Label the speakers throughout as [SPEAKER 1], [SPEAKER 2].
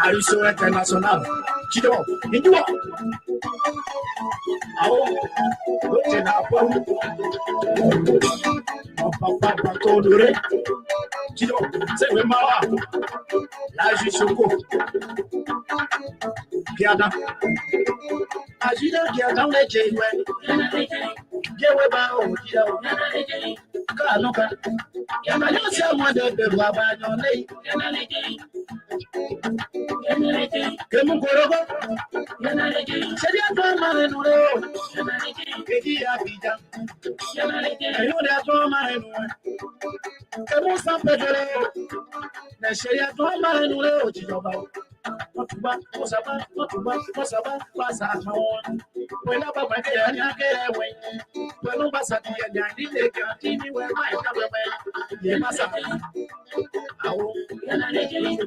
[SPEAKER 1] Ariso International. Chido, Hindu. Papa Todure. Chido, c'est vraiment la Jisoko. Piada. Ajida Piada, on est Kanoka, Yamayosa, one of the Babano, Kemukorogo, Sedia Drama and Uro, Kedia Pita, I know that Drama and Kemusa Pedro, Nasheria Drama and Uro, Chijoba. Not too bad, what's about, what's up, when I'm back and I get away. When I'm back and I didn't continue where I have a way. You must have I will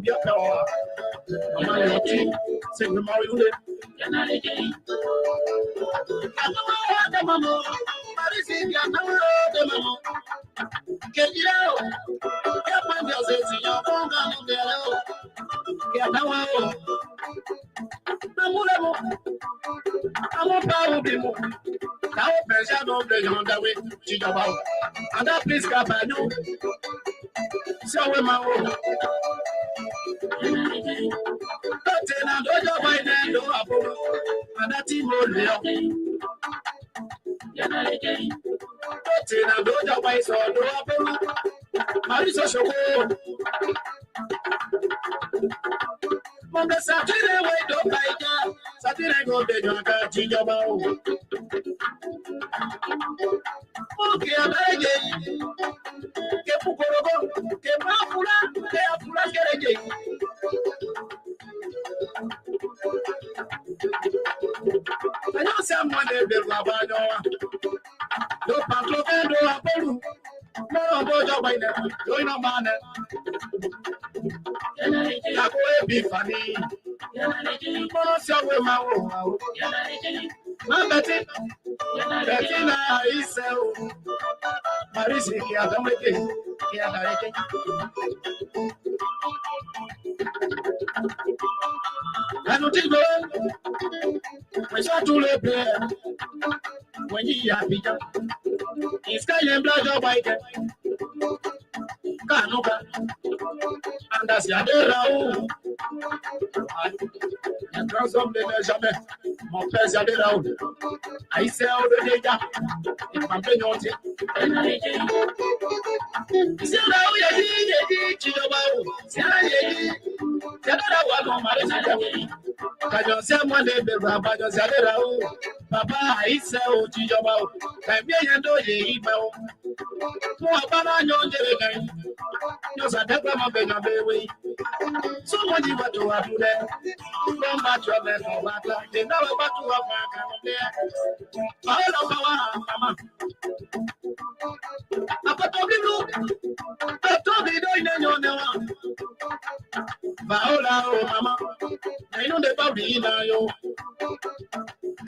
[SPEAKER 1] be up there. I'm not team, say we marry you. I know the mama, Marisi, I know the mama. Get you out. Get my girls in your phone, I'm there. Get now. I'm a power people. Now, pressure don't play on the way to your mouth. And that please come by you. So, we're my own. But then I don't know why they do a book. And that team will be up. But then I don't know why so do a book. Marisa Shoko. On the Saturday, wait, don't buy it. Saturday, go to your car, your mouth. Okay, I'm again. Get Pukorogo, get Mafula, get Afula, get again. I know someone they build Rabano. No Pantlo, no Apollo. No, no, by now. No, man. I will be funny. Betty, Bettina is so. Marisi, I don't make it. I don't think we saw to live when you have begun. It's kind of blood of white. Kanoka, and that's the other. And cross of the jamais, mon père s'y a des rounds. I say all the data, if I'm paying on it. See how you did, Chidobao. See how you did. The other one on my I don't say one day, Papa, just a little. Papa, I say, oh, Chidobao. I'm being no email. Papa, no, Jerry. No, I don't have a baby. Someone you want to have you there. Don't match your man for what they know about to have there. All of our mama. I told you, don't know. Vaola, oh, mama. I know the baby now, yo.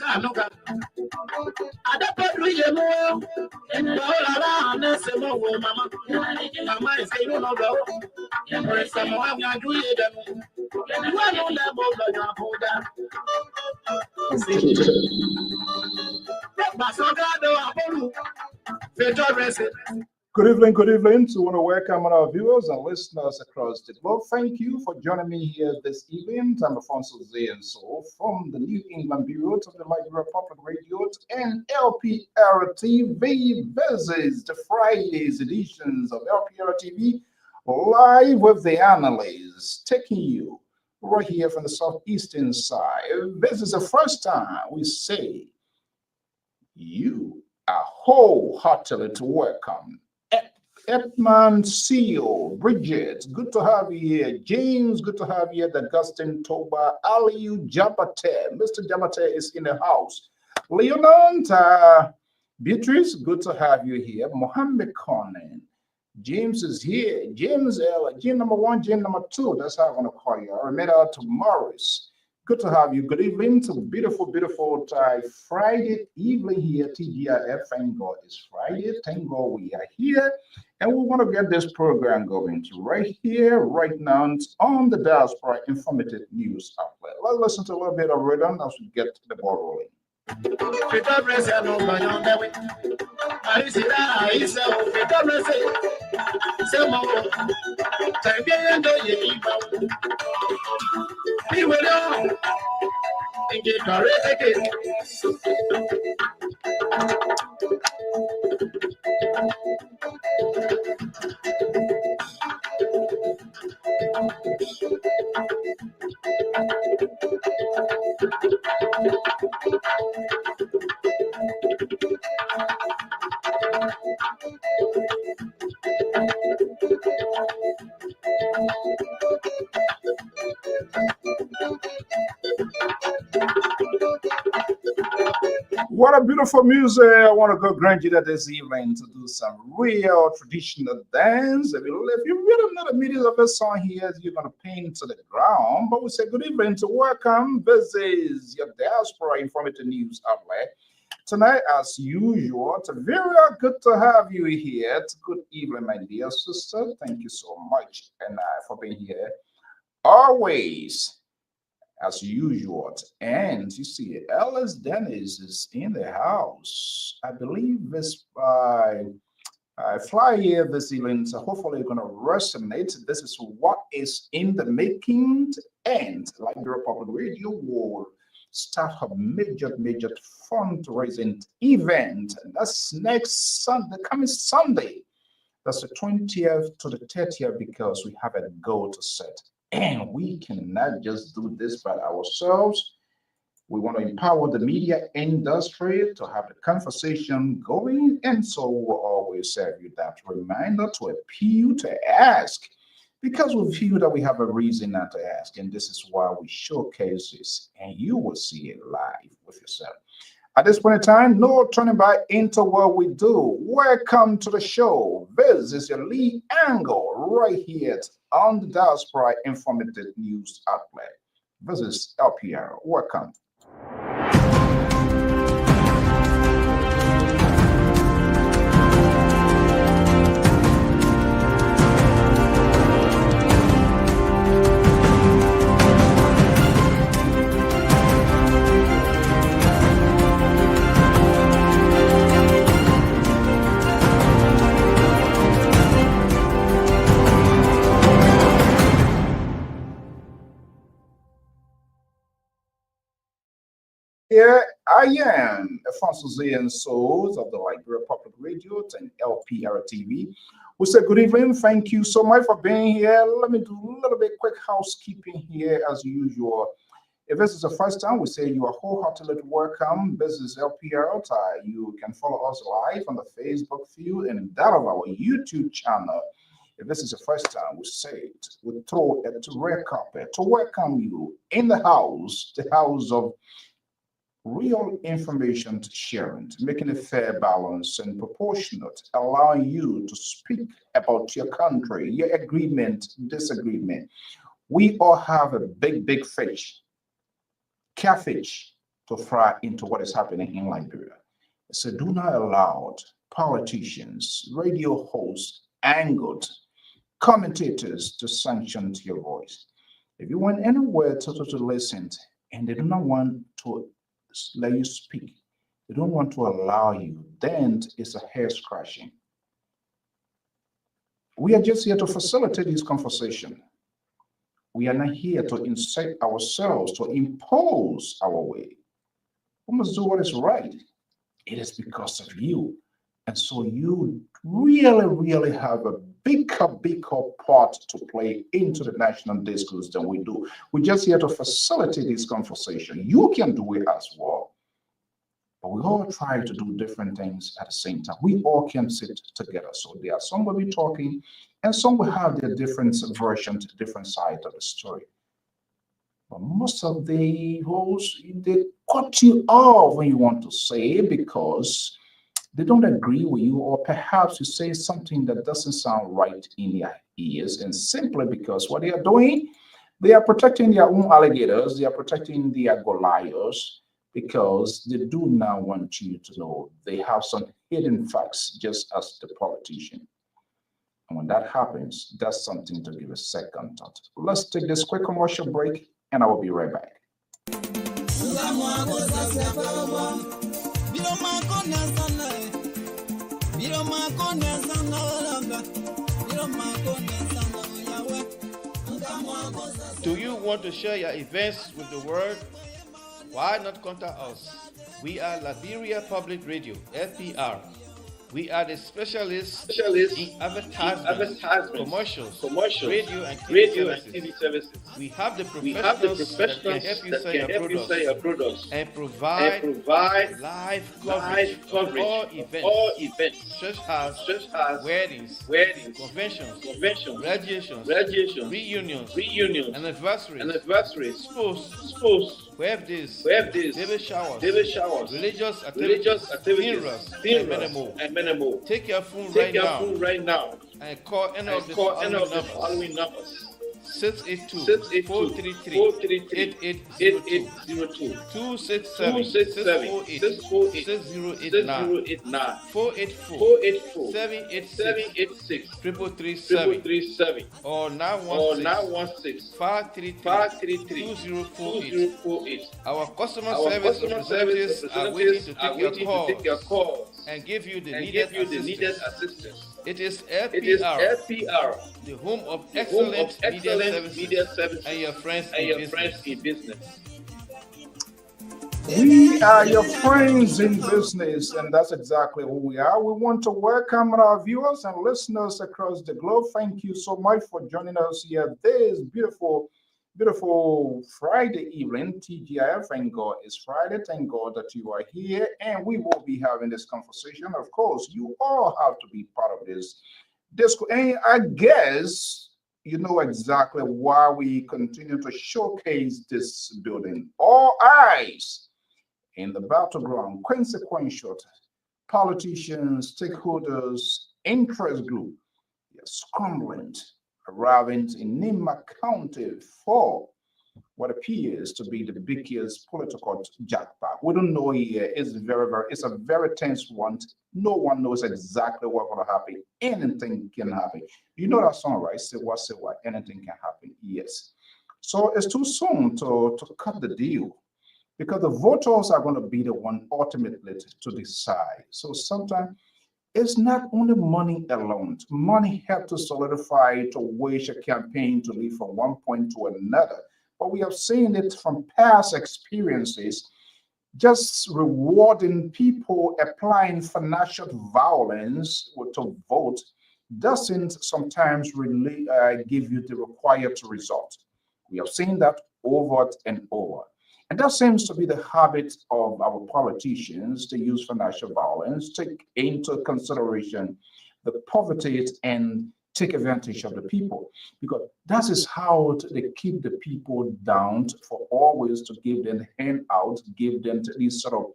[SPEAKER 1] Kanoka. I don't put me more. And Vaola, and that's a more, mama. Mama is saying, no, no. Or someone you do it. You are no level of your holder.
[SPEAKER 2] Good evening. We want to welcome our viewers and listeners across the globe. Thank you for joining me here this evening. I'm Alfonso Zayenso from the New England Bureau of the Liberia Public Radio and LPR TV. This is the Friday's editions of LPR TV live with the Analysts, taking you right here from the southeastern side. This is the first time we say you are wholeheartedly welcome. Edmund, CEO, Bridget, good to have you here. James, good to have you here. Augustine Toba, Aliu Jabate, Mr. Jabate is in the house. Leonard, Beatrice, good to have you here. Mohammed Conan, James is here. James L, Jim number 1, Jim number 2. That's how I'm going to call you. I met out to Morris. Good to have you. Good evening to beautiful, beautiful Friday evening here. TGIF. Thank God it's Friday. Thank God we are here. And we want to get this program going to right here, right now, on the Diaspora Informative News Outlet. Let's listen to a little bit of rhythm as we get the ball rolling. What a beautiful music. I want to go grant you that this evening to do some real traditional dance. If you really know the meaning of the song here, you're going to paint to the ground. But we say good evening to welcome. This is your Diaspora Informative News Outlet. Tonight, as usual, it's very good to have you here. It's good evening, my dear sister. Thank you so much and for being here. Always. As usual. And you see, Ellis Dennis is in the house. I believe this fly here this evening, so hopefully you're going to resonate. This is what is in the making, and Liberia Public Radio will start a major fundraising event. And that's next Sunday, coming Sunday. That's the 20th to the 30th, because we have a goal to set. And we cannot just do this by ourselves. We want to empower the media industry to have the conversation going. And so we'll always serve you that reminder to appeal to ask, because we feel that we have a reason not to ask. And this is why we showcase this, and you will see it live with yourself. At this point in time, no turning back into what we do. Welcome to the show. This is your lead angle right here on the Diaspora Informative News Outlet. This is LPR. Welcome. Here I am, Alfonso and Souls of the Liberia Public Radio and LPR TV. We say good evening. Thank you so much for being here. Let me do a little bit quick housekeeping here as usual. If this is the first time, we say you are wholeheartedly welcome. This is LPR. You can follow us live on the Facebook feed and that of our YouTube channel. If this is the first time, we say it, we throw it to red carpet to welcome you in the house of real information sharing, making it fair, balanced, and proportionate, allowing you to speak about your country, your agreement, disagreement. We all have a big fish, catfish, to fry into what is happening in Liberia. So do not allow politicians, radio hosts, angered commentators to sanction your voice. If you want anywhere to listen and they do not want to let you speak, they don't want to allow you, then it's a hair scratching. We are just here to facilitate this conversation. We are not here to insert ourselves, to impose our way. We must do what is right. It is because of you. And so you really have a bigger part to play into the national discourse than we do. We're just here to facilitate this conversation. You can do it as well. But we all try to do different things at the same time. We all can sit together. So there are some will be talking, and some will have their different versions, different sides of the story. But most of the hosts, they cut you off when you want to say, because they don't agree with you, or perhaps you say something that doesn't sound right in their ears, and simply because what they are doing, They are protecting their own alligators, they are protecting their Goliaths because they do not want you to know they have some hidden facts just as the politician. And when that happens, that's something to give a second thought. Let's take this quick commercial break and I will be right back.
[SPEAKER 3] Do you want to share your events with the world? Why not contact us? We are Liberia Public Radio, FPR. We are the specialists in advertisements, commercials, radio and TV services. We have the professionals that can help you sell your products and provide live coverage of all events such as weddings, conventions, graduations, reunions, anniversaries, sports, birthdays, baby showers, religious activities, funerals, and many more. Take your phone right now and call any of the following numbers. 682-433-8802, 267-648-6089, 484-786-3337, or 916-533-2048. Our customer service representatives are waiting to take your calls and give you the needed assistance. It is FPR, the home of excellent media services, and your friends in business.
[SPEAKER 2] We are your friends in business, and that's exactly who we are. We want to welcome our viewers and listeners across the globe. Thank you so much for joining us here this beautiful Friday evening. TGIF, thank God it's Friday. Thank God that you are here, and we will be having this conversation. Of course, you all have to be part of this. And I guess you know exactly why we continue to showcase this building. All eyes in the battleground, consequential politicians, stakeholders, interest group, scrambling, arriving in Nima County for what appears to be the biggest political jackpot. We don't know yet. It's it's a very tense one. No one knows exactly what's going to happen. Anything can happen. You know that song, right? Say what, anything can happen. Yes. So it's too soon to cut the deal because the voters are going to be the one ultimately to decide. So sometimes it's not only money alone. Money helps to solidify, to wage a campaign to lead from one point to another. But we have seen it from past experiences, just rewarding people applying financial violence to vote doesn't sometimes really give you the required result. We have seen that over and over. And that seems to be the habit of our politicians to use financial violence, take into consideration the poverty and take advantage of the people, because that is how they keep the people down for always to give them the handout, give them these sort of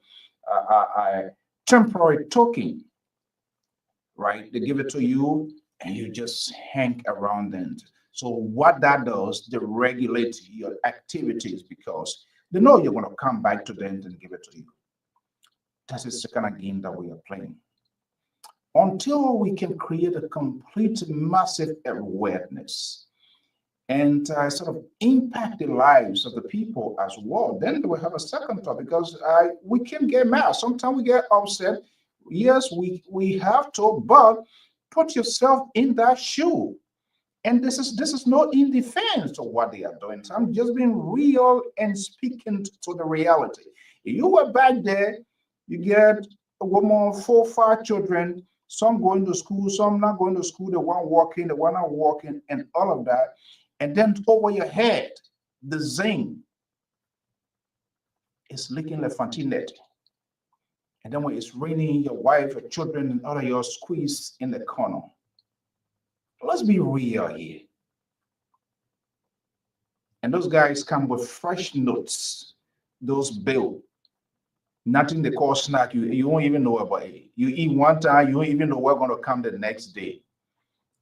[SPEAKER 2] temporary token, right? They give it to you and you just hang around them. So what that does, they regulate your activities because they know you're going to come back to them and give it to you. That is the kind of game that we are playing. Until we can create a complete massive awareness and sort of impact the lives of the people as well, then we'll have a second thought because we can get mad. Sometimes we get upset. Yes, we have to, but put yourself in that shoe. And this is not in defense of what they are doing. So I'm just being real and speaking to the reality. If you were back there, you get a woman, 4 or 5 children, some going to school, some not going to school, the one walking, the one not walking, and all of that. And then over your head, the zinc is leaking like fontainette. And then when it's raining, your wife, your children, and all of your squeezed in the corner. Let's be real here. And those guys come with fresh notes, those bills. Nothing they call snack, you won't even know about it. You eat one time, you don't even know what's going to come the next day.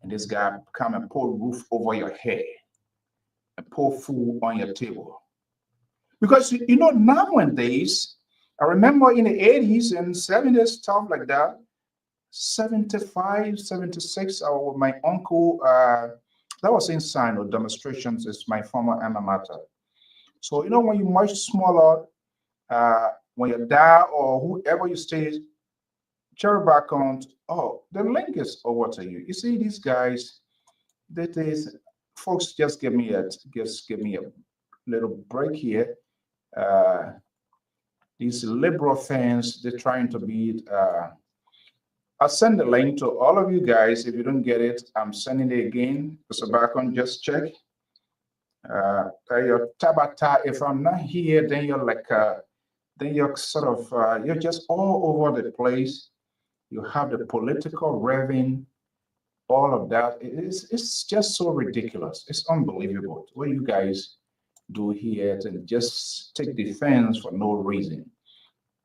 [SPEAKER 2] And this guy come and pour roof over your head. and pour food on your table. Because you know, nowadays, I remember in the 80s and 70s, stuff like that, 75, 76, my uncle, that was in sign of demonstrations, is my former alma mater. So, you know, when you're much smaller, when your dad or whoever you stay, cherry back on, oh, the link is over to you. You see, these guys, that is, folks, just give me a little break here. Uh, these liberal fans, they're trying to be. I'll send the link to all of you guys. If you don't get it, I'm sending it again. Mr. Bacon, just check. Your Tabata, if I'm not here, then you're like, then you're sort of, you're just all over the place. You have the political revving, all of that. It's just so ridiculous. It's unbelievable what you guys do here and just take defense for no reason.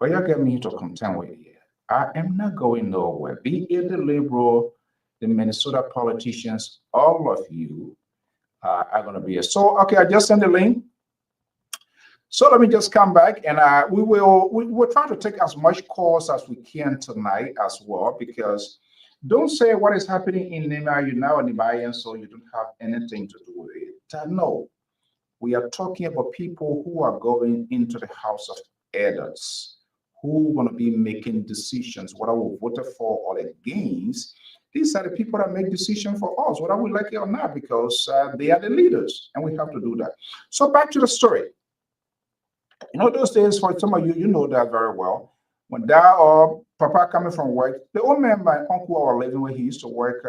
[SPEAKER 2] But you get me to contend with here. I am not going nowhere. Be it the liberal, the Minnesota politicians, all of you are going to be here. So, okay, I just sent the link. So let me just come back and we're trying to take as much calls as we can tonight as well, because don't say what is happening in Nema, you now in Nibayan, so you don't have anything to do with it. No, we are talking about people who are going into the House of Elders, who are going to be making decisions, whether we voted for or against. These are the people that make decisions for us, whether we like it or not, because they are the leaders, and we have to do that. So back to the story. You know, those days, for some of you, you know that very well. When dad or papa coming from work, the old man, my uncle, were living where he used to work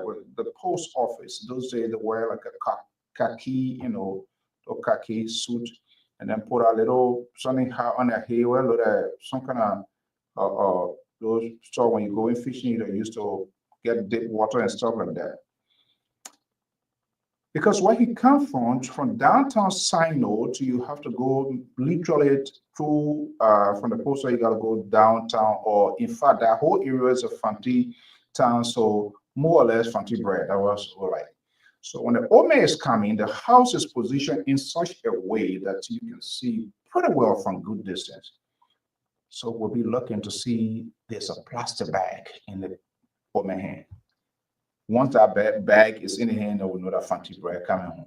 [SPEAKER 2] with the post office. Those days, they wear like a khaki, you know, a khaki suit, and then put a little something on their hair, well, some kind of those. So when you go in fishing, you used to get deep water and stuff like that. Because where he comes from downtown Sinod, you have to go literally through from the post, you got to go downtown, or in fact, that whole area is a Fanti town, so more or less Fanti bread. That was all right. So when the Ome is coming, the house is positioned in such a way that you can see pretty well from good distance. So we'll be looking to see there's a plastic bag in the Ome hand. Once that bag is in the hand, we know that Fanti bread coming home.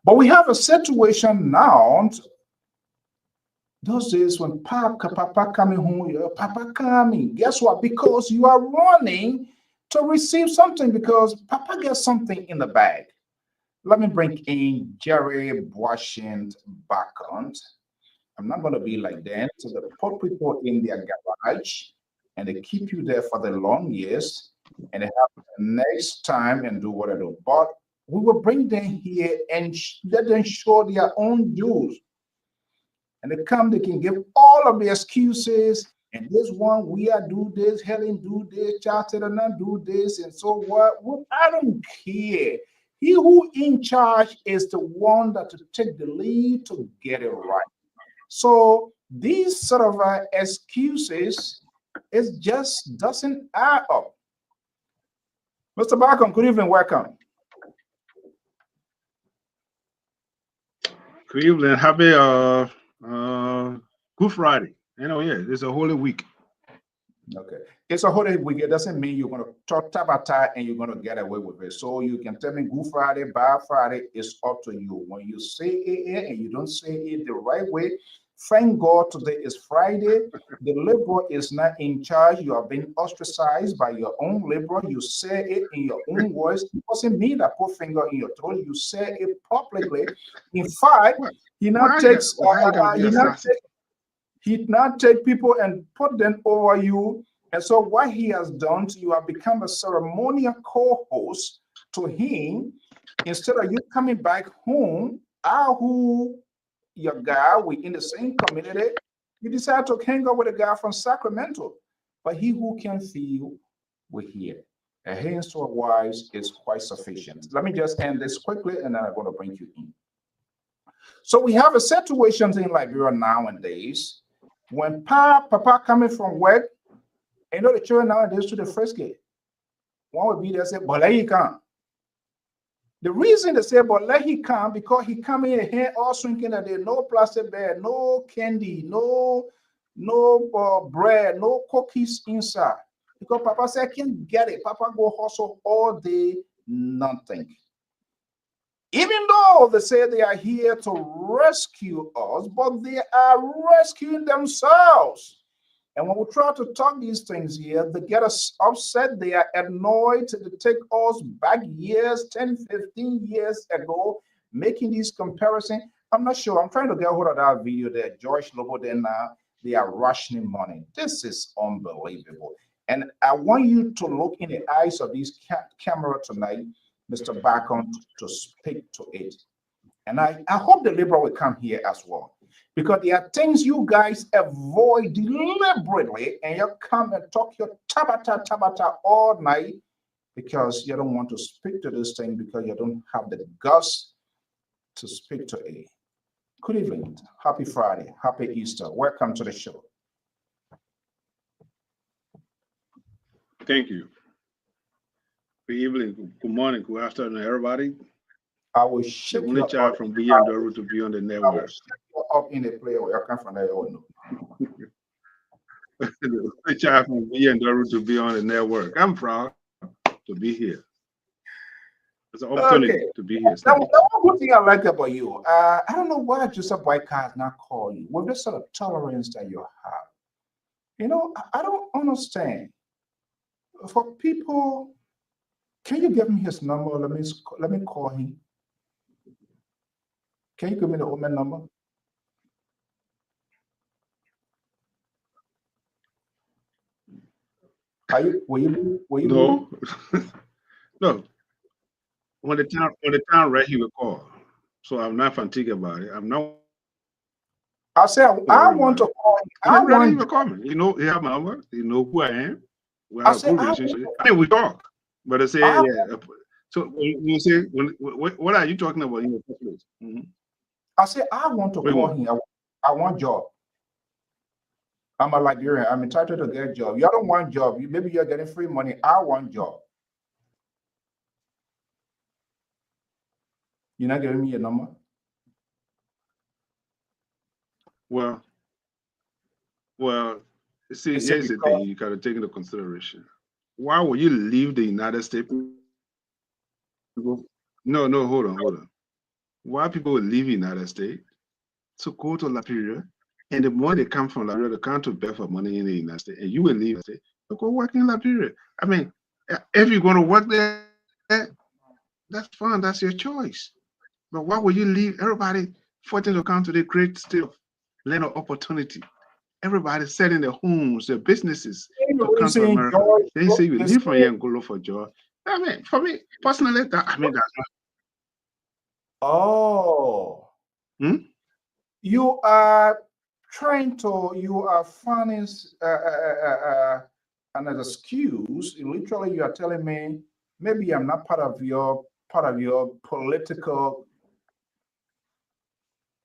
[SPEAKER 2] But we have a situation now. Those days when Papa coming home, Papa coming. Guess what? Because you are running to receive something, because Papa gets something in the bag. Let me bring in Jerry Washington back on. I'm not going to be like that. So they put people in their garage and they keep you there for the long years, and they have the next time and do what I do. But we will bring them here and let them show their own dues. And they come, they can give all of the excuses. And this one, we are do this, Helen do this, Charter and not do this, and so what? Well, I don't care. He who in charge is the one that to take the lead to get it right. So these sort of excuses, it just doesn't add up. Mr. Barkham, good evening, welcome.
[SPEAKER 4] Good evening, happy Good Friday. You know, yeah, it's a holy week.
[SPEAKER 2] Okay, it's a holy week. It doesn't mean you're going to talk tabata and you're going to get away with it. So you can tell me Good Friday, Bad Friday, it's up to you. When you say it and you don't say it the right way, thank God today is Friday. The liberal is not in charge. You are being ostracized by your own liberal. You say it in your own voice. It doesn't mean that put finger in your throat. You say it publicly. In fact, he now takes he now take people and put them over you. And so what he has done, you have become a ceremonial co-host to him. Instead of you coming back home, who your guy, we in the same community, you decide to hang out with a guy from Sacramento. But he who can feel, we're here. A hands to a wise is quite sufficient. Let me just end this quickly and then I'm going to bring you in. So we have a situation in Liberia nowadays when Papa coming from work, you know, the children nowadays to the first gate. One would be there say, but you can't. The reason they say, but let he come, because he come in here all swinging that there, no plastic bag, no candy, no bread, no cookies inside. Because Papa said, I can't get it. Papa go hustle all day, nothing. Even though they say they are here to rescue us, but they are rescuing themselves. And when we try to talk these things here, they get us upset. They are annoyed to take us back years, 10, 15 years ago, making these comparisons. I'm not sure. I'm trying to get hold of that video there. George Lobo there now. They are rationing money. This is unbelievable. And I want you to look in the eyes of this camera tonight, Mr. Bacon, to speak to it. And I hope the liberal will come here as well. Because there are things you guys avoid deliberately, and you come and talk your tabata all night because you don't want to speak to this thing, because you don't have the guts to speak to it. Good evening. Happy Friday. Happy Easter. Welcome to the show.
[SPEAKER 4] Thank you. Good evening, good morning, good afternoon, everybody.
[SPEAKER 2] I will shake
[SPEAKER 4] the only
[SPEAKER 2] you
[SPEAKER 4] child
[SPEAKER 2] up.
[SPEAKER 4] from beyond the road to be on the
[SPEAKER 2] I will
[SPEAKER 4] network.
[SPEAKER 2] shake you up in the player where you come from. There, you
[SPEAKER 4] The only child from beyond the road to be on the network. I'm proud to be here. It's an opportunity to be here.
[SPEAKER 2] Now, one thing I like about you, I don't know why Joseph Boyka not call you with this sort of tolerance that you have. You know, I don't understand. For people, can you give me his number? Let me call him. Can you give me the woman number? Will you
[SPEAKER 4] No, no. When the town ready, he will call. So I'm not fatigued about it. I'm not.
[SPEAKER 2] I said I want to call him.
[SPEAKER 4] When he's ready, he will call me. You know, he have my number. You know who I am. We have a good relationship. I mean, we talk. But I say, yeah. So when you say, what are you talking about in the first place? Mm-hmm.
[SPEAKER 2] I said I want to call him. I want job. I'm a Liberian. I'm entitled to get a job. You don't want job. Maybe you're getting free money. I want job. You're not giving me your number?
[SPEAKER 4] Well, see, here's the thing you got to take into consideration. Why would you leave the United States? No, hold on. Why people would leave the United States to go to Liberia, and the money they come from Liberia, they come to beg for money in the United States, and you will leave and say, go work in Liberia. I mean, if you're going to work there, that's fine. That's your choice. But why would you leave everybody fighting to come to the great state of land of opportunity? Everybody selling their homes, their businesses to come to America. Then you say you leave from here and go look for a job. I mean, for me personally, that's not.
[SPEAKER 2] Oh. You are finding an excuse. Literally, you are telling me maybe I'm not part of your political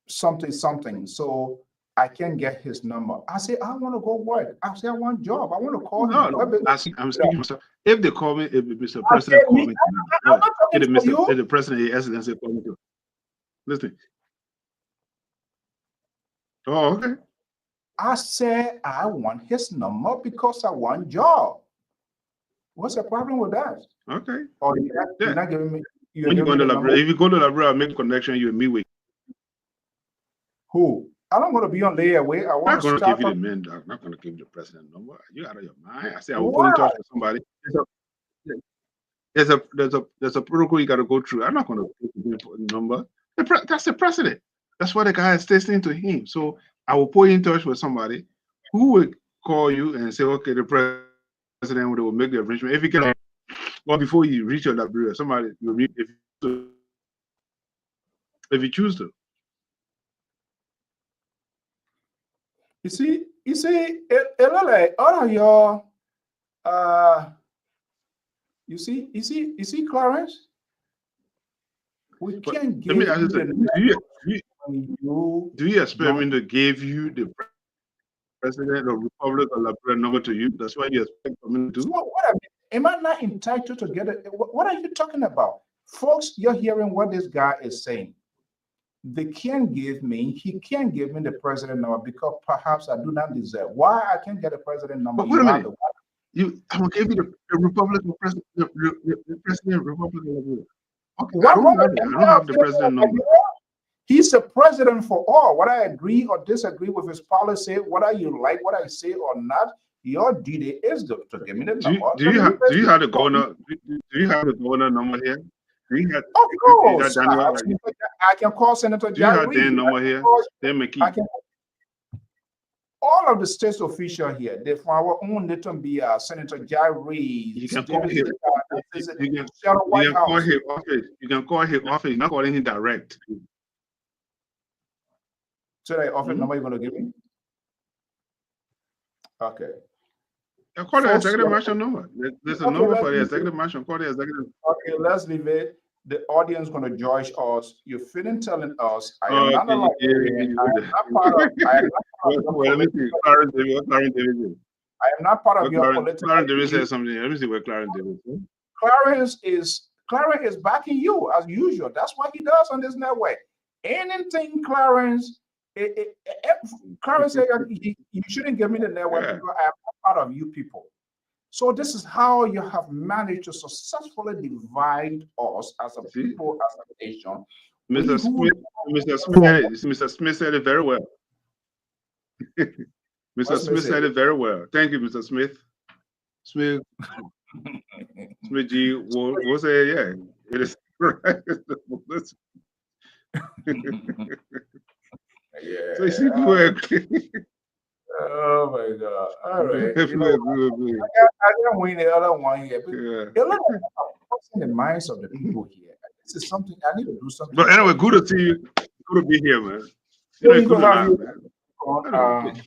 [SPEAKER 2] something. So I can't get his number. I say I want to go work. I say I want job. I want to call him.
[SPEAKER 4] No. I'm speaking myself. If they call me, if Mr. President call me, if the President, Excellency call me, listen. Oh, okay.
[SPEAKER 2] I said I want his number because I want job. What's the problem with that?
[SPEAKER 4] Okay.
[SPEAKER 2] Or you're not giving me.
[SPEAKER 4] When you go to Liberia, if you go to Liberia, I'll make a connection. You and me with.
[SPEAKER 2] Who? I don't want to be on layaway. I want to
[SPEAKER 4] give you the man, dog. I'm not going to give you the president number. You out of your mind? I say I will put in touch with somebody. There's a protocol you got to go through. I'm not going to give you the number. That's the president. That's why the guy is listening to him. So I will put you in touch with somebody who will call you and say, okay, the president will make the arrangement. If you can, well, before you reach your Liberia, somebody will meet if you choose to.
[SPEAKER 2] You see, like all of your, you see, Clarence, we can't give.
[SPEAKER 4] Let me ask you, do you expect me to give you the president of Republic of Liberia number to you? That's what you expect for me to do.
[SPEAKER 2] So what am I not entitled to get it? What are you talking about? Folks, you're hearing what this guy is saying. He can't give me the president number because perhaps I do not deserve. Why I can't get a president number?
[SPEAKER 4] But wait a minute. I'm gonna give you the Republican president, the president Republican. Okay, I don't have the president number.
[SPEAKER 2] He's the president for all. Whether I agree or disagree with his policy, whether you like what I say or not, your duty is to give me the number.
[SPEAKER 4] Do you have the governor? Do you have the governor number here?
[SPEAKER 2] Of course, I can call Senator Jerry.
[SPEAKER 4] Do you have their number here?
[SPEAKER 2] All of the state officials here, they from our own little be Senator Jerry.
[SPEAKER 4] You can call him. You can call his office. You're not calling him direct.
[SPEAKER 2] So the office number you're going to give me? Okay.
[SPEAKER 4] I call the executive marshal number. There's a number for the executive marshal. Call the executive.
[SPEAKER 2] Okay, let's leave it. The audience going to judge us. You're feeling telling us I am not allowed. I am not part of your political.
[SPEAKER 4] Clarence Davis said something. Let me see what Clarence Davis said.
[SPEAKER 2] Clarence is backing you as usual. That's what he does on this network. Anything Clarence. Clarence said you shouldn't give me the network because I am not part of you people. So this is how you have managed to successfully divide us as a people, as a nation.
[SPEAKER 4] Mr. Smith said it very well. Mr. Smith said it very well. Thank you, Mr. Smith. Smith G. We'll say, yeah, it is right.
[SPEAKER 2] Yeah.
[SPEAKER 4] So you see,
[SPEAKER 2] oh my God! All right, I didn't win the other one here. But what's in the minds of the people here? This is something I need to do something.
[SPEAKER 4] But anyway, good to see you. Good to be here, man.
[SPEAKER 2] Good to have you.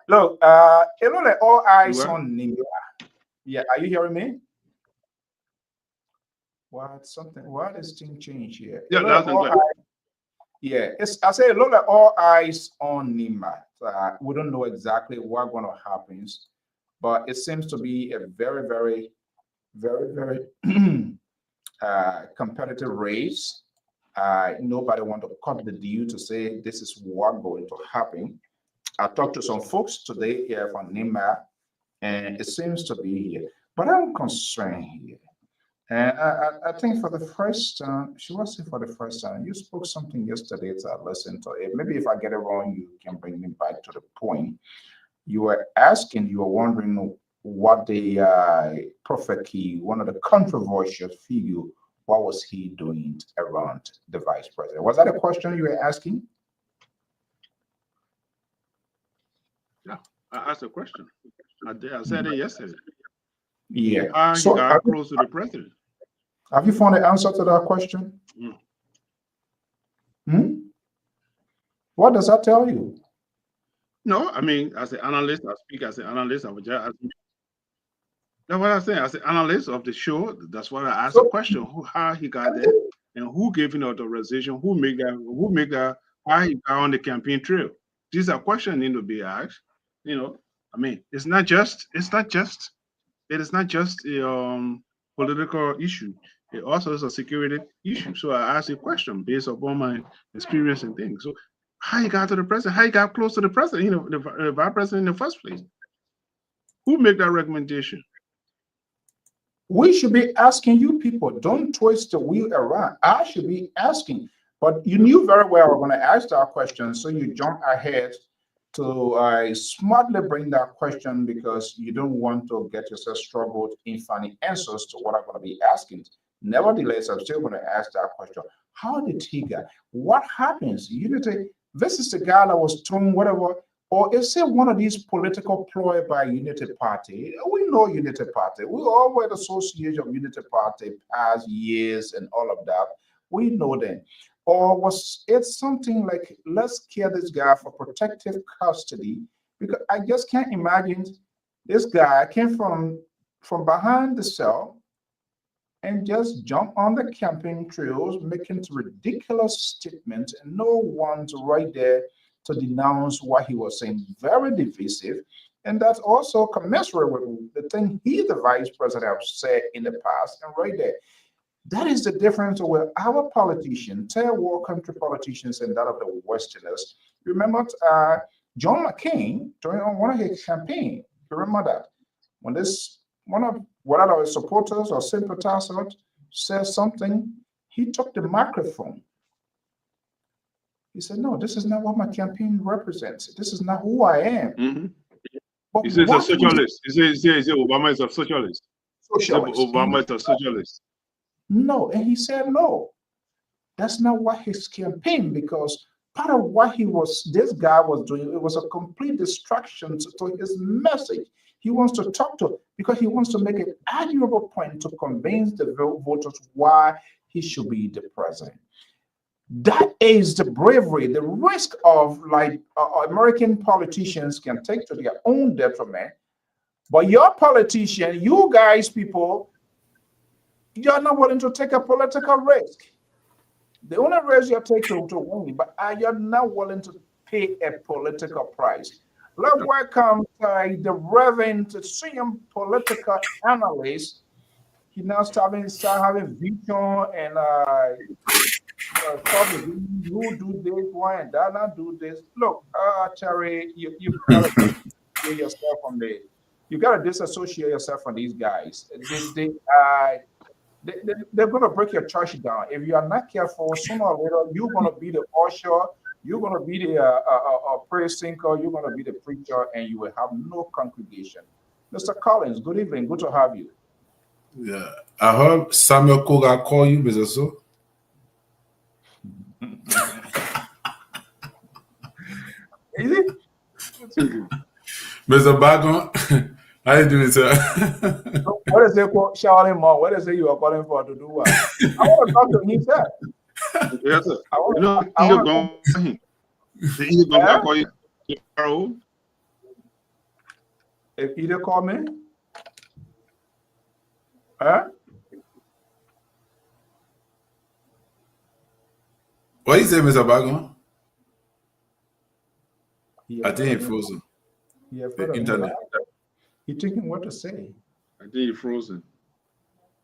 [SPEAKER 2] Look, like all eyes on Nimba. Yeah, are you hearing me? What is thing change here?
[SPEAKER 4] Yeah, that's good.
[SPEAKER 2] Yeah, I say look like all eyes on Nima. We don't know exactly what's going to happen, but it seems to be a very, very, very, very competitive race. Nobody wants to cut the deal to say this is what's going to happen. I talked to some folks today here from Nima, and it seems to be here. But I'm concerned here. And I think for the first time, she was here for the first time. You spoke something yesterday that I listened to it. Maybe if I get it wrong, you can bring me back to the point. You were wondering what the Prophet Key, one of the controversial figure, what was he doing around the vice president? Was that a question you were asking?
[SPEAKER 4] Yeah, I asked a question. I said it yesterday.
[SPEAKER 2] Yeah.
[SPEAKER 4] So he got close to the president.
[SPEAKER 2] Have you found the answer to that question? What does that tell you?
[SPEAKER 4] No, I mean, as an analyst, I speak as an analyst. That's what I'm saying. As an analyst of the show, that's why I asked the question: how he got there, and who gave him the authorization? Who made that? How he got on the campaign trail? These are questions need to be asked. I mean, it is not just a political issue. It also is a security issue. So I asked a question based upon my experience and things. So how you got to the president? How you got close to the president? The vice president in the first place. Who made that recommendation?
[SPEAKER 2] We should be asking you people. Don't twist the wheel around. I should be asking. But you knew very well we're going to ask that question, so you jump ahead to smartly bring that question because you don't want to get yourself struggled in finding answers to what I'm going to be asking. Nevertheless, I'm still going to ask that question. How did he get? What happens? Unity, this is the guy that was thrown, whatever, or is it one of these political ploy by Unity Party? We know Unity Party. We all were associated of Unity Party past years and all of that. We know them. Or was it something like, let's care this guy for protective custody? Because I just can't imagine this guy came from behind the cell and just jump on the campaign trails, making ridiculous statements, and no one's right there to denounce what he was saying. Very divisive. And that's also commensurate with the thing he, the vice president, have said in the past, and right there. That is the difference with our politicians, third world country politicians, and that of the Westerners. Remember John McCain during one of his campaign. Remember that when this one of one of his supporters or sympathizers says something, he took the microphone. He said, "No, this is not what my campaign represents. This is not who I am."
[SPEAKER 4] Mm-hmm.
[SPEAKER 2] But
[SPEAKER 4] He says a
[SPEAKER 2] what
[SPEAKER 4] socialist. He says Obama is a socialist.
[SPEAKER 2] socialist?
[SPEAKER 4] Obama is a socialist.
[SPEAKER 2] No, and he said no. That's not what his campaign, because part of what this guy was doing, it was a complete distraction to his message. He wants to talk to, because he wants to make an admirable point to convince the voters why he should be the president. That is the bravery, the risk of like American politicians can take to their own detriment. But your politician, you guys, people, you're not willing to take a political risk. The only risk you take to win, but you're not willing to pay a political price. Let's welcome the Reverend senior political analyst. He now start having vision and probably you do this one and that not do this. Look, Terry, you gotta disassociate yourself from you gotta disassociate yourself from these guys. They're going to break your church down. If you are not careful, sooner or later, you're going to be the usher, you're going to be the prayer sinker, you're going to be the preacher, and you will have no congregation. Mr. Collins, good evening. Good to have you.
[SPEAKER 5] Yeah. I heard Samuel Koga call you, Mr. So.
[SPEAKER 2] Is it?
[SPEAKER 5] Mr. Bagon, how you doing, sir?
[SPEAKER 2] What is it called, Charlie Moore? What is it you are calling for to do what? I want to talk to him, sir.
[SPEAKER 4] Yes, sir. Call you.
[SPEAKER 2] If either call me, huh?
[SPEAKER 5] What you say, Mr. Bagon?
[SPEAKER 2] I
[SPEAKER 5] think he frozen. The internet.
[SPEAKER 2] He thinking what to say.
[SPEAKER 4] I think you're frozen.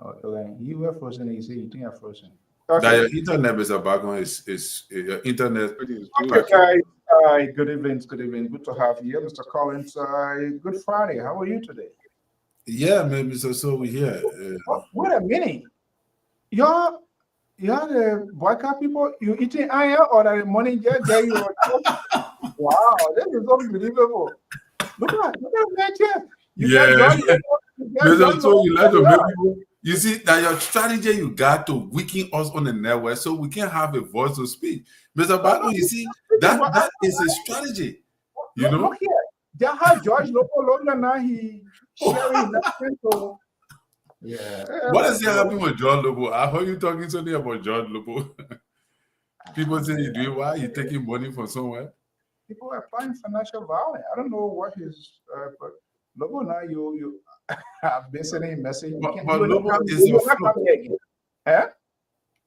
[SPEAKER 2] Okay, you were frozen. You say you think I'm frozen.
[SPEAKER 5] Okay. That your internet, Mr. Bagon, is your internet.
[SPEAKER 2] Okay, guys. Good evening. Good evening. Good to have you, Mr. Collins. Good Friday. How are you today?
[SPEAKER 5] Yeah, man, Mr. So we here.
[SPEAKER 2] Wait a minute. You're the boycott people. You eating iron or the money just there you are. Wow, this is unbelievable. Look at that here.
[SPEAKER 5] So you like to make people. You see that your strategy you got to weaken us on the network so we can have a voice to speak. Mr. Bagon, you see, that is a strategy. You know?
[SPEAKER 2] Look here. That how George Lopo now he sharing that. So yeah.
[SPEAKER 5] What is happening with John Lobo? I heard you talking something about John Lobo. People say you do why you taking money from somewhere.
[SPEAKER 2] People are applying financial violence. I don't know what his but Lobo now you have been sending a message.
[SPEAKER 5] But Lobo is afloat.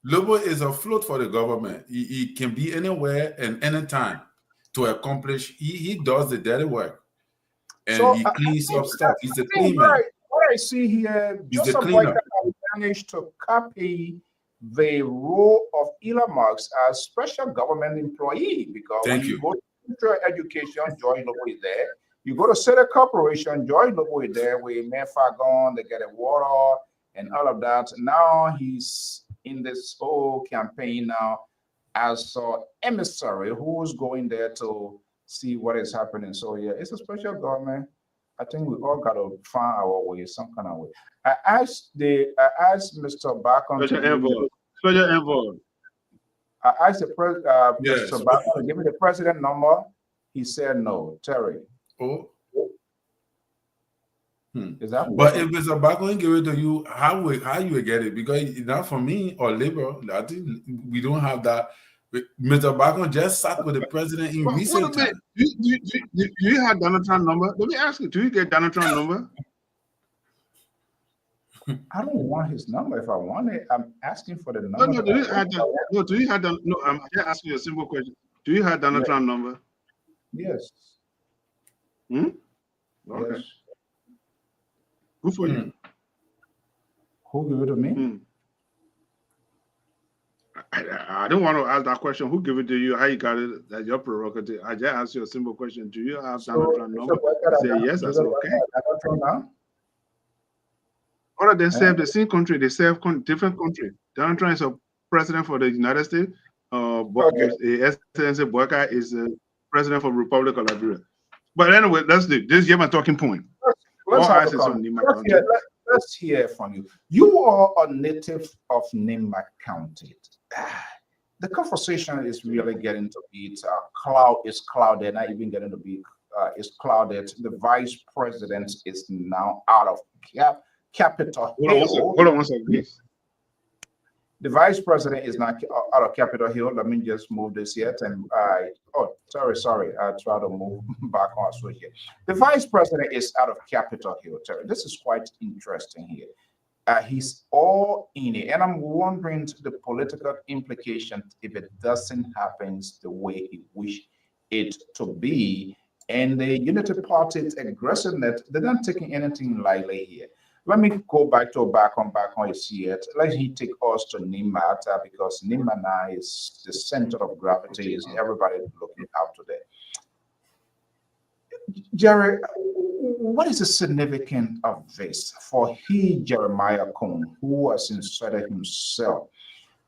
[SPEAKER 5] Lobo is afloat for the government. He can be anywhere and anytime to accomplish. He does the dirty work. And so, he cleans up stuff. He's a clean man.
[SPEAKER 2] What I see here, Joseph Boyka managed to copy the role of Elon Musk as special government employee, because when you go to education, Joy Lobo is there. You go to City Corporation, Joy Lobo is there with Fagon, they get a water and all of that. Now he's in this whole campaign now as an emissary who's going there to see what is happening. So yeah, it's a special government. I think we all got to find our way, some kind of way. I asked Mr. Bacon
[SPEAKER 4] Special envoy.
[SPEAKER 2] I asked Mr. Bacon to give me the president number. He said no. Terry.
[SPEAKER 5] Oh.
[SPEAKER 2] Is that
[SPEAKER 5] but if Mr. Bacon give it to you, how you get it? Because not for me or Labor, I think we don't have that. Mr. Bacon just sat with the president in recent time.
[SPEAKER 4] Do you have Donald Trump's number? Let me ask you, do you get Donald Trump's number?
[SPEAKER 2] I don't want his number. If I want it, I'm asking for the number.
[SPEAKER 4] No, do you have I'm just asking you a simple question. Do you have Donald Trump's number?
[SPEAKER 2] Yes.
[SPEAKER 4] Okay.
[SPEAKER 2] Yes.
[SPEAKER 4] Good for you.
[SPEAKER 2] Who gave it to me?
[SPEAKER 4] I don't want to ask that question. Who gave it to you? How you got it? That's your prerogative. I just asked you a simple question. Do you have Donald
[SPEAKER 2] So,
[SPEAKER 4] Trump
[SPEAKER 2] so
[SPEAKER 4] number?
[SPEAKER 2] what
[SPEAKER 4] You
[SPEAKER 2] can
[SPEAKER 4] say
[SPEAKER 2] I
[SPEAKER 4] yes. I
[SPEAKER 2] do?
[SPEAKER 4] said okay.
[SPEAKER 2] Now?
[SPEAKER 4] Other than
[SPEAKER 2] Eh?
[SPEAKER 4] serve the same country, they serve different country. Donald Trump is a president for the United States.
[SPEAKER 2] Okay.
[SPEAKER 4] Excellency Boyka is the president for Republic of Liberia. But anyway, let's do this. Is my talking point.
[SPEAKER 2] Let's
[SPEAKER 4] All
[SPEAKER 2] have a
[SPEAKER 4] eyes is on
[SPEAKER 2] conversation.
[SPEAKER 4] Nima County.
[SPEAKER 2] Let's hear from you. You are a native of Nima County. The conversation is really getting to be clouded, not even getting to be is clouded. The vice president is now out of Capitol Hill.
[SPEAKER 4] Hold on one second, please.
[SPEAKER 2] The vice president is not out of Capitol Hill. Let me just move this yet. And sorry. I try to move back on switch here. The vice president is out of Capitol Hill, Terry. This is quite interesting here. He's all in it. And I'm wondering the political implications if it doesn't happen the way he wish it to be. And the Unity Party's aggressiveness, they're not taking anything lightly here. Let me go back on his yet. Let he take us to Nima because Nima now is the center of gravity. Is everybody looking out today? Jerry, what is the significance of this for Jeremiah Cohn, who has inserted himself?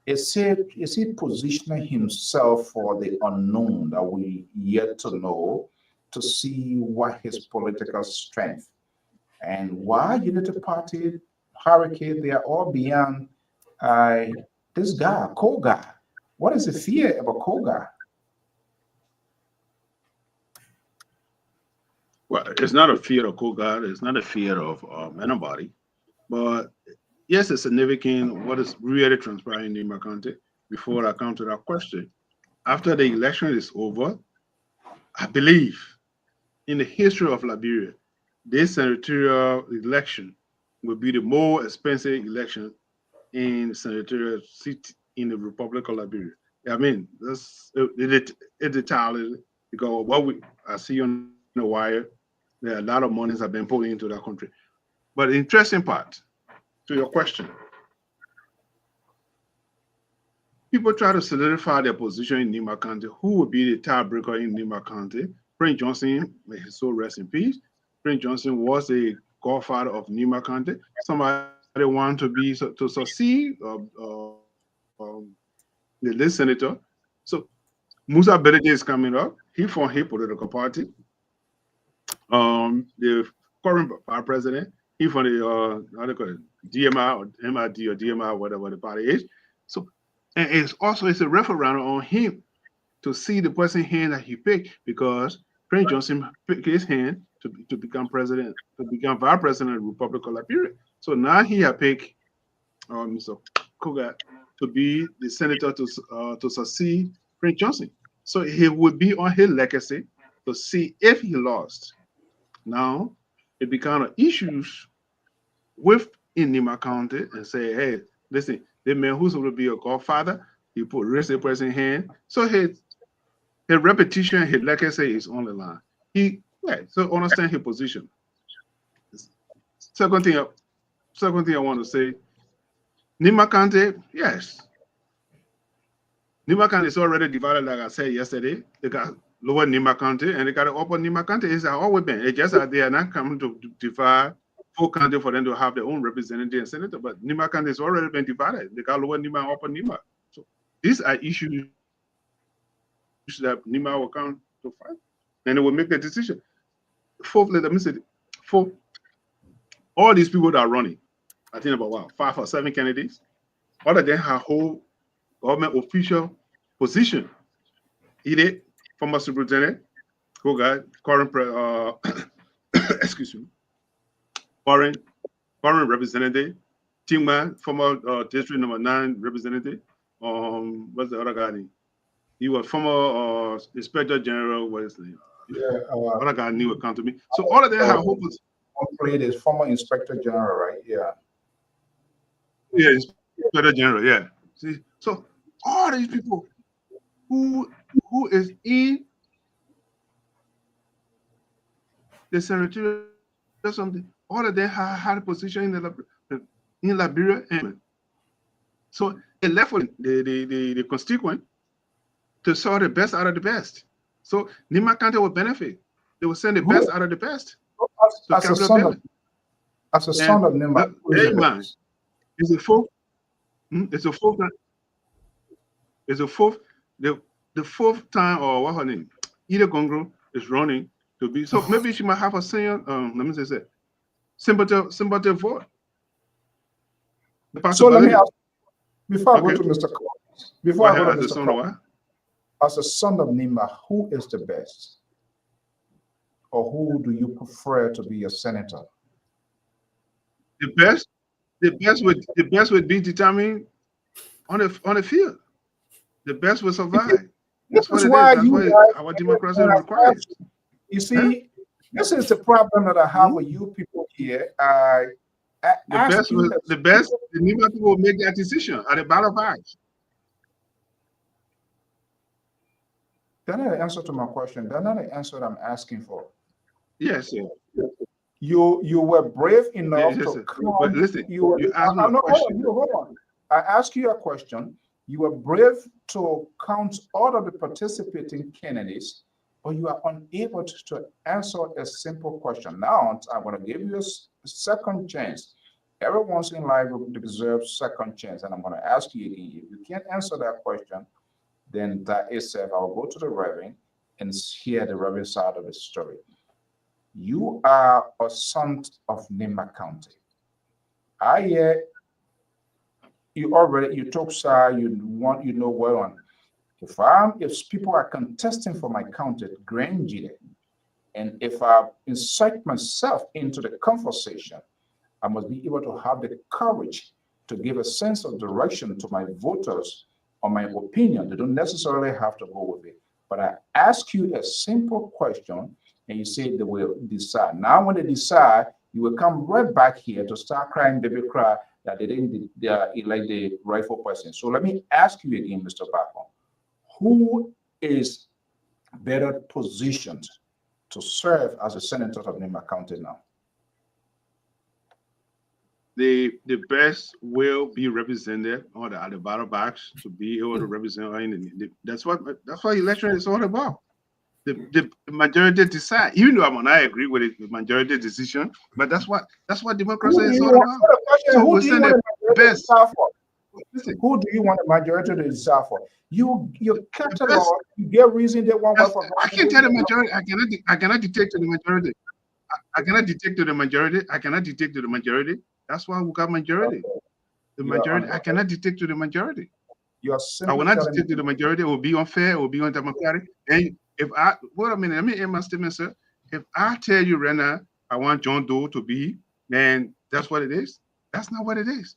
[SPEAKER 2] Is he positioning himself for the unknown that we yet to know to see what his political strength and why Unity Party, Hurricane, they are all beyond uh, this guy, Koga. What is the fear about Koga?
[SPEAKER 4] Well, it's not a fear of God. It's not a fear of anybody. But yes, it's significant what is really transpiring in my country. Before I come to that question, after the election is over, I believe in the history of Liberia, this senatorial election will be the more expensive election in senatorial seat in the Republic of Liberia. I mean, that's it entirely because what we I see on the wire, there are a lot of monies have been put into that country. But the interesting part to your question, people try to solidify their position in Nima County. Who would be the tiebreaker in Nima County? Prince Johnson, may his soul rest in peace. Prince Johnson was a godfather of Nima County. Somebody want to be to succeed the list senator. So Musa Berede is coming up. He formed his political party. The current president, he from the how do you call it, DMI or MID or DMI, whatever the party is. So, and it's a referendum on him to see the person hand that he picked because Prince Johnson picked his hand to become president, to become vice president of the Republic of Liberia. So now he has picked Mr. Kogat to be the senator to succeed Prince Johnson. So he would be on his legacy to see if he lost. Now it became an issues with in Nima County and say, hey, listen, the man who's going to be a godfather, he put raise the person hand. So his repetition, his legacy is on the line. So understand his position. Second thing, second thing I want to say, Nima County, yes. Nima County is already divided, like I said yesterday. They got lower Nima County and they got upper Nima County. It's always been. It's just that they are not coming to divide full county for them to have their own representative and senator. But Nima County has already been divided. They got lower Nima and upper Nima. So these are issues that Nima will come to fight. And they will make the decision. Fourthly, let me say, for all these people that are running, I think about what, 5 or 7 candidates, all of them have whole government official position. Either former superintendent, who got current excuse me, foreign representative, Tingman, former district number 9 representative. What's the other guy name? He was former inspector general. What is his name?
[SPEAKER 2] Yeah,
[SPEAKER 4] Other guy name will come to me. So all of them have hope.
[SPEAKER 2] played as former inspector general, right? Yeah.
[SPEAKER 4] Yeah, inspector general. Yeah. See, so all these people who is in the senatorial something, all of them had a position in Liberia. And so They left with the constituent to sort the best out of the best. So Nima County will benefit. They will send the best out of the best to
[SPEAKER 2] As a
[SPEAKER 4] capital
[SPEAKER 2] son of,
[SPEAKER 4] building.
[SPEAKER 2] as a
[SPEAKER 4] And
[SPEAKER 2] son of Nima,
[SPEAKER 4] the,
[SPEAKER 2] who is
[SPEAKER 4] hey
[SPEAKER 2] the
[SPEAKER 4] man,
[SPEAKER 2] best?
[SPEAKER 4] it's a fourth. It's a fourth. It's a fourth. The fourth time or what her name? Ida Gongro is running to be. So maybe she might have a senior. Let me say, sympathy vote. The
[SPEAKER 2] So let me
[SPEAKER 4] possibility.
[SPEAKER 2] ask, before I go
[SPEAKER 4] Okay.
[SPEAKER 2] to Mr. Collins,
[SPEAKER 4] Go
[SPEAKER 2] before I go
[SPEAKER 4] ahead
[SPEAKER 2] to
[SPEAKER 4] as a
[SPEAKER 2] Mr.
[SPEAKER 4] son of
[SPEAKER 2] Collins,
[SPEAKER 4] what?
[SPEAKER 2] as a son of Nima, who is the best? Or who do you prefer to be a senator?
[SPEAKER 4] The best. The best would be determined on the field. The best will survive.
[SPEAKER 2] This
[SPEAKER 4] That's what
[SPEAKER 2] is
[SPEAKER 4] it is.
[SPEAKER 2] why
[SPEAKER 4] That's
[SPEAKER 2] you
[SPEAKER 4] what
[SPEAKER 2] guys,
[SPEAKER 4] our democracy
[SPEAKER 2] when I
[SPEAKER 4] requires.
[SPEAKER 2] ask you
[SPEAKER 4] Huh?
[SPEAKER 2] see, this is the problem that I have
[SPEAKER 4] Hmm?
[SPEAKER 2] with you people here. I
[SPEAKER 4] The
[SPEAKER 2] ask
[SPEAKER 4] best
[SPEAKER 2] you
[SPEAKER 4] will
[SPEAKER 2] a
[SPEAKER 4] the best.
[SPEAKER 2] simple,
[SPEAKER 4] The Nima people will make that decision at the ballot box.
[SPEAKER 2] they're not the answer to my question. They're not the answer that I'm asking for.
[SPEAKER 4] Yes, sir.
[SPEAKER 2] You were brave
[SPEAKER 4] Yes,
[SPEAKER 2] enough
[SPEAKER 4] yes,
[SPEAKER 2] to
[SPEAKER 4] sir. But
[SPEAKER 2] come.
[SPEAKER 4] listen,
[SPEAKER 2] You were
[SPEAKER 4] you asked me a
[SPEAKER 2] no, hold
[SPEAKER 4] question.
[SPEAKER 2] on, hold on. I asked you a question. You were brave to count all of the participating candidates, but you are unable to answer a simple question. Now I'm going to give you a second chance. Everyone's in life deserves second chance, and I'm going to ask you again. If you can't answer that question, then that is it. I'll go to the Reverend and hear the Reverend side of the story. You are a son of Nima County. I hear you talk sir, you know well on. If people are contesting for my county, Grand Gide, and if I insert myself into the conversation, I must be able to have the courage to give a sense of direction to my voters on my opinion. They don't necessarily have to go with it. But I ask you a simple question and you say they will decide. Now, when they decide, you will come right back here to start crying baby cry that they didn't elect the rightful person. So let me ask you again, Mr. Bacon, who is better positioned to serve as a senator of Nima County now?
[SPEAKER 4] The best will be represented on at the ballot box to be able to represent. That's what election is all about. The majority decide. Even though I may not agree with the majority decision, but that's what democracy
[SPEAKER 2] Who do
[SPEAKER 4] is
[SPEAKER 2] you
[SPEAKER 4] all
[SPEAKER 2] want?
[SPEAKER 4] about.
[SPEAKER 2] Question,
[SPEAKER 4] So
[SPEAKER 2] who
[SPEAKER 4] we
[SPEAKER 2] do you
[SPEAKER 4] send
[SPEAKER 2] want
[SPEAKER 4] the
[SPEAKER 2] a majority to
[SPEAKER 4] best.
[SPEAKER 2] decide for?
[SPEAKER 4] Listen,
[SPEAKER 2] Who do you want a majority to decide for? Your
[SPEAKER 4] the best.
[SPEAKER 2] catalog, you get reason they want work for
[SPEAKER 4] I
[SPEAKER 2] granted.
[SPEAKER 4] can't tell the majority. I cannot dictate to the majority. I cannot dictate to the majority. I cannot dictate to the majority. That's why we got majority. The
[SPEAKER 2] You're
[SPEAKER 4] majority.
[SPEAKER 2] on,
[SPEAKER 4] I cannot dictate to the majority.
[SPEAKER 2] you're
[SPEAKER 4] I will
[SPEAKER 2] simply
[SPEAKER 4] not
[SPEAKER 2] telling
[SPEAKER 4] dictate to
[SPEAKER 2] me
[SPEAKER 4] the majority. It will be unfair. It will be undemocratic. And if I wait a minute, let me end my statement, sir. If I tell you right now, I want John Doe to be, then that's what it is. That's not what it is.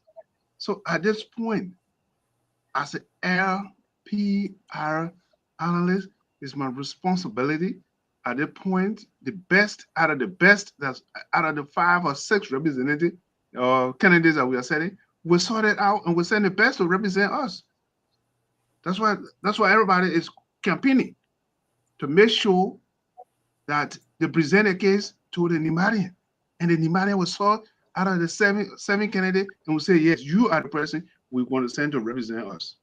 [SPEAKER 4] So at this point, as an LPR analyst, it's my responsibility at this point, the best out of the best, that's out of the 5 or 6 representative candidates that we are setting, we'll sort it out and we'll send the best to represent us. That's why everybody is campaigning to make sure that they present a case to the Nimarian. And the Nimarian will sort out of the seven candidates and will say, yes, you are the person we want to send to represent us.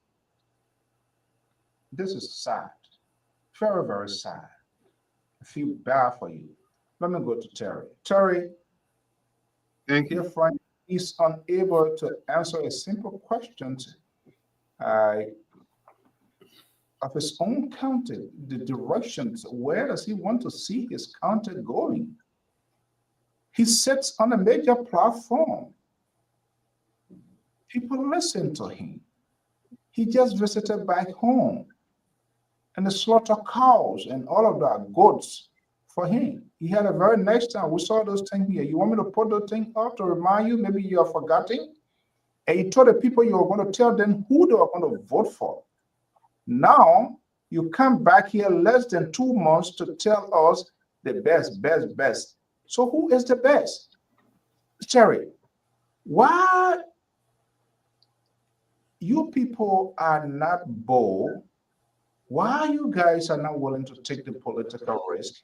[SPEAKER 2] this is sad. Very, very sad. I feel bad for you. Let me go to Terry. Terry,
[SPEAKER 4] Thank
[SPEAKER 2] your
[SPEAKER 4] you.
[SPEAKER 2] friend is unable to answer a simple question uh, of his own county, the directions. Where does he want to see his county going? He sits on a major platform. People listen to him. He just visited back home and they slaughter cows and all of that, goats for him. He had a very nice time. We saw those things here. You want me to put those things up to remind you? Maybe you are forgetting. And you told the people you were going to tell them who they were going to vote for. Now you come back here less than 2 months to tell us the best, best, best. So who is the best? Terry, why you people are not bold? Why you guys are not willing to take the political risk?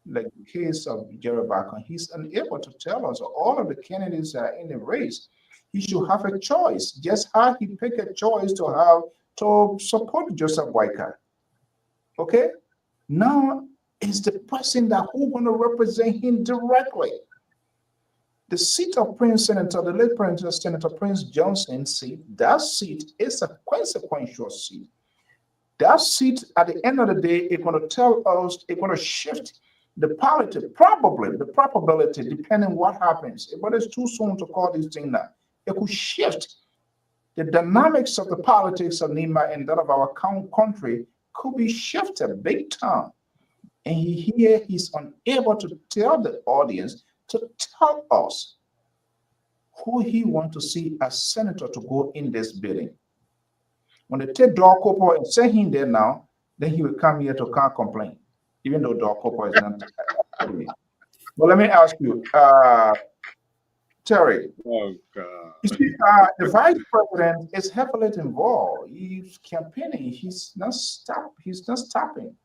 [SPEAKER 2] Like the case of Jerry Bacon, he's unable to tell us all of the candidates that are in the race. he should have a choice. Just how he picked a choice to support Joseph Boyka. Okay? Now is the person that who want to represent him directly. The seat of Prince Senator, the late Prince Senator Prince Johnson seat, that seat is a consequential seat. That seat at the end of the day is going to tell us, it's going to shift the politics, probably the probability, depending what happens. But it's too soon to call this thing now. It could shift the dynamics of the politics of Nima and that of our country could be shifted big time. And he's unable to tell the audience, to tell us who he wants to see as senator to go in this building. When they take Dor Cooper and send him there now, then he will come here to can't complain, even though Dor Cooper is not. But let me ask you, Terry.
[SPEAKER 5] Oh God!
[SPEAKER 2] You see, the vice president is heavily involved. He's campaigning. He's not stopping.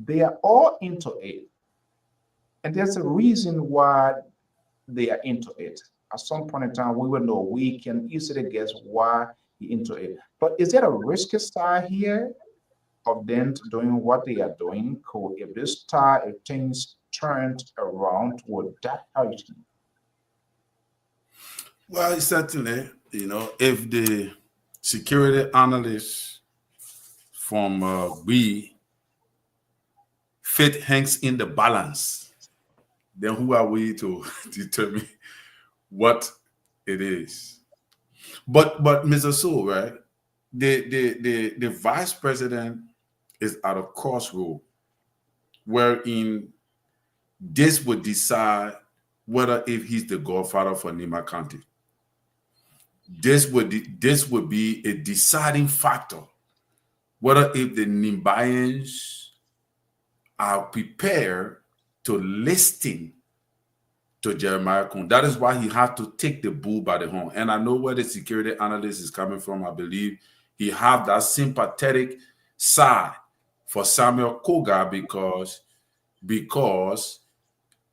[SPEAKER 2] They are all into it, and there's a reason why they are into it. At some point in time, we will know. We can easily guess why he into it. But is there a risky side here of them doing what they are doing? Cool. If this time, if things turned around, would that help you?
[SPEAKER 5] Well, certainly, if the security analysts from we fit hangs in the balance, then who are we to determine what it is? But Mr. Sewell, right? The vice president is at a crossroad wherein this would decide whether if he's the godfather for Nima County. This would be a deciding factor whether if the Nimbayans are prepared to listen to Jeremiah Kun. That is why he had to take the bull by the horn. And I know where the security analyst is coming from. I believe he have that sympathetic side for Samuel Koga because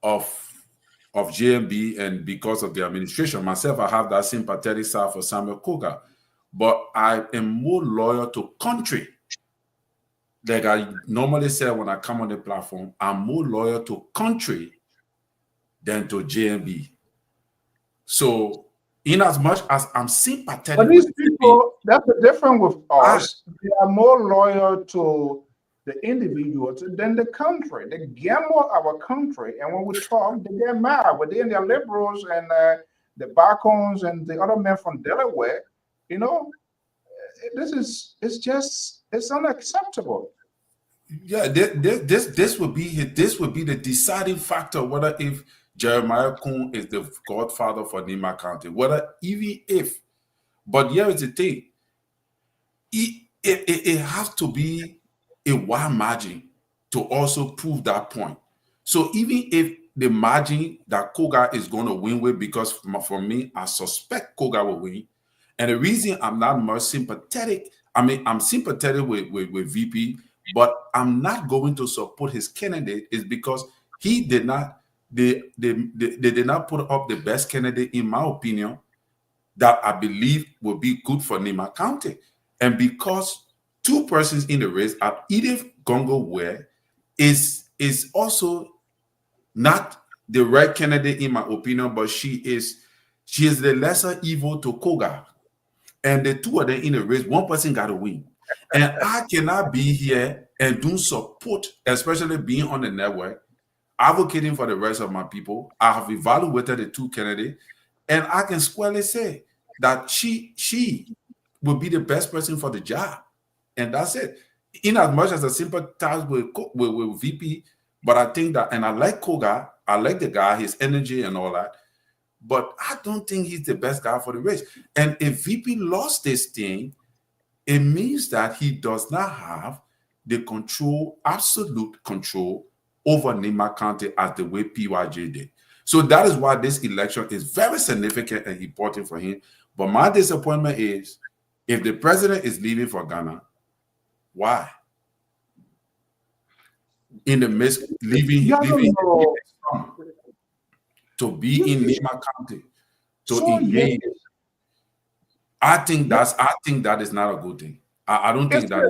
[SPEAKER 5] of JMB and because of the administration. Myself, I have that sympathetic side for Samuel Koga. But I am more loyal to country. Like I normally say when I come on the platform, I'm more loyal to country than to JMB. So, in as much as I'm sympathetic,
[SPEAKER 2] but these people, that's the difference with us. They are more loyal to the individuals than the country. They gamble our country, and when we talk, they get mad. But then the liberals and the Bacons and the other men from Delaware, it's unacceptable.
[SPEAKER 5] Yeah, this would be the deciding factor whether if Jeremiah Kun is the godfather for Nima County, whether even if. But here is the thing: it has to be a wide margin to also prove that point. So even if the margin that Koga is going to win with, because for me, I suspect Koga will win, and the reason I'm not more sympathetic, I'm sympathetic with VP. But I'm not going to support his candidate is because he did not, they did not put up the best candidate, in my opinion, that I believe will be good for Nima County. And because two persons in the race are Edith Gongo Ware is also not the right candidate, in my opinion, but she is the lesser evil to Koga. And the two of them in the race, one person got to win. And I cannot be here and do support, especially being on the network, advocating for the rest of my people. I have evaluated the two candidates, and I can squarely say that she will be the best person for the job. And that's it. In as much as I sympathize with VP, but I think that, and I like Koga, I like the guy, his energy and all that, but I don't think he's the best guy for the race. And if VP lost this thing, it means that he does not have the control, absolute control over Nima County as the way PYJ did. So that is why this election is very significant and important for him. But my disappointment is, if the president is leaving for Ghana, why? In the midst, leaving to be in Nima County, to engage. I think that is not a good thing. I don't think that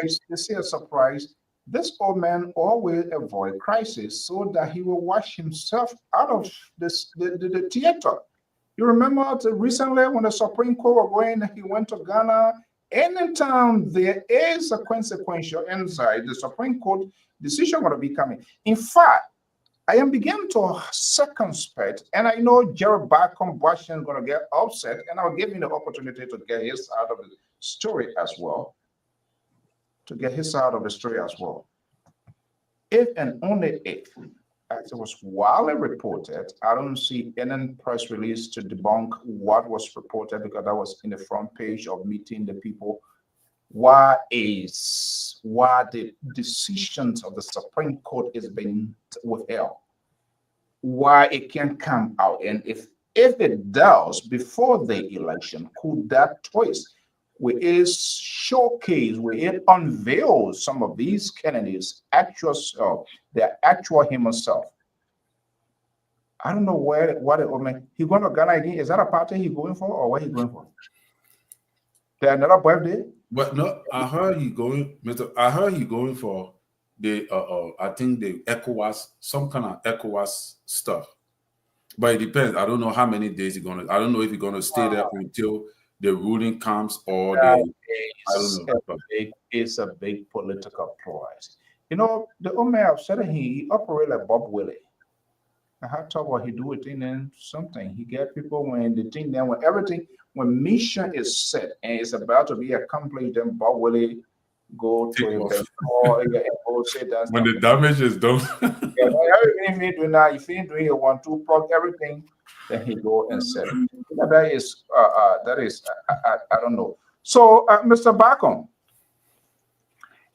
[SPEAKER 5] is.
[SPEAKER 2] You see a surprise. This old man always avoid crisis so that he will wash himself out of the theater. You remember recently when the Supreme Court was going, he went to Ghana. Anytime there is a consequential inside, the Supreme Court decision going to be coming. In fact, I am beginning to circumspect, and I know Jerry Barcom Washington is going to get upset, and I'll give him the opportunity to get his side of the story as well. If and only if, as it was widely reported, I don't see any press release to debunk what was reported because that was in the front page of Meeting the People. Why the decisions of the Supreme Court is being withheld? Why it can't come out? And if it does before the election, could that twist where it showcase, where it unveils some of these candidates' actual self, their actual human self? I don't know what he going to Ghana again. Is that a party he going for, or what he going for? There another birthday?
[SPEAKER 5] But no, I heard he going for the I think the ECOWAS, some kind of ECOWAS stuff. But it depends. I don't know how many days he's gonna. I don't know if he's gonna stay there until the ruling comes or I don't know.
[SPEAKER 2] It's a big political ploy. You know, the old man said he operate like Bob Willie. I had to talk what he do with thing and something. He get people when the thing then when mission is set and it's about to be accomplished, then Bob Willie go to a bank or say that
[SPEAKER 5] when the damage is done.
[SPEAKER 2] Everything he do now, if he doing a 1-2 plug everything, then he go and set it. That is I don't know. So Mr. Barcom,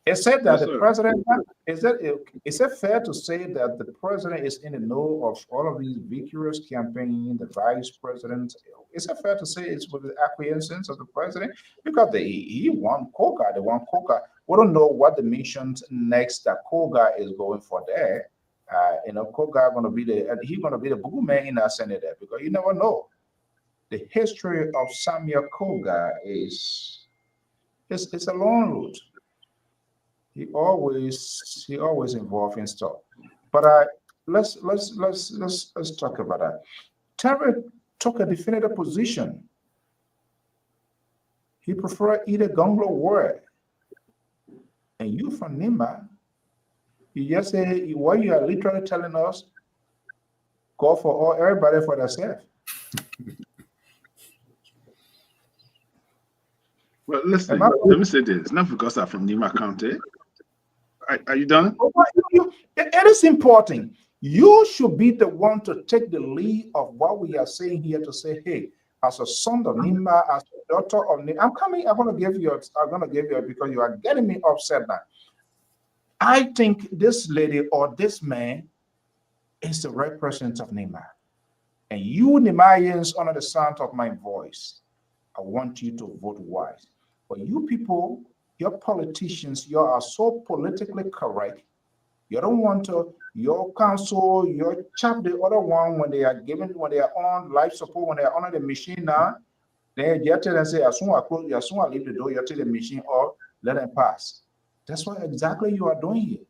[SPEAKER 2] it said that the president is it fair to say that the president is in the know of all of these vigorous campaigning, the vice president? Is it fair to say it's with the acquiescence of the president? Because he won Koga, they won Koga. We don't know what the missions next that Koga is going for there. Koga going to be he's going to be the boogeyman in that Senate there, because you never know. The history of Samuel Koga is a long route. He always involved in stuff. But let's talk about that. Terry took a definitive position. He preferred either Gonglo word. And you from Nimba, you just say what you are literally telling us, go for everybody for themselves.
[SPEAKER 4] Well, listen, let me say this. Not because I'm from Nima County. Are you done?
[SPEAKER 2] It is important. You should be the one to take the lead of what we are saying here to say, hey, as a son of Nima, as a daughter of Nima, I'm going to give you because you are getting me upset now. I think this lady or this man is the representative of Nima. And you Nimayans, under the sound of my voice, I want you to vote wise. But you people, your politicians, you are so politically correct. You don't want to, your council, your chap, the other one, when they are on life support, when they are on the machine now, then you tell them, say, as soon as I leave the door, you tell the machine or let them pass. That's what exactly you are doing here.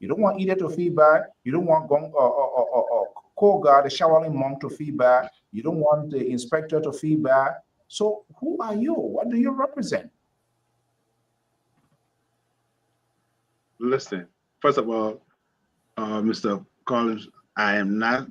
[SPEAKER 2] You don't want either to feedback. You don't want Koga, the showering monk, to feedback. You don't want the inspector to feedback. So who are you? What do you represent?
[SPEAKER 4] Listen, first of all, Mr. Collins, I am not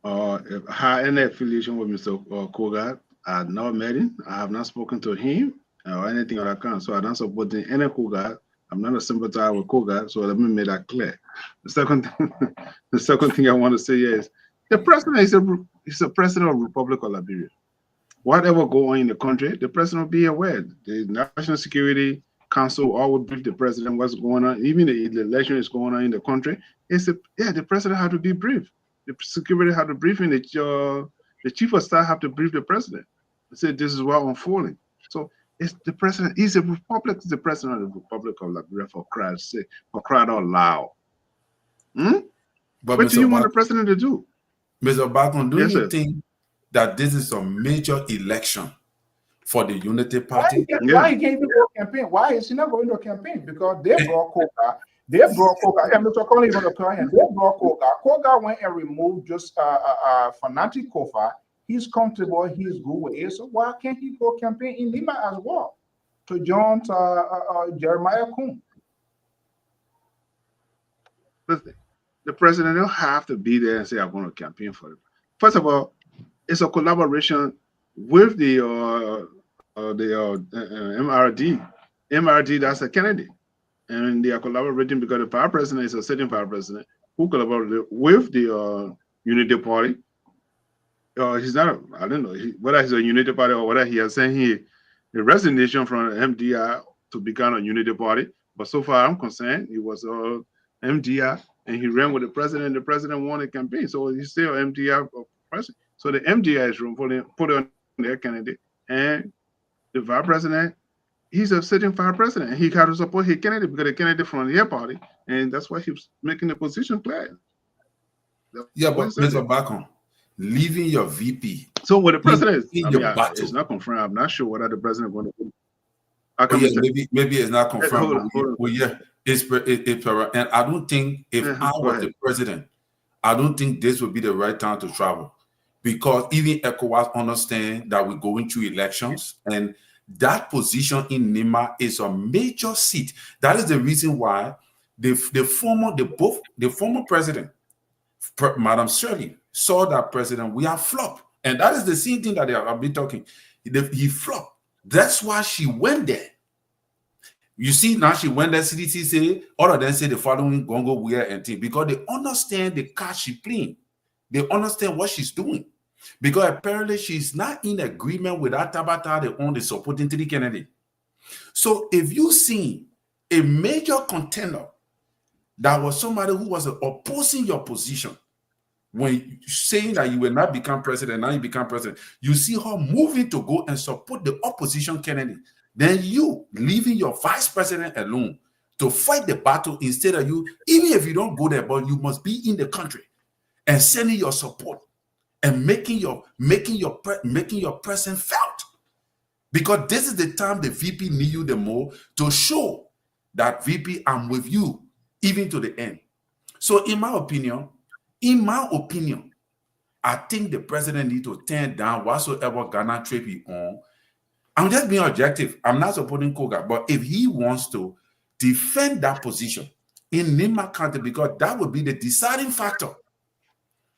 [SPEAKER 4] have any affiliation with Mr. Koga. I have not met him. I have not spoken to him or anything of that kind. So I don't support any Koga. I'm not a sympathizer with Koga. So let me make that clear. The second thing I want to say is the president is a president of the Republic of Liberia. Whatever go on in the country, the president will be aware. The National Security Council always brief the president what's going on. Even the election is going on in the country. The president have to be briefed. The security have to brief him. The chief of staff have to brief the president. Say this is what unfolding. So it's the president. He's the president of the Republic of Liberia, for Christ's sake, for crying out loud. But what do you want the president to do?
[SPEAKER 5] Mr. Barcom, do you think that this is a major election for the Unity
[SPEAKER 2] Why
[SPEAKER 5] Party.
[SPEAKER 2] why he can't even go campaign? Why is he not going to campaign? Because they brought Koga. They brought Koga. And Mr. Collins going to client. They brought Koga. Koga went and removed just fanatic Kofa. He's comfortable. He's good with it. So why can't he go campaign in Lima as well to join Jeremiah Kuhn?
[SPEAKER 4] Listen, the president don't have to be there and say, I'm going to campaign for it. First of all, it's a collaboration with the MRD. MRD, that's a candidate. And they are collaborating because the power president is a sitting power president who collaborated with the Unity Party. He's not, I don't know whether he's a Unity Party or whether he has sent a resignation from MDI to become a Unity Party. But so far I'm concerned, he was MDI and he ran with the president. The president won a campaign. So he's still MDI president. So the MDI is put on their candidate. And the vice president, he's a sitting vice president. And he got to support his candidate because the candidate from their party. And that's why he's making the position clear.
[SPEAKER 5] Yeah, but Mr. Bacon, leaving your VP.
[SPEAKER 4] So what the president is, it's not confirmed. I'm not sure whether the president is going to
[SPEAKER 5] maybe it's not confirmed. Well, yeah, it's and I don't think if I was the president, I don't think this would be the right time to travel, because even ECOWAS understand that we're going through elections, and that position in Nima is a major seat. That is the reason why the former president, Madam Shirley, saw that president, we are flopped. And that is the same thing that I've been talking. He flopped. That's why she went there. You see, now she went there, CDC say, all of them say the following gongo weird and thing, because they understand the card she's playing. They understand what she's doing. Because apparently she's not in agreement with that Tabata, they own the supporting to the Kennedy. So if you see a major contender that was somebody who was opposing your position, when saying that you will not become president, now you become president, you see her moving to go and support the opposition candidate. Then you leaving your vice president alone to fight the battle instead of you, even if you don't go there, but you must be in the country and sending your support and making your presence felt. Because this is the time the VP need you the more to show that VP, I'm with you, even to the end. So in my opinion, I think the president need to turn down whatsoever Ghana trip he on. I'm just being objective. I'm not supporting Koga, but if he wants to defend that position in Nima County, because that would be the deciding factor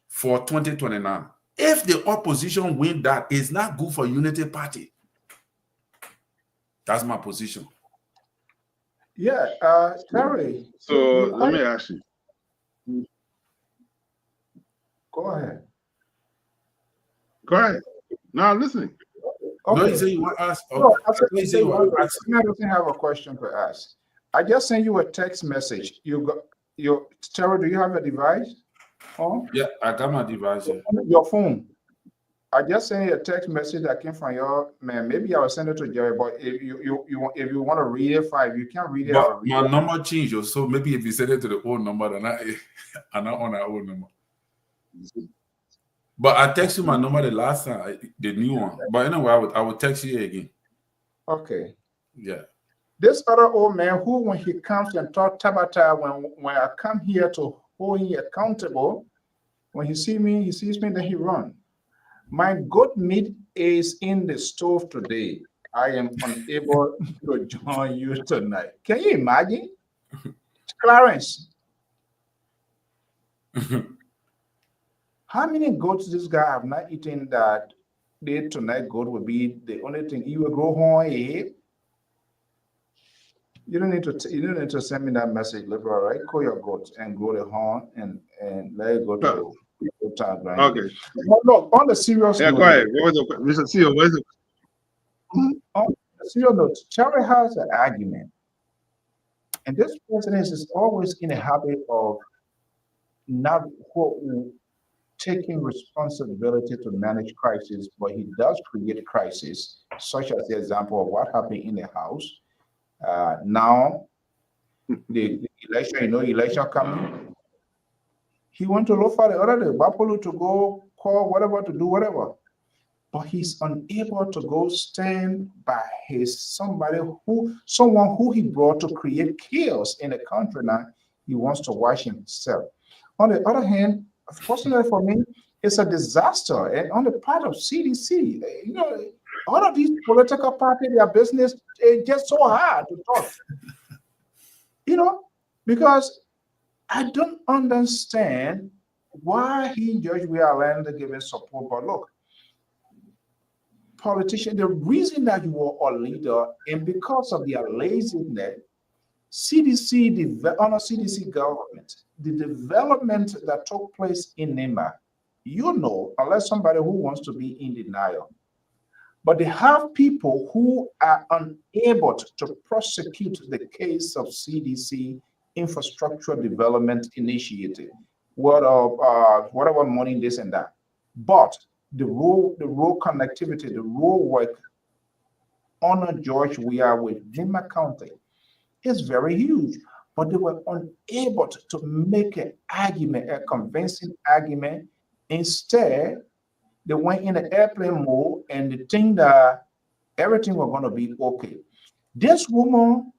[SPEAKER 5] for 2029. If the opposition win that, it's not good for Unity Party. That's my position.
[SPEAKER 2] Yeah, Terry.
[SPEAKER 4] So let me ask you.
[SPEAKER 2] Go ahead.
[SPEAKER 4] Go ahead. Now I'm listening.
[SPEAKER 2] Okay.
[SPEAKER 5] No, you say you want to ask.
[SPEAKER 2] No, I doesn't have a question to ask. I just sent you a text message. You got your Terry, do you have a device? Oh?
[SPEAKER 5] Yeah, I got my device here.
[SPEAKER 2] Your phone. I just sent you a text message that came from your man. Maybe I will send it to Jerry, but if you want to read it, fine. If you can't read it,
[SPEAKER 5] but my number changed, so maybe if you send it to the old number, then I'm not on that old number. But I texted you my number the last time, the new one. But anyway, I will text you again.
[SPEAKER 2] Okay.
[SPEAKER 5] Yeah.
[SPEAKER 2] This other old man who, when he comes and talk Tabata, when I come here to hold him accountable, when he sees me, then he run. My goat meat is in the stove today. I am unable to join you tonight. Can you imagine? Clarence. How many goats this guy have not eaten that day tonight goat will be the only thing he will grow horn ahead? You don't need to send me that message, liberal, right? Call your goats and grow the horn and let it go to town, right?
[SPEAKER 4] Okay.
[SPEAKER 2] But look, on the serious
[SPEAKER 4] note, go ahead. What was the Mr. CEO? What is it?
[SPEAKER 2] On the serious note, Charlie has an argument. And this president is always in a habit of not taking responsibility to manage crisis, but he does create crisis, such as the example of what happened in the House. Now, the election, election coming. He went to look for the other day, Bapolo to go call whatever to do whatever. but he's unable to go stand by someone who he brought to create chaos in the country. Now he wants to watch himself. On the other hand, fortunately for me, it's a disaster. And on the part of CDC, all of these political parties, their business is just so hard to talk, you know, because I don't understand why he George we are allowed giving support. But look, politician, the reason that you are a leader and because of their laziness, on a CDC government, the development that took place in Nema, unless somebody who wants to be in denial, but they have people who are unable to prosecute the case of CDC infrastructure development initiative, whatever money, this and that. But the road connectivity, the road work on a George we are with Nema County is very huge. But they were unable to make an argument, a convincing argument. Instead, they went in the airplane mode and they think that everything was going to be okay. This woman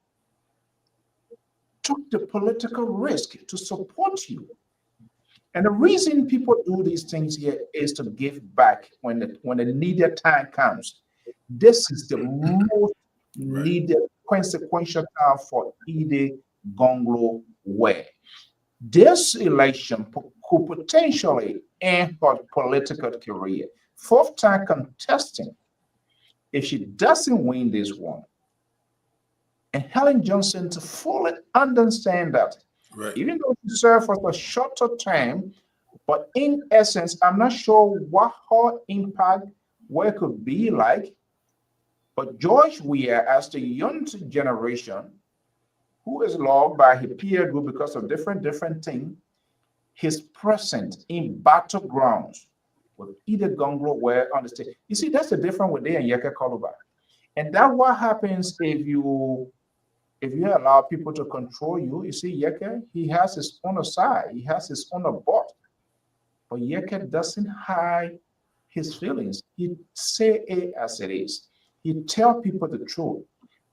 [SPEAKER 2] took the political risk to support you. And the reason people do these things here is to give back when the needed time comes. This is the most needed consequential time for Ide Gonglo Way. This election could potentially end her political career. Fourth time contesting. If she doesn't win this one, and Helen Johnson to fully understand that,
[SPEAKER 5] Right.
[SPEAKER 2] even though she served for a shorter time, but in essence, I'm not sure what her impact where it could be like. But George Weah, as the young generation, who is loved by his peer group because of different things, his presence in battlegrounds with either Gonglo where on the stage. You see, that's the difference with they and Yeke Koluba. And that's what happens if you allow people to control you. You see, Yeke, he has his own side, he has his own butt. But Yeke doesn't hide his feelings. He say it as it is. He tell people the truth.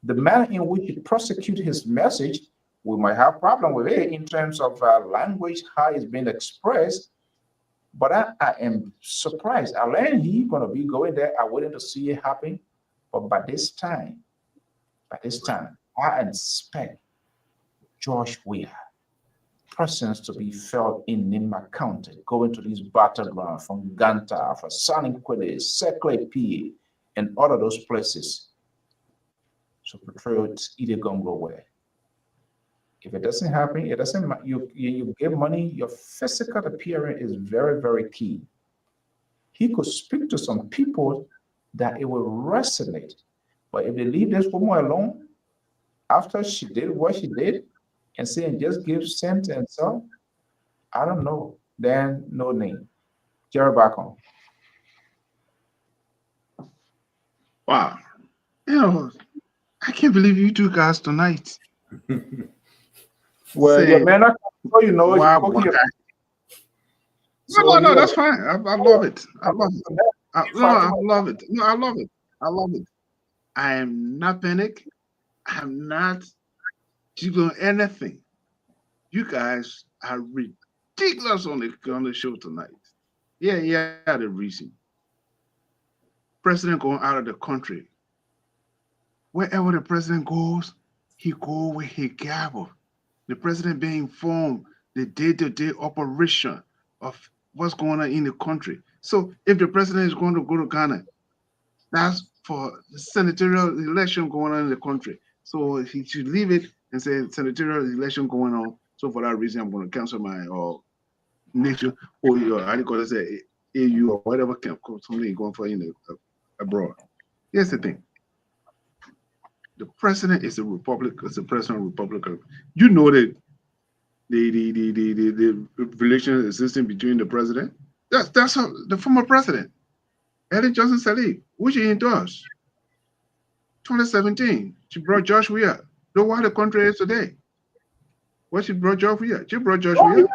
[SPEAKER 2] The manner in which he prosecute his message, we might have problem with it in terms of language, how it's been expressed. But I am surprised. I learned he gonna be going there. I waited to see it happen. But by this time, I expect George Weah presence to be felt in Nima County, going to these battlegrounds from Ganta, from Saniquede, Sekle P, and all of those places. So portray it either Gongo way. If it doesn't happen, it doesn't matter. You give money, your physical appearance is very, very key. He could speak to some people that it will resonate. But if they leave this woman alone after she did what she did and say and just give sentence, so I don't know. Then no name. Jerry back on.
[SPEAKER 4] Wow. I can't believe you two guys tonight.
[SPEAKER 2] Well,
[SPEAKER 4] Say,
[SPEAKER 2] your man,
[SPEAKER 4] wow,
[SPEAKER 2] cooking.
[SPEAKER 4] no, that's fine. I love it. I love it. I love it. No, I love it. I love it. I am not panic. I'm not doing anything. You guys are ridiculous on the show tonight. Yeah, the reason. President going out of the country. Wherever the president goes, he go with his gavel. The president being informed the day-to-day operation of what's going on in the country. So if the president is going to go to Ghana, that's for the senatorial election going on in the country. So he should leave it and say senatorial election going on. So for that reason, I'm going to cancel my nation or I call it say AU or whatever something going for in the abroad. Here's the thing. The president is a republic. It's a president Republican. You know that the relation existing between the president. That's how the former president, Ellen Johnson Sirleaf, which he endorsed. 2017, she brought Josh Weah. Know why the country is today. What she brought Josh Weah? She brought Josh Weah.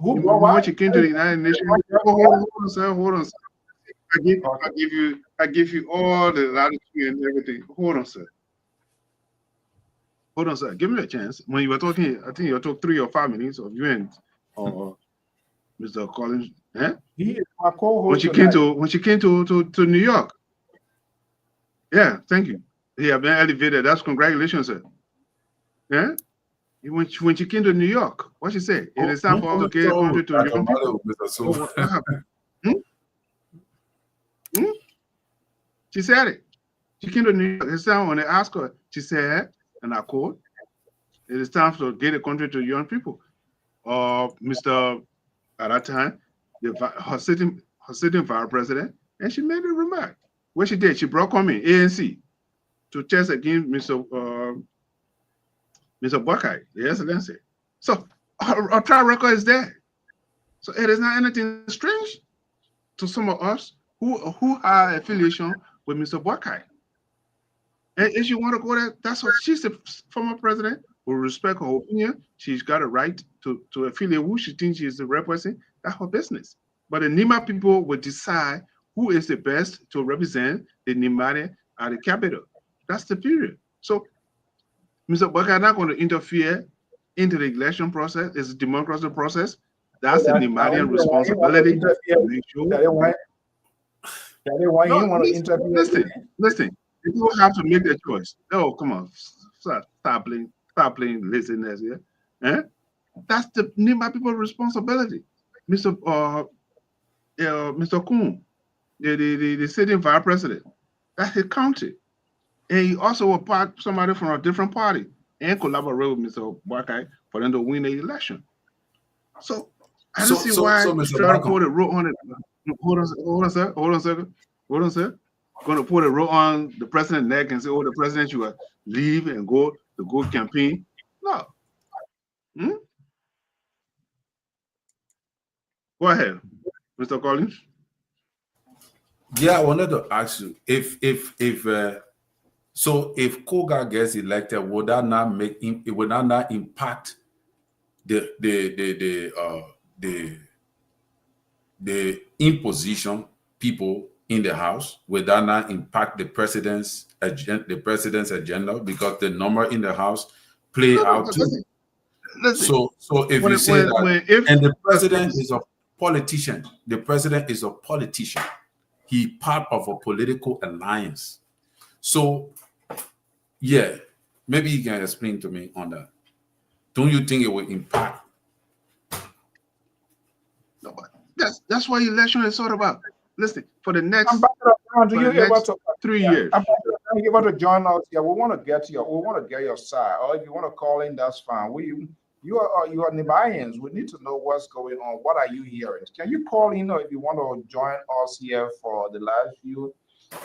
[SPEAKER 2] Who brought
[SPEAKER 4] when she came to the United Nations. Hold on, sir. I give you all the latitude and everything. Hold on, sir. Hold on, sir. Give me a chance. When you were talking, I think you took 3 or 5 minutes of you and Mr. Collins. Eh?
[SPEAKER 2] He is my co-host
[SPEAKER 4] when she came to New York. Yeah, thank you. He have been elevated. That's congratulations, sir. Yeah. When she came to New York, what she said? It is time for us to get a country to young people. So what happened? She said it. She came to New York. It's time when they asked her, she said, and I quote, it is time to get a country to young people. Mr. At that time, her sitting vice president, and she made a remark. What she did, she brought coming ANC to test against Mr. Buckeye, the excellency. So our track record is there. So it is not anything strange to some of us who are affiliation with Mr. Buckeye. And if you want to go there, that's what she's the former president. We respect her opinion. She's got a right to affiliate who she thinks she is the represent. That's her business. But the Nima people will decide who is the best to represent the Nimari at the capital. That's the period. So Mr. Buckeye not going to interfere into the election process. It's a democratic process. That's the Nimarian responsibility. Make sure. Listen. People have to make their choice. Oh, come on. Stop playing laziness here. Eh? That's the Nima people's responsibility. Mr. Kuhn, the sitting vice president, that's his country. And he also will somebody from a different party and collaborate with Mr. Buckeye for them to win the election. So I don't see why Mr. try to put a rope on it. Hold on, sir. Going to put a rope on the president's neck and say, "Oh, the president should leave and go campaign." No. Go ahead, Mr. Collins.
[SPEAKER 5] Yeah, I wanted to ask you if Koga gets elected, would that not impact the imposition people in the House? Would that not impact the president's agenda because the number in the House play out too? Listen, so if you say that, and the president is a politician, he part of a political alliance. So yeah, maybe you can explain to me on that. Don't you think it will impact?
[SPEAKER 4] No, but that's what election is all about. Listen, for the next 3 years.
[SPEAKER 2] You want to join us? Yeah, we want to get your side, or if you want to call in, that's fine. You are Nibaians. We need to know what's going on. What are you hearing? Can you call in, or if you want to join us here for the live view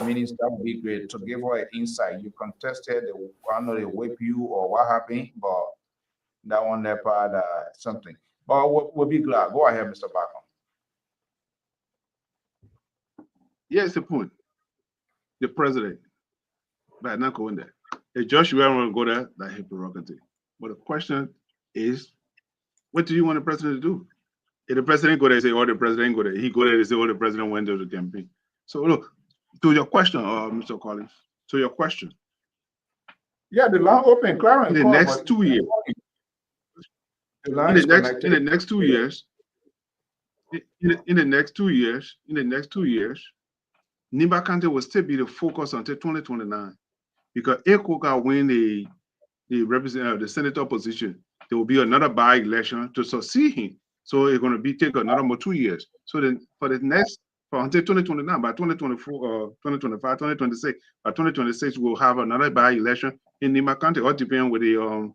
[SPEAKER 2] meetings? That would be great to give her an insight. You contested, I know they whip you or what happened, but that one there part something. But we'll be glad. Go ahead, Mr. Bacon.
[SPEAKER 4] Here's the point. The president, but not going there. If Joshua want to go there, that's his prerogative. But the question is, what do you want the president to do? If the president go there and say, "Oh, the president go there," he go there and say, "Oh, the president went to the campaign." So look, to your question, Mr. Collins, to your question.
[SPEAKER 2] Yeah, the line open, Clarence.
[SPEAKER 4] In the next 2 years. In the next 2 years, Nimba County will still be the focus until 2029, because if Koga win the senator position, there will be another by-election to succeed him. So it's going to take another more 2 years. So then until 2029, by 2024, 2025, 2026, by 2026, we'll have another by-election in Nimba County, all depending with the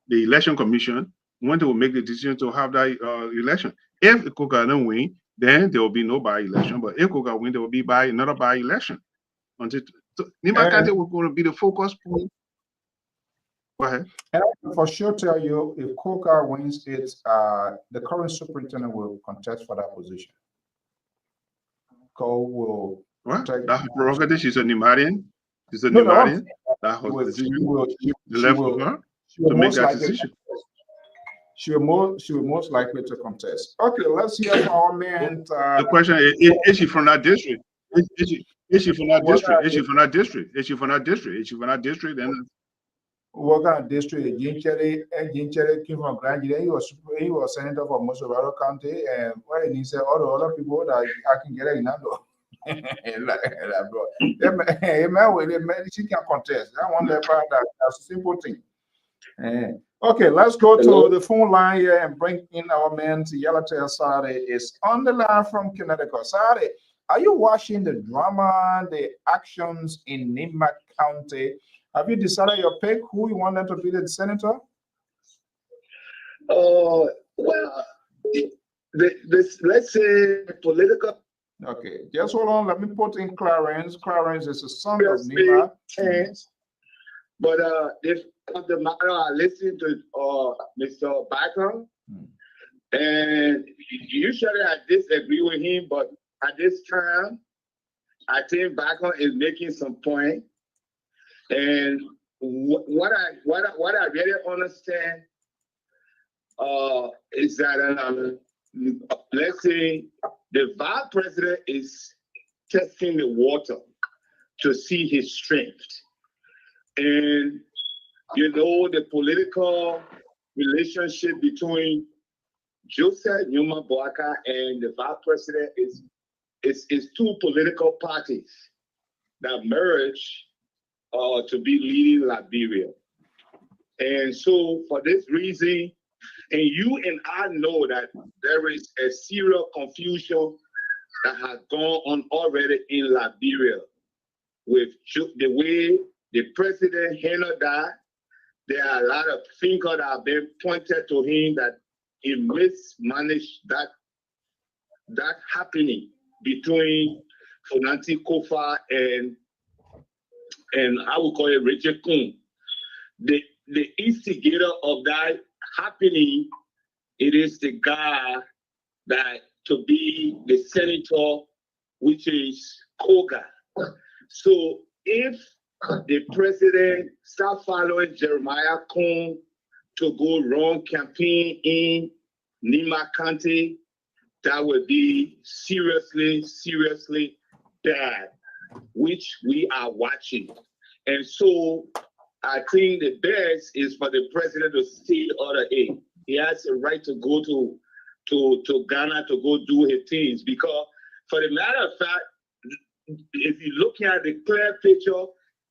[SPEAKER 4] election commission when they will make the decision to have that election. If Koga don't win, then there will be no by-election. But if Koga win, there will be another by-election. Until Nimba County will going to be the focus point. Go ahead.
[SPEAKER 2] And I can for sure tell you, if Koga wins it, the current superintendent will contest for that position. Cole will.
[SPEAKER 4] What? That's her prerogative. She's a Nimarian. She's a Nimarian. That's her decision. The left of her to make that decision.
[SPEAKER 2] She will most likely to contest. Okay, let's hear from our man.
[SPEAKER 4] The question is she from that district? Is she from that district? Is she from that district? Is she from that district? Is she from that district? And
[SPEAKER 2] what kind of district? Jincherry came from Grand. He was senator for most of our county, and when he said all the other people that I can get in Nando. She can contest. I want that part. That's a simple thing. Okay, let's go to the phone line here and bring in our man Yalata Sade is on the line from Connecticut. Sade, are you watching the drama, the actions in Nima County? Have you decided your pick who you want them to be the senator?
[SPEAKER 6] Well, let's say political.
[SPEAKER 2] Okay, just hold on. Let me put in Clarence. Clarence is a son of Nima.
[SPEAKER 6] But if the matter I listened to Mr. Bacon, and usually I disagree with him, but at this time, I think Bacon is making some point. And what I really understand is that let's say the vice president is testing the water to see his strength. And, you know, the political relationship between Joseph Numa Boaka and the vice president is two political parties that merge to be leading Liberia. And so for this reason, and you and I know that there is a serious confusion that has gone on already in Liberia with the way the president handled that. There are a lot of fingers that have been pointed to him that he mismanaged that happening between Funanti Kofa and I would call it Richard Kuhn. The instigator of that happening, it is the guy that to be the senator, which is Koga. So if the president start following Jeremiah Kuhn to go run campaign in Nima County, that would be seriously bad, which we are watching. And so I think the best is for the president to stay order A. He has a right to go to Ghana to go do his things, because for the matter of fact, if you're looking at the clear picture,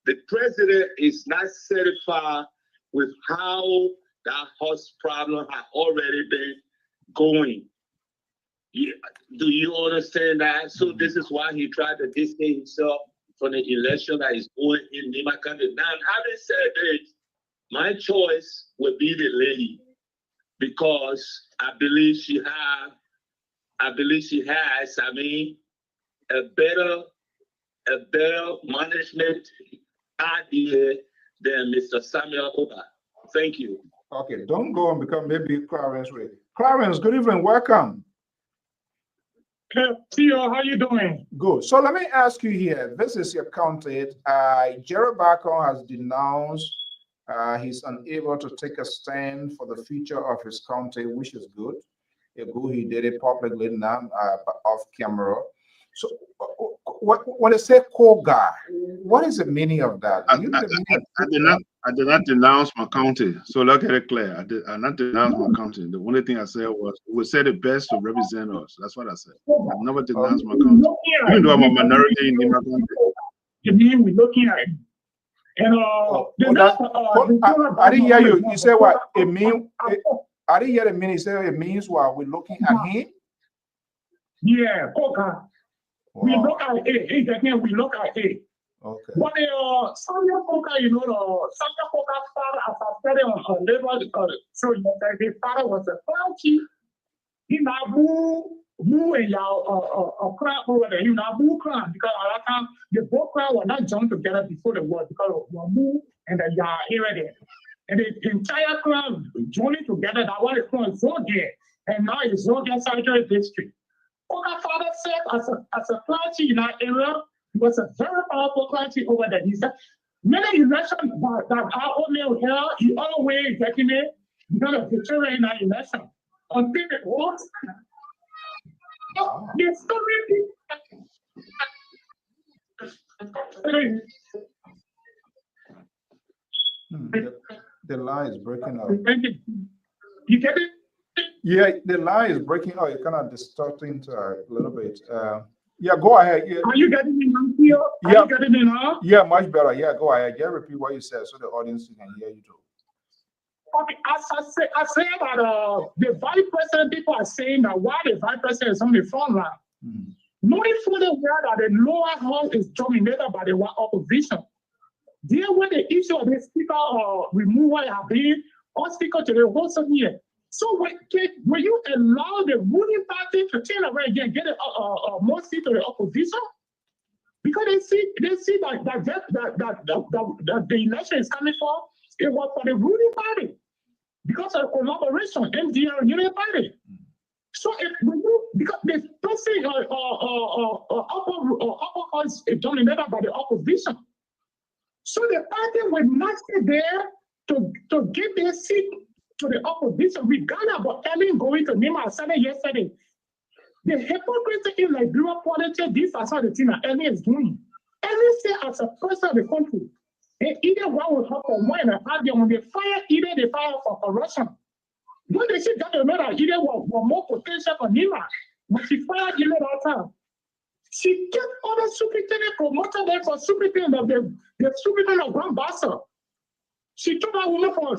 [SPEAKER 6] the president is not satisfied with how that horse problem has already been going. Do you understand that? So this is why he tried to distance himself from the election that is going in Nima County. Now, having said this, my choice would be the lady, because I believe she has a better management idea than Mr. Samuel Oba. Thank you.
[SPEAKER 2] Okay, don't go and become maybe Clarence ready. Clarence, good evening, welcome.
[SPEAKER 7] Theo, how you doing?
[SPEAKER 2] Good. So let me ask you here. This is your county. Jerry Bacon has denounced he's unable to take a stand for the future of his county, which is good. He did it publicly now off camera. So when they say Koga, what is the meaning of that?
[SPEAKER 4] I did not denounce my county. So let's get it clear. I did not denounce my county. The only thing I said was we said the best to represent us. That's what I said. I never denounced my county. Even though I'm a minority in my country.
[SPEAKER 7] The name we're looking at. And
[SPEAKER 2] I didn't hear you. You said what it means. I didn't hear the meaning. You said it means what we're looking at him.
[SPEAKER 7] Yeah, Koga. We look at it. We look at it.
[SPEAKER 2] Okay.
[SPEAKER 7] But Samuel Koga, Samuel Koga's father, as I said on Labour show, his father was a clergy. He now boo and y'all crowd over there. He now boo crowd because at that time the both crowd were not joined together before the war because of boo and the y'all area there. And the entire crowd joining together. That was called Zogia, and now it's Zogia Sanitary District. Koga's father said as a clergy in that area, he was a very powerful clergy over there. He said many elections that are only held, he always getting it. because of the children in our election. Until it was, the story.
[SPEAKER 2] The line is breaking up.
[SPEAKER 7] You get it?
[SPEAKER 2] Yeah, the line is breaking up. You're kind of distorting to a little bit. Yeah, go ahead. Yeah.
[SPEAKER 7] Are you getting me now? Are you getting me now?
[SPEAKER 2] Yeah, much better. Yeah, go ahead. Just repeat what you said so the audience can hear you too.
[SPEAKER 7] Okay, as I say that the vice president, people are saying that while the vice president is on the front line, knowing fully well that the lower house is dominated by the opposition. There where the issue of the speaker removal have been, or speaker to the host of here. So when you allow the ruling party to turn around again, get more seat to the opposition, because they see that the election is coming for, it was for the ruling party because of collaboration, MDR and Union Party. So because the person upper house is dominated by the opposition. So the party will not stay there to give their seat to the opposition, regardless of Ellen going to Nima said yesterday. The hypocrisy in Liberia politics, this is how the thing that Ellen is doing. Ellen said as a person of the country, and either one will help for one and a half year when they fire, either they fire for corruption. When they see that they know that either was more potential for Nima, but she fired either that time. She kept other superintendent promoted them for superintendent of the superintendent of Grand Bassa. She took that woman for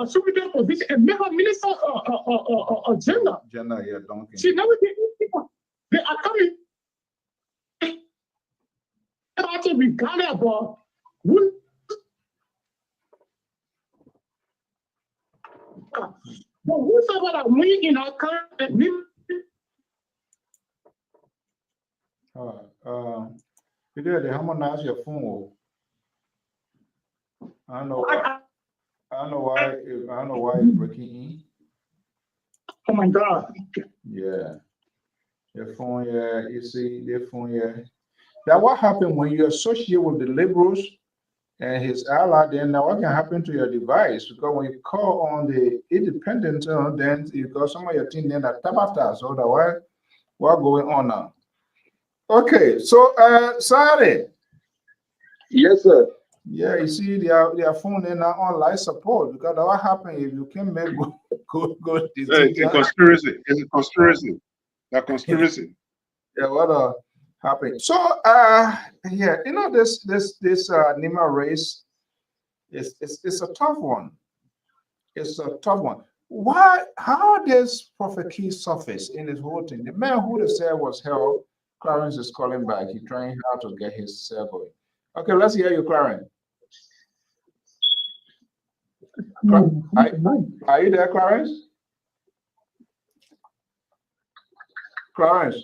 [SPEAKER 7] superintendent position and made her minister of gender.
[SPEAKER 2] Gender, yeah, donkey.
[SPEAKER 7] She never did anything. They are coming. Actually, regardless about who. But whosoever that we in our country.
[SPEAKER 2] You did harmonize your phone. I don't know why it's breaking in.
[SPEAKER 7] Oh my God.
[SPEAKER 2] Yeah. Your phone, yeah, you see their phone, yeah. Now what happened when you associate with the liberals and his ally, then now what can happen to your device? Because when you call on the independent, then you got some of your thing then that tabata. So otherwise, what's going on now? Okay, so sorry.
[SPEAKER 6] Yes, sir.
[SPEAKER 2] Yeah, you see, their phone in now on life support because what happened if you can make go
[SPEAKER 4] It's a conspiracy. It's a conspiracy. That conspiracy.
[SPEAKER 2] Yeah, what happened? So yeah, you know this Nima race it's a tough one. It's a tough one. Why? How does Prophet Key surface in this whole thing? The man who they said was hell. Clarence is calling back. He's trying hard to get his cell going. Okay, let's hear you, Clarence. Are you there, Clarence? Clarence?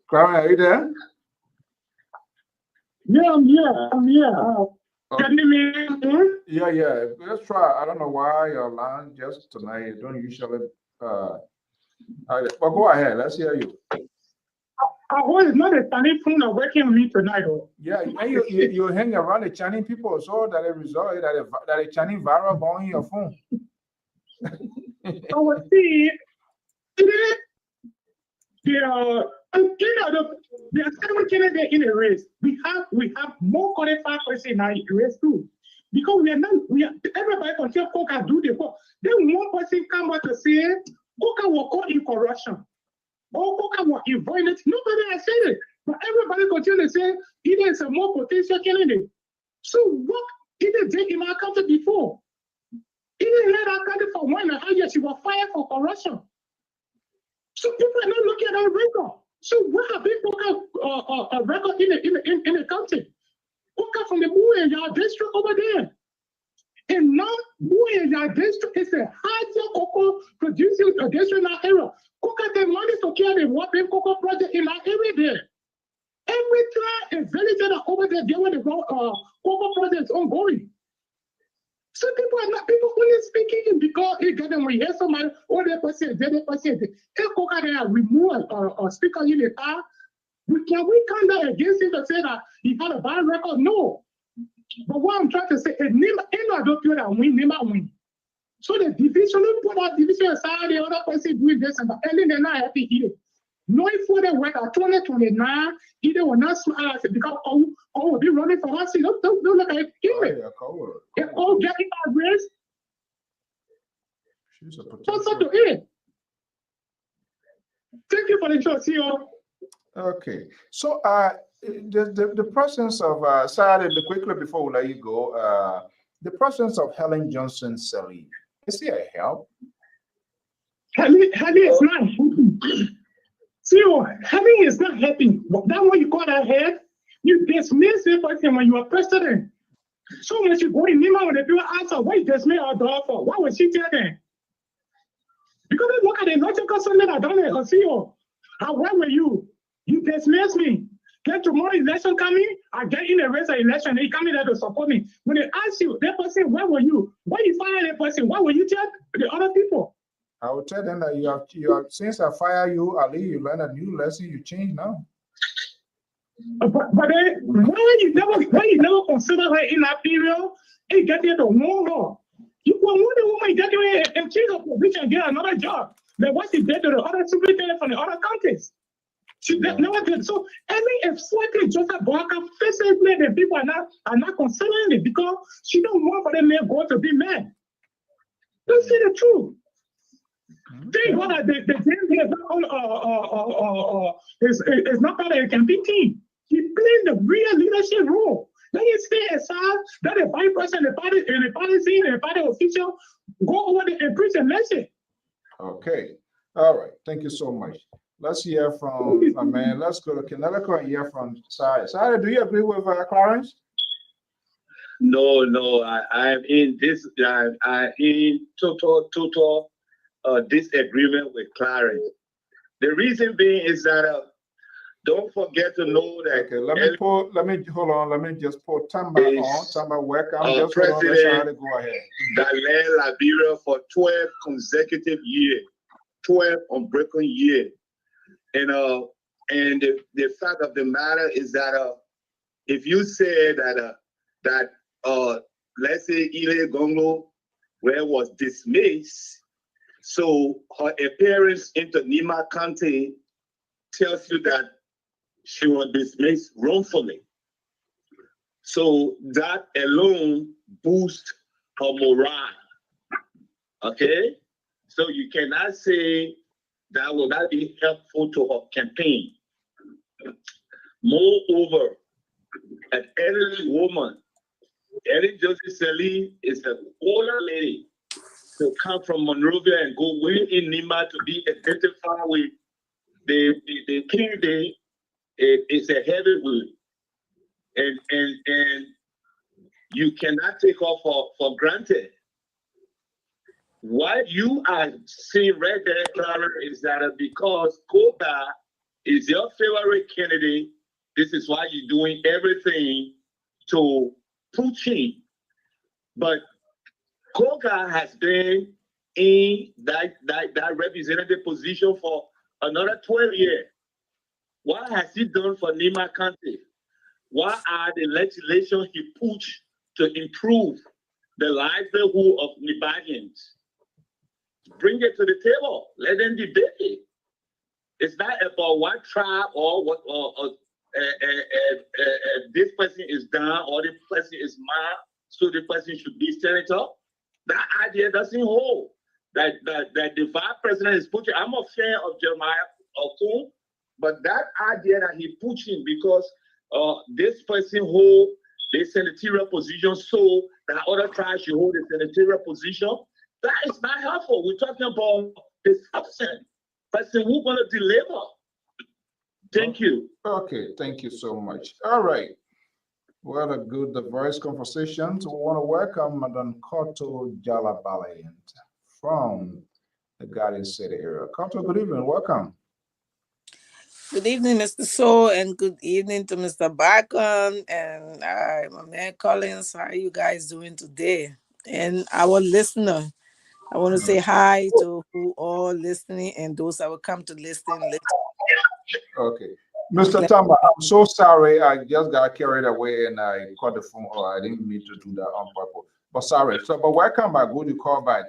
[SPEAKER 2] Clarence, are you there?
[SPEAKER 7] Yeah, I'm here. Can you hear me?
[SPEAKER 2] Yeah. Let's try. I don't know why your line just tonight. You don't usually. But go ahead. Let's hear you.
[SPEAKER 7] I was not a Chinese phone that working on me tonight.
[SPEAKER 2] Yeah, and you hang around the Chinese people so that it result that a Chinese virus going in your phone.
[SPEAKER 7] I was seeing there are 7 candidates in a race. We have more qualified person in our race too. Because everybody can tell Coca do the work. Then one person come out to say Coca will call in corruption. Or Coca will avoid it. Nobody has said it. But everybody continue to say either it's a more potential candidate. So what either did in our country before? Either had our country for 1.5 years, she was fired for corruption. So people are not looking at our record. So what have been Coca record in the country? Coca from the Buyanja district over there. And now Buyanja district is a high cocoa producing district in our area. Coca the money to carry the water cocoa project in our area there. Every time a villager over there, they want the cocoa project is ongoing. So people only speaking because it get them we hear somebody, the person, the other person. If Coca they are remove or speaker in the car, can we come down against him to say that he had a bad record? No. But what I'm trying to say, in don't feel that win, never win. So the division, put that division aside, the other person doing this and that, and then they're not happy here. Knowing for the work at 2029, either will not smile because we'll be running for us. Don't look at it. If all getting our grace,
[SPEAKER 2] she's a
[SPEAKER 7] also to it. Thank you for the show, CEO.
[SPEAKER 2] Okay, so the presence of Sarah, quickly before we let you go, the presence of Helen Johnson Sirleaf, is he a help?
[SPEAKER 7] Helen is not. CEO, Helen is not helping. That what you call that head, you dismiss the person when you are president. So when she go in Nima, when the people ask her, why you dismiss her daughter for? Why would she tell them? Because they look at the logical something I done it, CEO. Where were you? You dismiss me. Then tomorrow election coming, I get in a race of election, they come in there to support me. When they ask you, that person, where were you? Why you fire that person? Why will you tell the other people?
[SPEAKER 2] I will tell them that you have since I fire you, Ali, you learn a new lesson, you change now.
[SPEAKER 7] But then why you never consider her in that period and get there to warn her? You want the woman get there and change her position and get another job. Then what she did to the other superintendent from the other countries. She never did. So if slightly Joseph Barker physically the people are not considering it because she don't want for them men go to be men. Let's say the truth. Think what the is not part of a campaign team. He playing the real leadership role. Then you stay aside, that the vice president, the party scene, the party official go over there and preach a message.
[SPEAKER 2] Okay. All right. Thank you so much. Let's hear from man. Let's go to Connecticut and hear from Sarah. Sarah, do you agree with Clarence?
[SPEAKER 6] No. I'm in this. I'm in total disagreement with Clarence. The reason being is that don't forget to know that.
[SPEAKER 2] Okay, let me hold on. Let me just put Tamba on. Tamba, welcome. Just
[SPEAKER 6] President
[SPEAKER 2] go ahead.
[SPEAKER 6] That led Liberia for 12 consecutive years, 12 unbroken years. And the fact of the matter is that if you say that let's say Ile Gongo was dismissed, so her appearance into Nima County tells you that she was dismissed wrongfully. So that alone boosts her morale. Okay? So you cannot say that will not be helpful to her campaign. Moreover, an elderly woman, Eddie Joseph Sirleaf is an older lady to come from Monrovia and go way in Nima to be identified with the candidate. It's a heavyweight, and you cannot take off for granted. What you are seeing right there, Clara, is that because Koga is your favorite candidate, this is why you're doing everything to push him. But Koga has been in that representative position for another 12 years. What has he done for Nima County? What are the legislation he pushed to improve the livelihood of Nibarians? Bring it to the table. Let them debate it. It's not about what tribe or what this person is down or this person is mad, so the person should be senator. That idea doesn't hold. That the vice president is pushing. I'm a fan of Jeremiah Okun, but that idea that he pushing because this person hold the senatorial position, so that other tribes should hold the senatorial position. That is not helpful. We're talking about the substance. Person who's going to deliver. Thank you.
[SPEAKER 2] Okay, thank you so much. All right. What a good, diverse conversation. So we want to welcome Madam Koto Jalabalayan from the Garden City area. Koto, good evening. Welcome.
[SPEAKER 8] Good evening, Mr. So, and good evening to Mr. Bacon and my man Collins. How are you guys doing today? And our listener, I want to say hi to who all listening and those that will come to listen later.
[SPEAKER 2] Okay. Mr. Tamba, I'm so sorry. I just got carried away and I caught the phone. Oh, I didn't mean to do that on purpose. But sorry. So, but welcome back. Good you call back.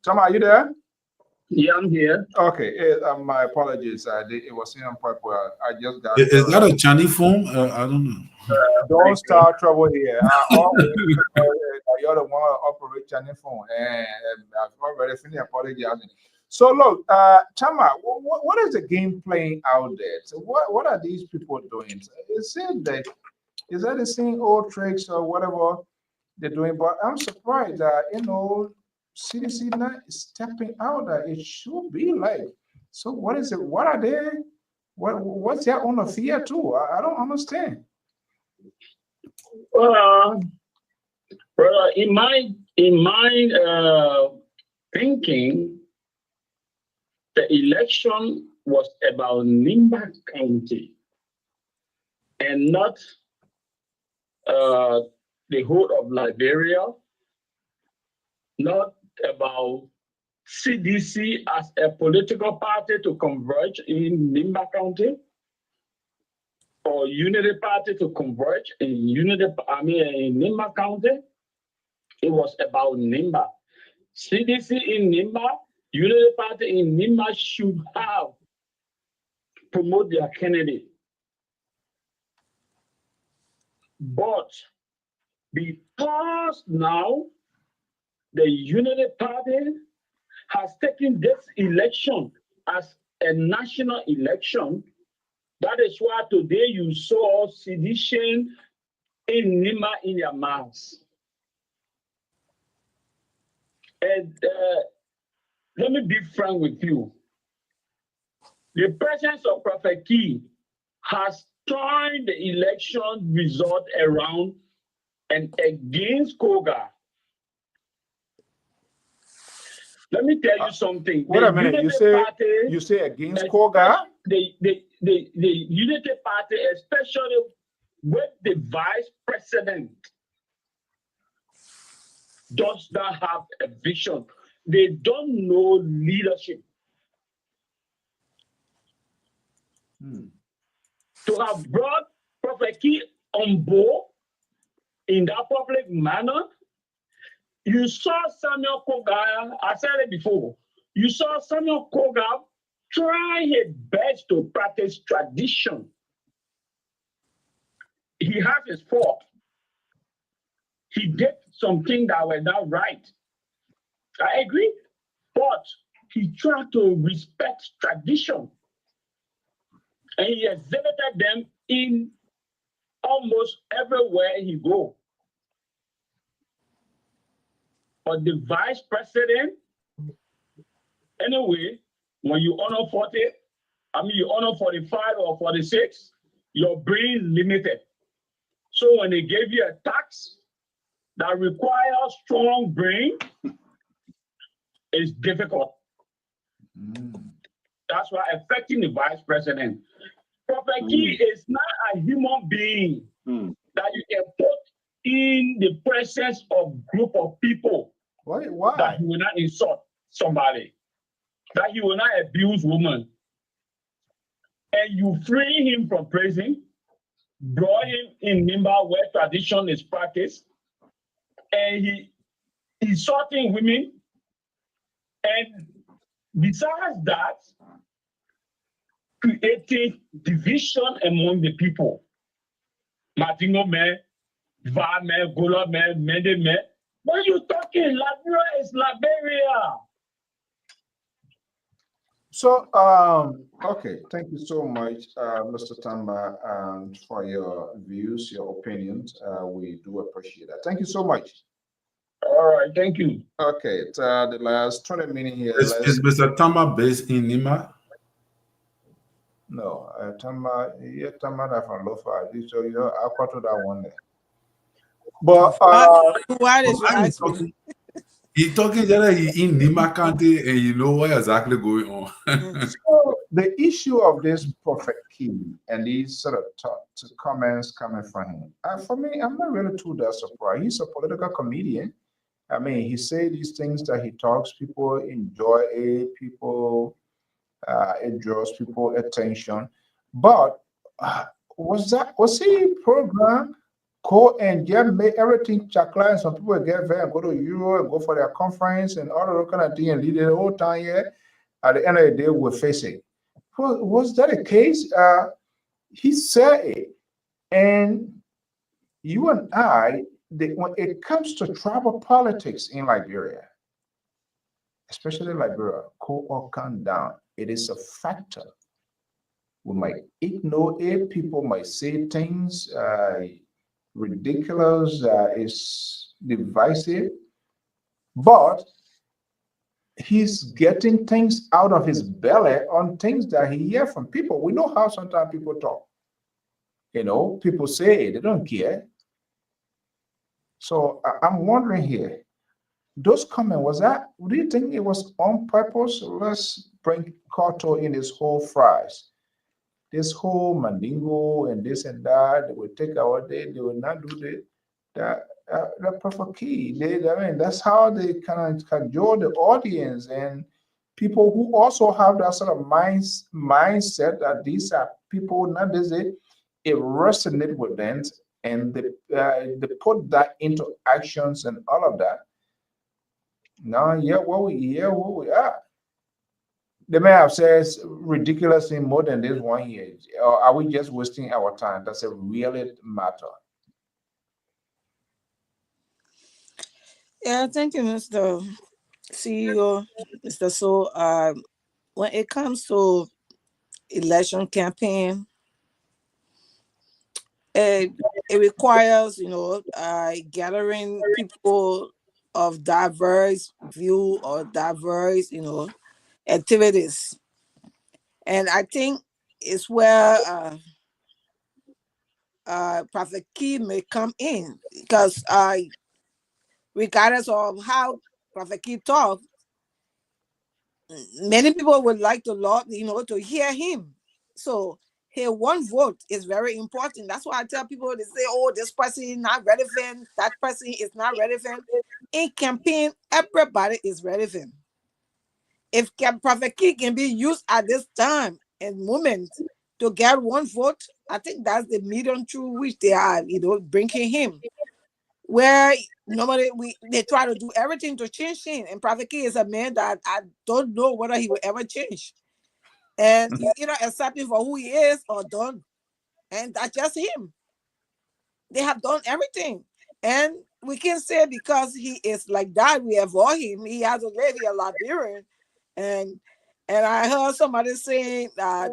[SPEAKER 2] Tama, are you there?
[SPEAKER 7] Yeah, I'm here.
[SPEAKER 2] Okay. My apologies. It was in purple. I just got.
[SPEAKER 5] Is that a Chinese phone? I don't know.
[SPEAKER 2] Don't start trouble here. You're the one who operates Chinese phone, and I've already finished apologizing. So look, Tama, what is the game playing out there? So what are these people doing? Is that the same old tricks or whatever they're doing? But I'm surprised that CDC not stepping out. That it should be like. So what is it? What are they? What's their own fear too? I don't understand.
[SPEAKER 7] Brother, in my thinking, the election was about Nimba County and not the whole of Liberia, not about CDC as a political party to converge in Nimba County, or Unity Party to converge in Nimba County. It was about Nimba. CDC in Nimba, Unity Party in Nimba should have promote their candidate. But because now the Unity Party has taken this election as a national election, that is why today you saw sedition in Nimba in their mouths. And let me be frank with you. The presence of Prophet Key has turned the election result around and against Koga. Let me tell you something.
[SPEAKER 2] Wait a minute. You say against Koga?
[SPEAKER 7] The Unity Party, especially with the vice president, does not have a vision. They don't know leadership. To have brought Prophet Key on board in that public manner, you saw Samuel Koga, I said it before, you saw Samuel Koga try his best to practice tradition. He has his fault. He did something that were not right. I agree, but he tried to respect tradition. And he exhibited them in almost everywhere he go. But the vice president, anyway, when you honor 40, you honor 45 or 46, your brain limited. So when they gave you a tax that requires strong brain, it's difficult. That's why affecting the vice president. Prophet Key is not a human being that you can put in the presence of group of people.
[SPEAKER 2] Why?
[SPEAKER 7] That he will not insult somebody, that he will not abuse women. And you free him from prison, brought him in Nimba where tradition is practiced, and he insulting women. And besides that, creating division among the people. Martino man, Va man, Gola man, Mende man. What are you talking? Liberia is Liberia.
[SPEAKER 2] So, okay, thank you so much, Mr. Tamba, for your views, your opinions. We do appreciate that. Thank you so much.
[SPEAKER 7] All right, thank you.
[SPEAKER 2] Okay, it's the last 20 minutes here.
[SPEAKER 5] Is Mr. Tamba based in Nimba?
[SPEAKER 2] No, Tamba, that from Lofa. So you're aqua to that one there. But
[SPEAKER 8] why did you ask me?
[SPEAKER 5] He talking that he in Nimba County and you know what exactly going on.
[SPEAKER 2] So the issue of this Prophet King and these sort of comments coming from him, for me, I'm not really too that surprised. He's a political comedian. I mean, he say these things that he talks, people enjoy it, it draws people attention. But was he programmed go and just make everything chakla, and some people get there and go to Europe and go for their conference and all of that kind of thing and lead the whole time here. At the end of the day, we're facing. Was that the case? He said it. And you and I, when it comes to tribal politics in Liberia, especially Liberia, cool or calm down, it is a factor. We might ignore it. People might say things ridiculous, is divisive, but he's getting things out of his belly on things that he hears from people. We know how sometimes people talk. You know, people say they don't care. So I'm wondering here, those comments, was that, do you think it was on purpose? Let's bring Koto in this whole phrase. This whole Mandingo and this and that, they will take our day, they will not do the perfect key. I mean, that's how they kind of cajole the audience and people who also have that sort of mindset that these are people, not this, it resonate with them and they put that into actions and all of that. Now, what we are. They may have said ridiculously more than this 1 year. Or are we just wasting our time? Does it really matter?
[SPEAKER 8] Yeah, thank you, Mr. CEO, Mr. So. When it comes to election campaign, it requires, gathering people of diverse view or diverse, activities. And I think it's where Prophet Key may come in because regardless of how Prophet Key talk, many people would like to to hear him. So here, one vote is very important. That's why I tell people, they say, oh, this person is not relevant, that person is not relevant. In campaign, everybody is relevant. If Prophet Key can be used at this time and moment to get one vote, I think that's the medium through which they are, bringing him. Where normally they try to do everything to change him, and Prophet Key is a man that I don't know whether he will ever change. And you either accept him for who he is or don't. And that's just him. They have done everything. And we can say because he is like that, we avoid him. He has a lady, a Liberian. And I heard somebody saying that,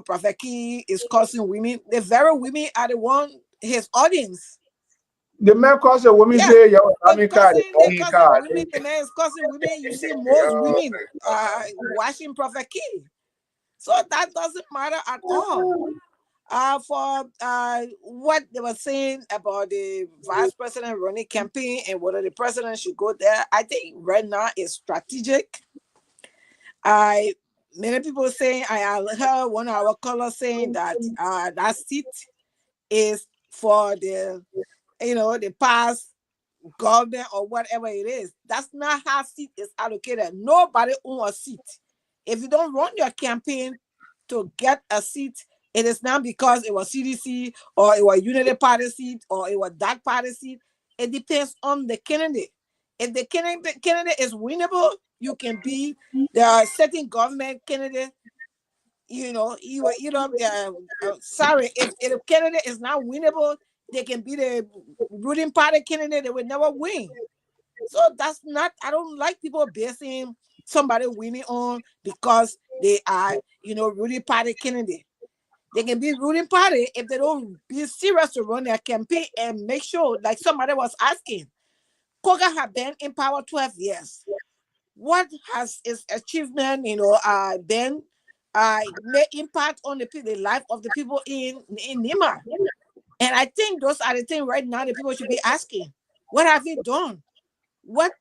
[SPEAKER 8] Prophet Key is causing women. The very women are the one, his audience.
[SPEAKER 2] The man calls a woman
[SPEAKER 8] Yeah,
[SPEAKER 2] say, yo, I
[SPEAKER 8] they're
[SPEAKER 2] mean,
[SPEAKER 8] causing
[SPEAKER 2] card.
[SPEAKER 8] women. The man is causing women. You see most women watching Prophet Key. So that doesn't matter at all. For what they were saying about the vice president running campaign and whether the president should go there, I think right now is strategic. Many people saying, I heard one of our callers saying that that seat is for the past government or whatever it is. That's not how seat is allocated. Nobody owns a seat. If you don't run your campaign to get a seat, it is not because it was CDC or it was Unity Party seat or it was that party seat. It depends on the candidate. If the candidate is winnable, you can be the certain government candidate. Sorry, if the candidate is not winnable, they can be the ruling party candidate. They will never win. So that's not. I don't like people basing somebody winning on because they are, ruling party candidate. They can be ruling party if they don't be serious to run their campaign and make sure, like somebody was asking, Koga have been in power 12 years. What has his achievement, been made impact on the life of the people in Nima? And I think those are the things right now that people should be asking. What have he done? What,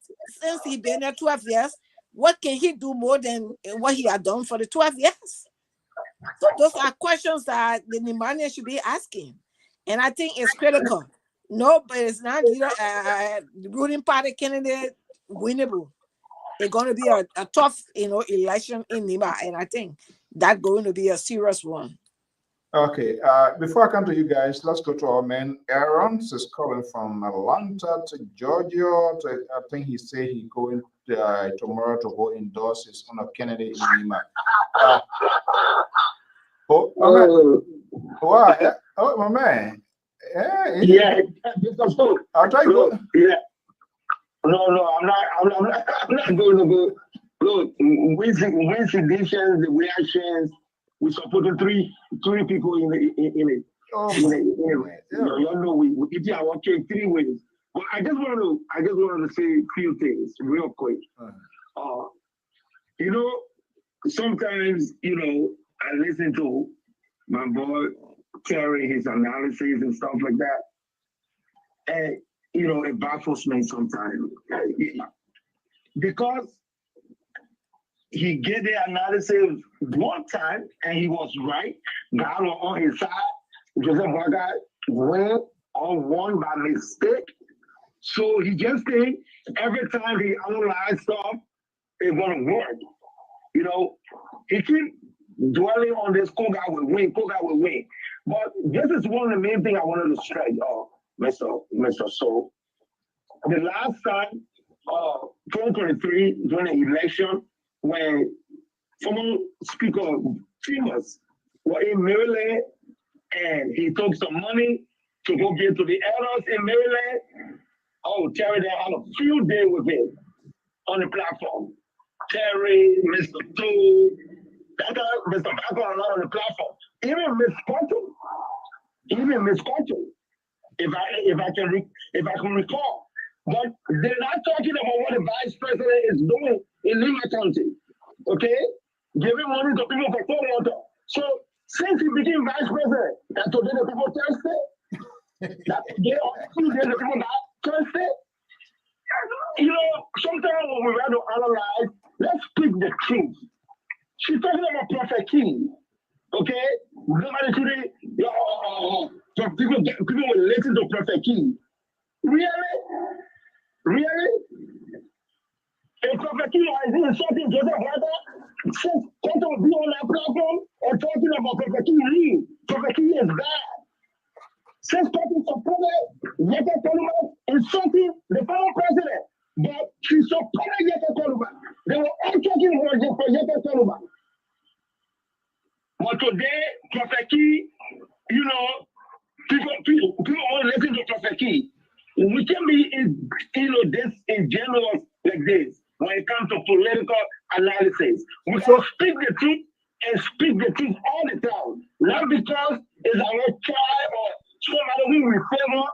[SPEAKER 8] since he been there 12 years, what can he do more than what he had done for the 12 years? So those are questions that the Nimanian should be asking. And I think it's critical. No, but it's not the ruling party candidate winnable. It's going to be a tough, election in Nima. And I think that's going to be a serious one.
[SPEAKER 2] Okay, before I come to you guys, let's go to our man Aaron. He's calling from Atlanta to Georgia. I think he said he going tomorrow to go endorse his own Kennedy in Lima. Oh, my man. Why? Oh, my man.
[SPEAKER 7] Yeah, because
[SPEAKER 2] I'll try to go.
[SPEAKER 7] yeah. No, I'm not going to go. Look, we see the reactions. We supported three people in it.
[SPEAKER 2] Oh,
[SPEAKER 7] You know, we eat our cake three ways. But I just wanted to say a few things real quick. You know, sometimes I listen to my boy Terry, his analysis and stuff like that, and it baffles me sometimes because he get the analysis one time and he was right. God was on his side. Joseph Boga won by mistake. So he just think every time he analyze stuff, it's gonna work. He keep dwelling on this Koga will win. But this is one of the main things I wanted to stress, Mr. So. The last time, 2023, during the election, when former Speaker Timmons was in Maryland and he took some money to go give to the elders in Maryland, Terry, they had a field day with him on the platform. Terry, Mr. Tool, that guy, Mr. Backer are not on the platform. Even Miss Cotton, if I can recall. But they're not talking about what the vice president is doing in Lima County. Okay? Giving money to people for cold water. So since he became vice president, that today the people thirsty, that today the people got thirsty. Sometimes when we have to analyze, let's speak the truth. She's talking about Prophet King. Okay? Nobody today, people will listen to Prophet King. Really? A Prophet King is insulting Joseph Brother since Cotton will be on that platform and talking about Prophet King leave. Prophet King is bad. Since Cotton supported Yeka Koluba insulting the former president, but she supported Yeka Koluba. They were all talking for Yeka Koluba. But today, Prophet King, people want to listen to Prophet King. We can be this ingenuous like this when it comes to political analysis. We should speak the truth and speak the truth all the time. Not because it's our child or somebody who we favor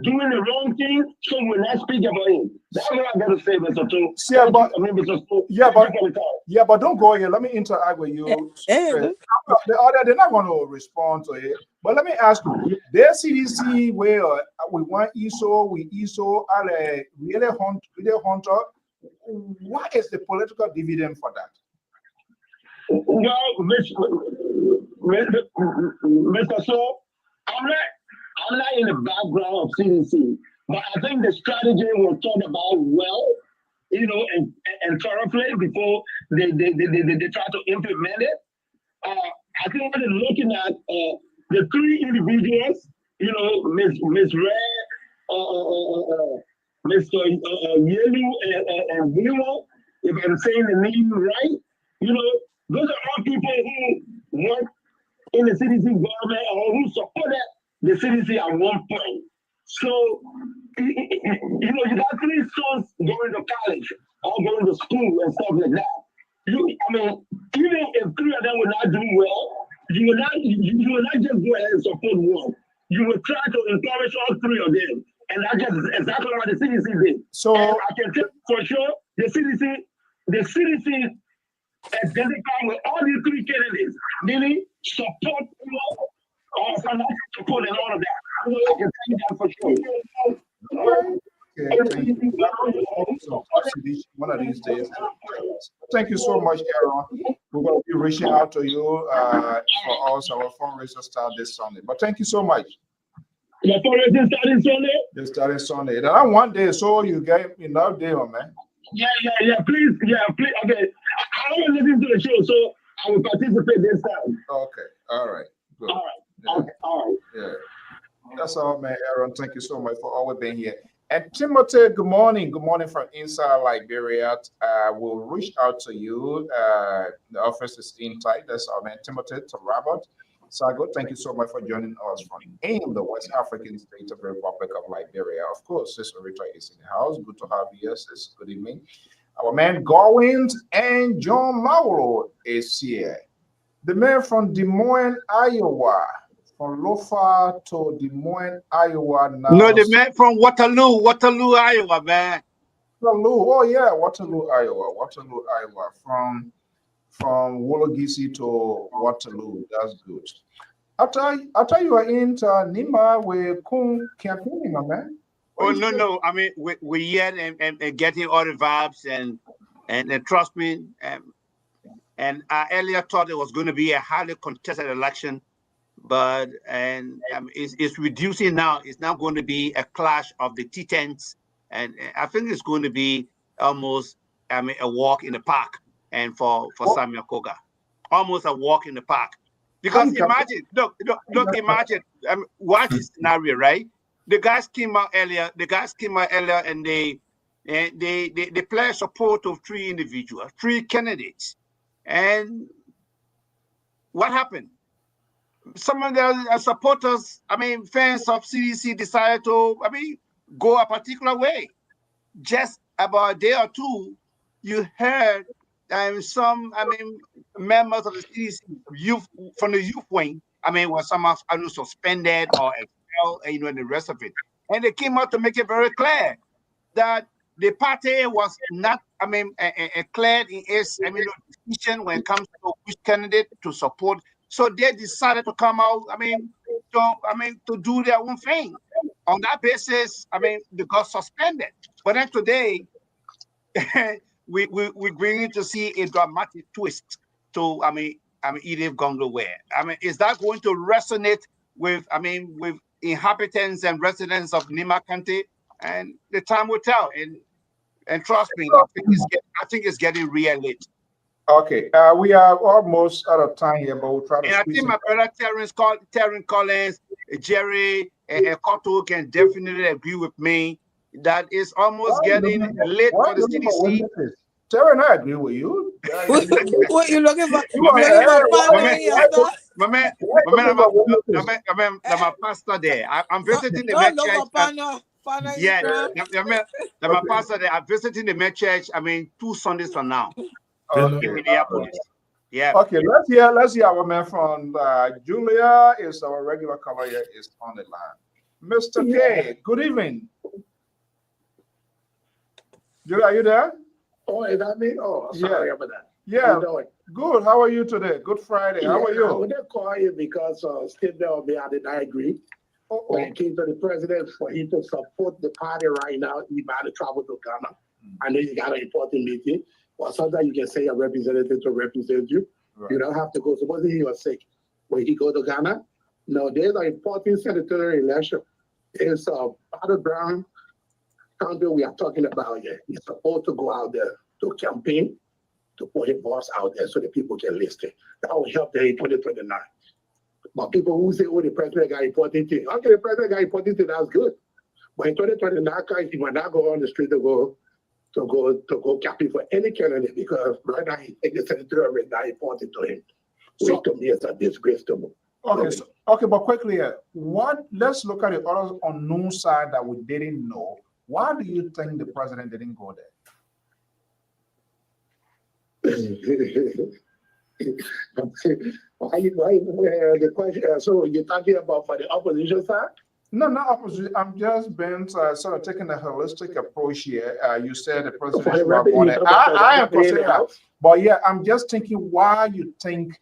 [SPEAKER 7] doing the wrong thing, so we're not speaking about it. That's what I gotta say, Mr. Two.
[SPEAKER 2] But don't go here. Let me interact with you. They're not going to respond to it. But let me ask you, their CDC where we want ISO are really hunter. What is the political dividend for that?
[SPEAKER 7] Well, Mr. So, I'm not in the background of CDC, but I think the strategy was thought about well, and thoroughly before they try to implement it. I think they're looking at the three individuals, Miss Red, Mr. Yelu, and Willow, if I'm saying the name right, those are all people who work in the CDC government or who supported the CDC at one point. So, you got three sons going to college or going to school and stuff like that. Even if three of them will not do well, you will not just go ahead and support one. You will try to encourage all three of them. And that's just exactly what the CDC did. So and I can tell you for sure, the CDC identified with all these three candidates, meaning support, or financial support and all of that. I can tell you that for sure.
[SPEAKER 2] Okay, thank you. So, one of these days. Thank you so much, Aaron. We're going to be reaching out to you for us. Our fundraiser start this Sunday. But thank you so much.
[SPEAKER 7] Your fundraiser starting Sunday?
[SPEAKER 2] They started Sunday. Then one day, so you get enough day, man.
[SPEAKER 7] Yeah. Please. Okay. I will listen to the show, so I will participate this time.
[SPEAKER 2] Okay. All right. Good.
[SPEAKER 7] All right.
[SPEAKER 2] Yeah.
[SPEAKER 7] Okay. All right.
[SPEAKER 2] Yeah. That's all, man. Aaron, thank you so much for always being here. And Timothy, good morning. Good morning from inside Liberia. We'll reach out to you. The office is in tight. That's our man, Timothy to Robert. Sago, thank you so much for joining us from in the West African state of the Republic of Liberia. Of course, Sister Rita is in the house. Good to have you here, sis. Good evening. Our man Gowins and John Mauro is here. The man from Des Moines, Iowa. From Lofa to Des Moines, Iowa now.
[SPEAKER 9] No, the man from Waterloo, Iowa, man.
[SPEAKER 2] Waterloo, oh yeah, Waterloo, Iowa. From Wologisi to Waterloo, that's good. I thought you were in Nima with Kun campaigning, my man.
[SPEAKER 9] Oh no! I mean, we're here and getting all the vibes and trust me. And I earlier thought it was going to be a highly contested election, but it's reducing now. It's now going to be a clash of the Titans, and I think it's going to be almost a walk in the park, and for Samuel Koga, almost a walk in the park. Because imagine, look, imagine, watch the scenario, right? The guys came out earlier, and they pledged support of 3 individuals, 3 candidates. And what happened? Some of the supporters, fans of CDC decided to, go a particular way. Just about a day or two, you heard some, members of the CDC youth from the youth wing, were some suspended or expelled, and the rest of it. And they came out to make it very clear that the party was not, clear in its, decision when it comes to which candidate to support. So they decided to come out, to do their own thing. On that basis, they got suspended. But then today, we're going to see a dramatic twist to, Edith Gongo Ware. Is that going to resonate with, with inhabitants and residents of Nima County? And the time will tell. And trust me, I think it's getting real late.
[SPEAKER 2] Okay, we are almost out of time here, but we'll try to.
[SPEAKER 9] And I think my brother Terrence Collins, Jerry, and Koto can definitely agree with me that it's almost getting late for the CDC.
[SPEAKER 2] Terry, I agree with you.
[SPEAKER 8] What you looking for?
[SPEAKER 9] My man, I'm a pastor there. I'm visiting the Met Church. Yeah, I'm a pastor there. I'm visiting the Met Church. 2 Sundays from now. In Minneapolis. Yeah.
[SPEAKER 2] Okay, let's hear our man from Julia is our regular caller here is on the line. Mr. K, good evening. Julia, are you there?
[SPEAKER 10] Oh, is that me? Oh, sorry about that.
[SPEAKER 2] Yeah. Good. How are you today? Good Friday. How are you?
[SPEAKER 10] I would call you because Steve Bell, I did not agree. When it came to the president, for him to support the party right now, he might have traveled to Ghana. I know you got an important meeting, but sometimes you can say a representative to represent you. Right. You don't have to go. Supposing he was sick, when he go to Ghana, no, there's an important senatorial election. It's battleground county we are talking about here. He's supposed to go out there to campaign, to put his voice out there so the people can listen. That will help them in 2029. But people who say, oh, the president got important thing. Okay, the president got important thing, that's good. But in 2029, he might not go on the street to go campaign for any candidate because right now he thinks the senatorial race not important to him. So to me, it's a disgrace to me.
[SPEAKER 2] Okay, but quickly, let's look at the other unknown side that we didn't know. Why do you think the president didn't go there?
[SPEAKER 10] The question, so you're talking about for the opposition side?
[SPEAKER 2] No, not opposition. I'm just been sort of taking a holistic approach here. You said the president should have gone there. I am considering that. But yeah, I'm just thinking why you think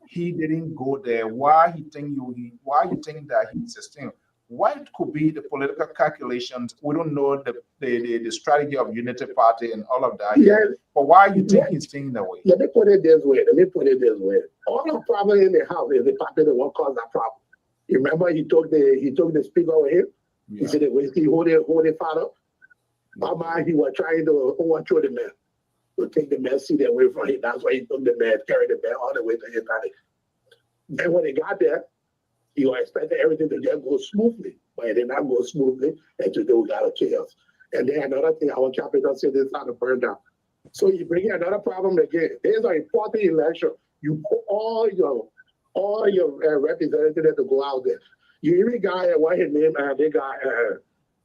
[SPEAKER 2] he didn't go there. Why you think that he's sustained? What could be the political calculations? We don't know the strategy of Unity Party and all of that.
[SPEAKER 10] Yeah.
[SPEAKER 2] But why you think he's staying that way?
[SPEAKER 10] Let me put it this way. All the problem in the house is the party that won't cause that problem. You remember he took the speaker over here? Yeah. He said that he hold it father. Mama, he was trying to overthrow the man, to take the man seat away from him. That's why he took the man, carried the man all the way to his party. And when they got there, You expect everything to just go smoothly, but it did not go smoothly, and today we got a chaos. And then another thing, our capital city is not to burn down. So you bring another problem again. There's an important election. You put all your representatives to go out there. You even got what his name, they got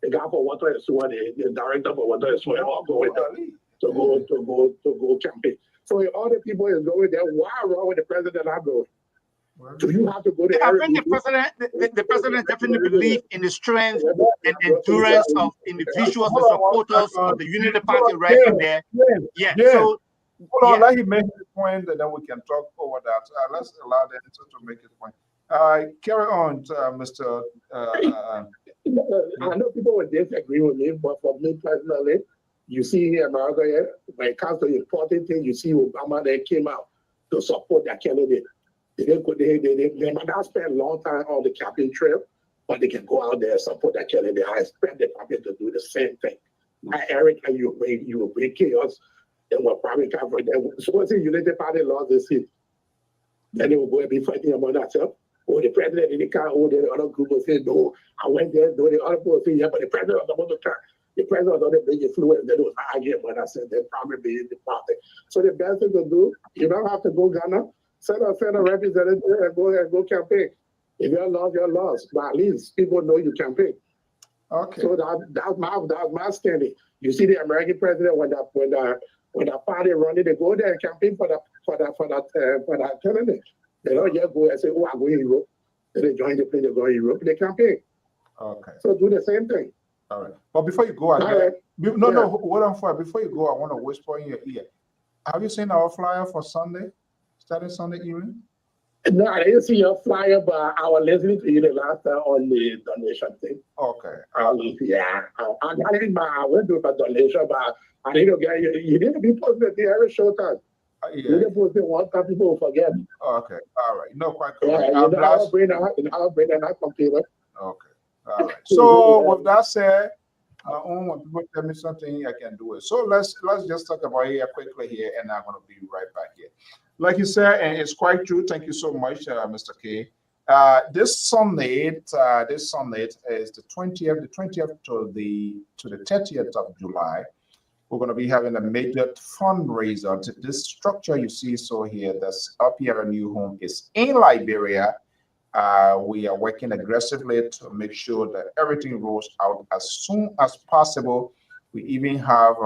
[SPEAKER 10] the guy for Water and Sewer, the director for Water and Sewer, all going there to go campaign. So all the people is going there. Why wrong with the president not going? Do you have to go there?
[SPEAKER 9] I think the president definitely believes in the strength and endurance of individuals and supporters of the Unity Party right in there. Yeah. So
[SPEAKER 2] hold on, let him make his point, and then we can talk over that. Let's allow them to make his point. Carry on, Mr.
[SPEAKER 10] I know people would disagree with me, but for me personally, you see here in America, when it comes to important things, you see Obama, they came out to support that candidate. They might not spend a long time on the campaign trail, but they can go out there and support that candidate. I expect the party to do the same thing. Eric, and you will bring chaos, then we'll probably come for them. So once the Unity Party lost the seat, then they will go and be fighting among themselves. Or the president in the car, or the other group will say, no, I went there, no, the other people will say, yeah, but the president was about to car. The president was the big influence, they don't argue about that, they'll probably be in the party. So the best thing to do, you don't have to go Ghana. Send a representative and go campaign. If you're lost, you're lost. But at least people know you campaign.
[SPEAKER 2] Okay.
[SPEAKER 10] So that's my standing. You see the American president when the party running, they go there and campaign for that candidate. They don't just go and say, oh, I'm going to Europe. Then they join the plane, they go to Europe, they campaign.
[SPEAKER 2] Okay.
[SPEAKER 10] So do the same thing.
[SPEAKER 2] All right. But before you go, hold on for before you go, I want to whisper in your ear. Have you seen our flyer for Sunday? Starting Sunday evening?
[SPEAKER 10] No, I didn't see your flyer, but I was listening to you the last time on the donation thing.
[SPEAKER 2] Okay.
[SPEAKER 10] I went to a donation, but I didn't get you didn't be posted the every show time. You didn't post it one time, people will forget.
[SPEAKER 2] Okay. All right. No, quite correct.
[SPEAKER 10] Yeah, I'll bring that computer.
[SPEAKER 2] Okay. All right. So with that said, when people tell me something, I can do it. So let's just talk about it quickly here, and I'm going to be right back here. Like you said, and it's quite true. Thank you so much, Mr. K. This Sunday is the 20th to the 30th of July. We're going to be having a major fundraiser. This structure you see here, that's up here, a new home, is in Liberia. We are working aggressively to make sure that everything rolls out as soon as possible. We even have,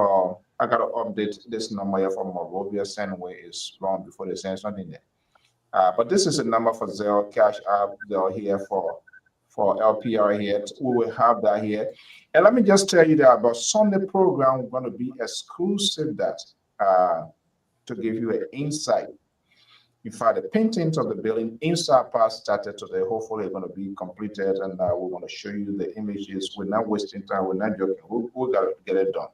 [SPEAKER 2] I got to update this number here from Morovia, Sandway is long before they send something there. But this is a number for Zelle, Cash App, Zelle here for LPR here. We will have that here. And let me just tell you that about Sunday program, we're going to be exclusive that to give you an insight. In fact, the paintings of the building inside part started today. Hopefully, it's going to be completed, and we're going to show you the images. We're not wasting time. We're not joking. We got to get it done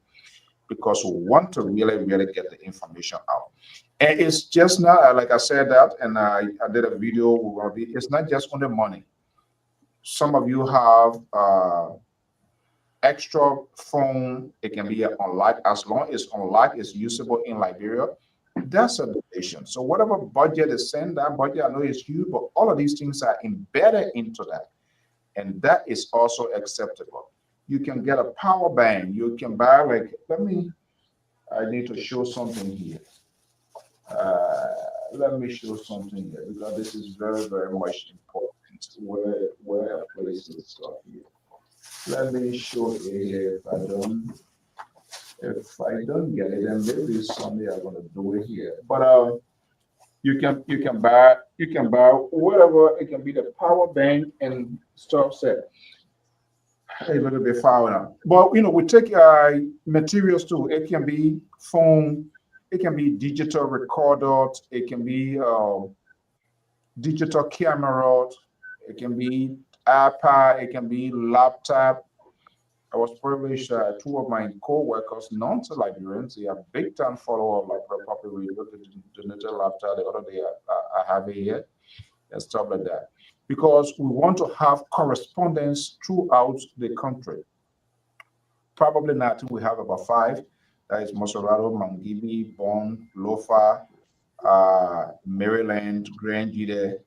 [SPEAKER 2] because we want to really get the information out. And it's just not like I said that, and I did a video. It's not just on the money. Some of you have extra phone. It can be unlocked. As long as unlocked is usable in Liberia, that's a donation. So whatever budget is sent, that budget I know is huge, but all of these things are embedded into that, and that is also acceptable. You can get a power bank. You can buy I need to show something here. Let me show something here because this is very much important. Where I place this stuff here. Let me show it here. If I don't get it, then maybe someday I'm gonna do it here. But you can buy whatever. It can be the power bank and stuff set. A little bit far now. But we take materials too. It can be phone, it can be digital recorder, it can be digital camera, it can be iPad, it can be laptop. I was privileged, two of my co-workers, non-Liberians, they are big time follower of like Popular Radio, the digital laptop. The other day I have it here and stuff like that. Because we want to have correspondence throughout the country. Probably not, we have about 5. That is Moserado, Mangibi, Bonn, Lofa, Maryland, Grand Jide,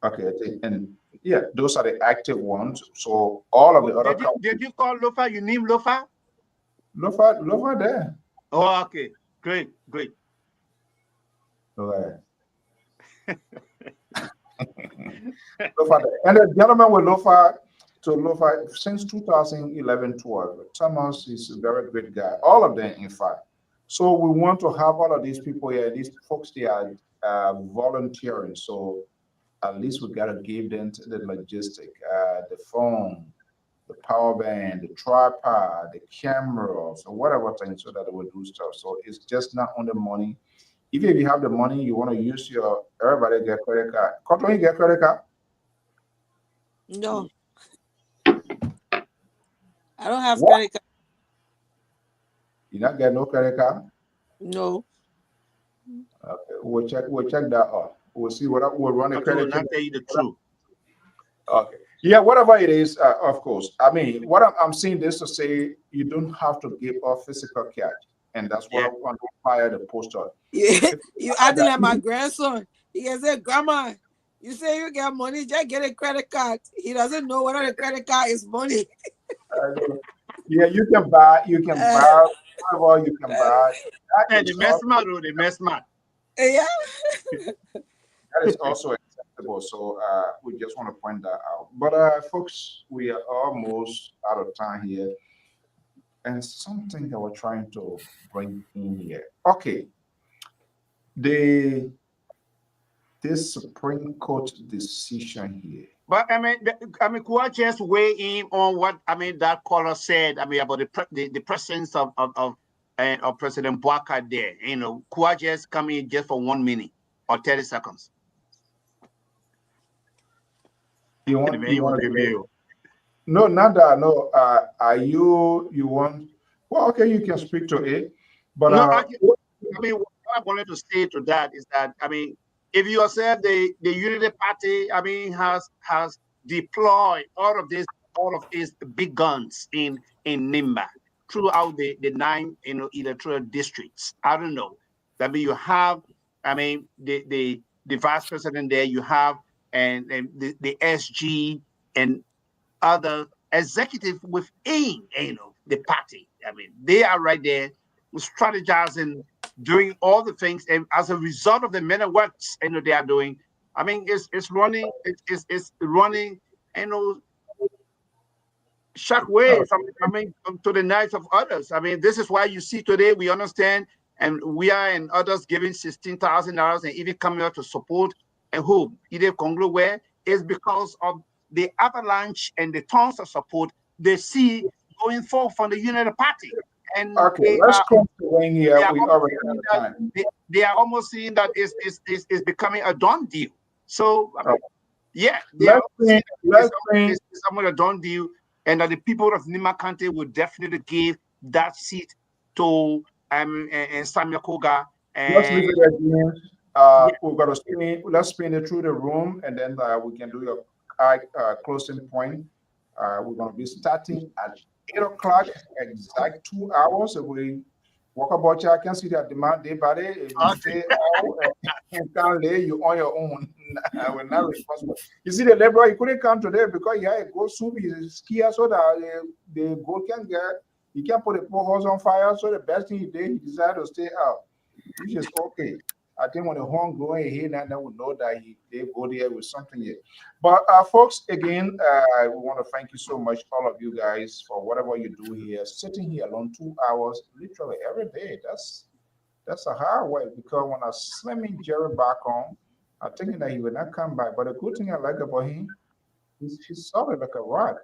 [SPEAKER 2] Okay, and yeah, those are the active ones. So all of the other
[SPEAKER 9] did you call Lofa? You name Lofa?
[SPEAKER 2] Lofa there.
[SPEAKER 9] Oh, okay, great.
[SPEAKER 2] Okay. Lofa there. And the gentleman with Lofa since 2011-12. Thomas is a very great guy. All of them, in fact. So we want to have all of these people here. These folks, they are volunteering. So at least we gotta give them the logistic, the phone, the power bank, the tripod, the cameras, or whatever thing, so that they will do stuff. So it's just not on the money. Even if you have the money, you want to use your everybody get credit card. Cotton, you get credit card?
[SPEAKER 8] No, I don't have
[SPEAKER 2] What?
[SPEAKER 8] credit card.
[SPEAKER 2] You not get no credit card?
[SPEAKER 8] No.
[SPEAKER 2] Okay, we'll check that out. We'll see what we'll run a
[SPEAKER 9] I will
[SPEAKER 2] credit
[SPEAKER 9] not tell you the truth.
[SPEAKER 2] Okay. Yeah, whatever it is, of course. I mean, what I'm saying this to say, you don't have to give up physical cash, and that's what I'm going to fire the poster.
[SPEAKER 8] Yeah, you acting like my grandson. He can say, "Grandma, you say you get money, just get a credit card." He doesn't know whether the credit card is money.
[SPEAKER 2] Yeah, you can buy whatever you can buy.
[SPEAKER 9] They mess mad.
[SPEAKER 8] Yeah.
[SPEAKER 2] That is also acceptable. So we just want to point that out. But folks, we are almost out of time here. And something that we're trying to bring in here. Okay. This Supreme Court decision here.
[SPEAKER 9] But I mean, could I just weigh in on what that caller said? About the presence of President Bouaka there. Could I just come in just for 1 minute or 30 seconds?
[SPEAKER 2] You want to no, not that. No, are you want? Well, okay, you can speak to it, but
[SPEAKER 9] no, what I wanted to say to that is that if you observe the Unity Party, has deployed all of these big guns in Nimba throughout the 9 electoral districts. I don't know. You have the vice president there. You have and the SG and other executive within the party. They are right there strategizing, doing all the things, and as a result of the many works they are doing, it's running shockwaves to the nights of others. This is why you see today we understand, and we are and others giving $16,000 and even coming out to support and who either Conglo where is because of the avalanche and the tons of support they see going forth from the United Party. And
[SPEAKER 2] okay, let's come to wing here. We already have time.
[SPEAKER 9] They are almost seeing that it's becoming a done deal. So yeah,
[SPEAKER 2] let's bring
[SPEAKER 9] somewhat a done deal, and that the people of Nima County will definitely give that seat to and Samuel Koga.
[SPEAKER 2] Let's leave it at the we're gonna let's spin it through the room, and then we can do your closing point. We're going to be starting at 8 o'clock, exact 2 hours. If we walk about you, I can see that demand day by day. If you stay out and can't lay, you on your own. We're not responsible. You see, the laborer, he couldn't come today because he had to go soup his skier so that the goat can get, he can put the poor horse on fire. So the best thing he did, he decided to stay out, which is okay. I think when the horn going here, then we know that they go there with something here. But folks, again, we want to thank you so much, all of you guys, for whatever you do here. Sitting here alone 2 hours, literally every day. That's a hard way, because when I slamming Jerry back on, I'm thinking that he would not come back. But the good thing I like about him, he's solid like a rock.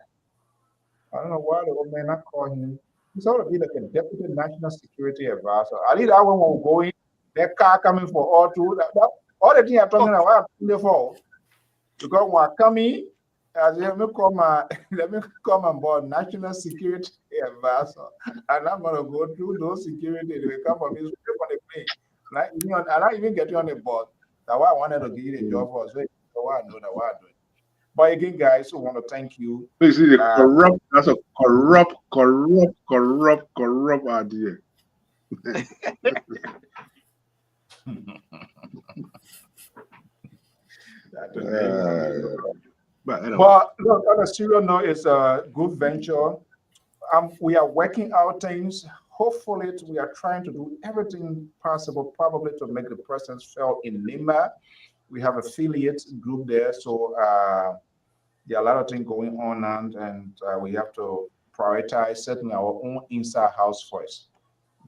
[SPEAKER 2] I don't know why the old man not call him. He's sort of be like a deputy national security advisor. I need that one will go in. That car coming for all two. All the things I'm talking about, I'm there for. Because when I come in, I say, let me come on board national security advisor, and I'm gonna go through those security. They will come for me straight on the plane. And I even get you on the board. That's why I wanted to give you the job for. So why I know that why I do it. But again, guys, we want to thank you.
[SPEAKER 4] You see, that's a corrupt idea. But anyway.
[SPEAKER 2] Well, look, on a serious note, it's a good venture. We are working out things. Hopefully, we are trying to do everything possible, probably to make the presence felt in Lima. We have affiliate group there, so there are a lot of things going on, and we have to prioritize setting our own inside house first.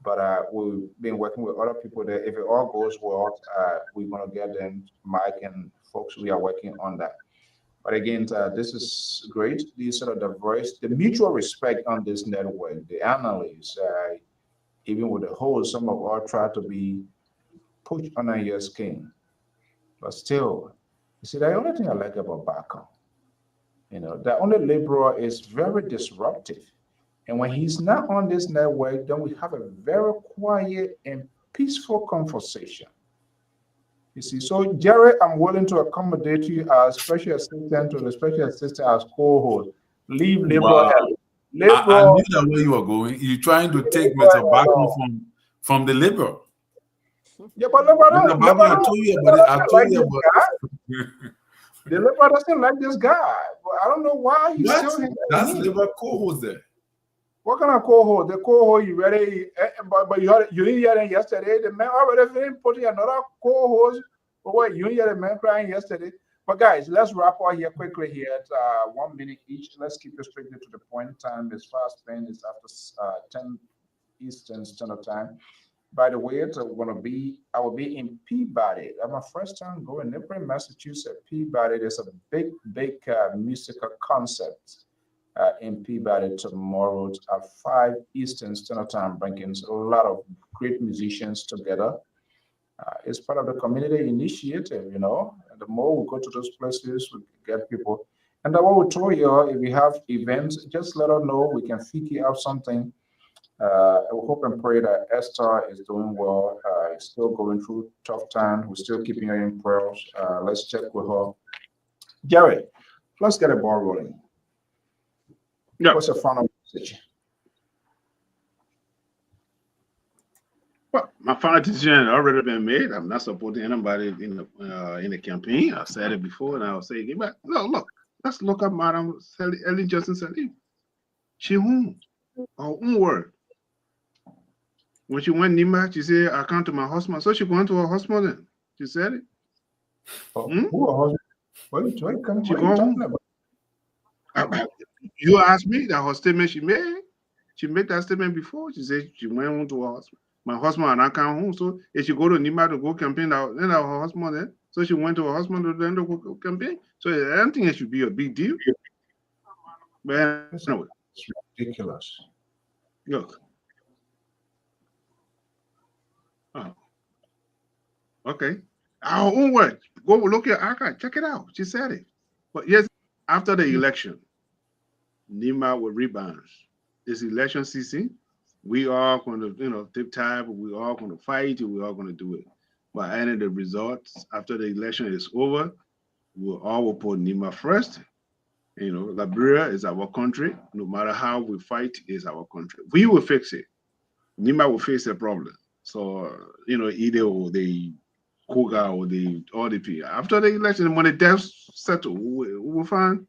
[SPEAKER 2] But we've been working with other people there. If it all goes well, we're going to get them, Mike and folks. We are working on that. But again, this is great. These sort of the voice, the mutual respect on this network, the analysts, even with the host, some of us try to be pushed under your skin. But still, you see, the only thing I like about Bacon, the only liberal is very disruptive. And when he's not on this network, then we have a very quiet and peaceful conversation. You see, so Jerry, I'm willing to accommodate you as special assistant to the special assistant as co-host. Leave liberal.
[SPEAKER 5] Wow. I knew that where you were going. You're trying to take Mr. Bacon from the liberal.
[SPEAKER 2] Yeah, but liberal,
[SPEAKER 5] I told you about it. I told you about it.
[SPEAKER 2] The liberal doesn't like this guy. But I don't know why he's still here.
[SPEAKER 5] That's liberal co-host there.
[SPEAKER 2] What kind of co-host? The co-host you ready? But you didn't hear them yesterday. The man already finished putting another co-host. But what you didn't hear the man crying yesterday. But guys, let's wrap up here quickly here at 1 minute each. Let's keep it strictly to the point. Time is fast spent. It's after 10 Eastern Standard Time. By the way, I will be in Peabody. That's my first time going to Massachusetts. Peabody. There's a big musical concert in Peabody tomorrow at 5 Eastern Standard Time, bringing a lot of great musicians together. It's part of the community initiative, And the more we go to those places, we get people. And what we told you, if you have events, just let us know. We can figure out something. I hope and pray that Esther is doing well. Is still going through tough time. We're still keeping her in prayers. Let's check with her. Jerry, let's get a ball rolling.
[SPEAKER 4] Yeah.
[SPEAKER 2] What's your final message?
[SPEAKER 4] Well, my final decision had already been made. I'm not supporting anybody in the campaign. I've said it before, and I'll say it again. But look, let's look up Madam Ellen Johnson Sirleaf. She won her own word. When she went Nima, she said, "I come to my husband." So she went to her husband then. She said it.
[SPEAKER 2] Who her husband? What are you talking about?
[SPEAKER 4] You asked me that her statement she made. She made that statement before. She said she went home to her husband. My husband and I come home. So if she go to Nima to go campaign, then her husband then. So she went to her husband to then to go campaign. So I don't think it should be a big deal. But anyway.
[SPEAKER 2] It's ridiculous.
[SPEAKER 4] Look. Oh. Okay. Our own word. Go look at archive. Check it out. She said it. But yes, after the election, Nima will rebound. It's election season. We are going to, take time. We are going to fight. We are going to do it. But any of the results after the election is over, we all will put Nima first. Liberia is our country. No matter how we fight, is our country. We will fix it. Nima will face the problem. So, either the Koga or all the people. After the election, when the deaths settle, we'll find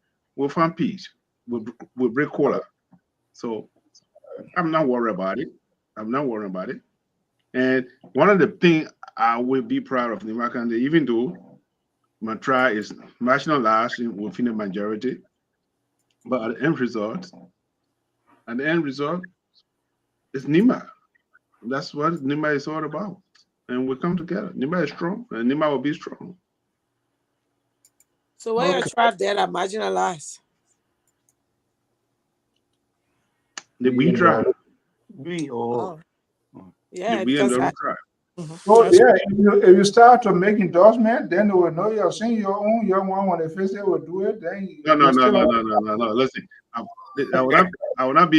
[SPEAKER 4] peace. We'll break cola. So I'm not worried about it. And one of the things I will be proud of Nima Kande, even though my trial is national last within the majority, but at the end result, it's Nima. That's what Nima is all about. And we come together. Nima is strong, and Nima will be strong.
[SPEAKER 8] So why your tribe there are marginalized?
[SPEAKER 4] We try.
[SPEAKER 8] Yeah,
[SPEAKER 4] we
[SPEAKER 8] because
[SPEAKER 4] try.
[SPEAKER 2] Oh yeah, if you start to make endorsement, then they will know you're saying your own young one. When they first they will do it, then
[SPEAKER 4] no. Listen, I will not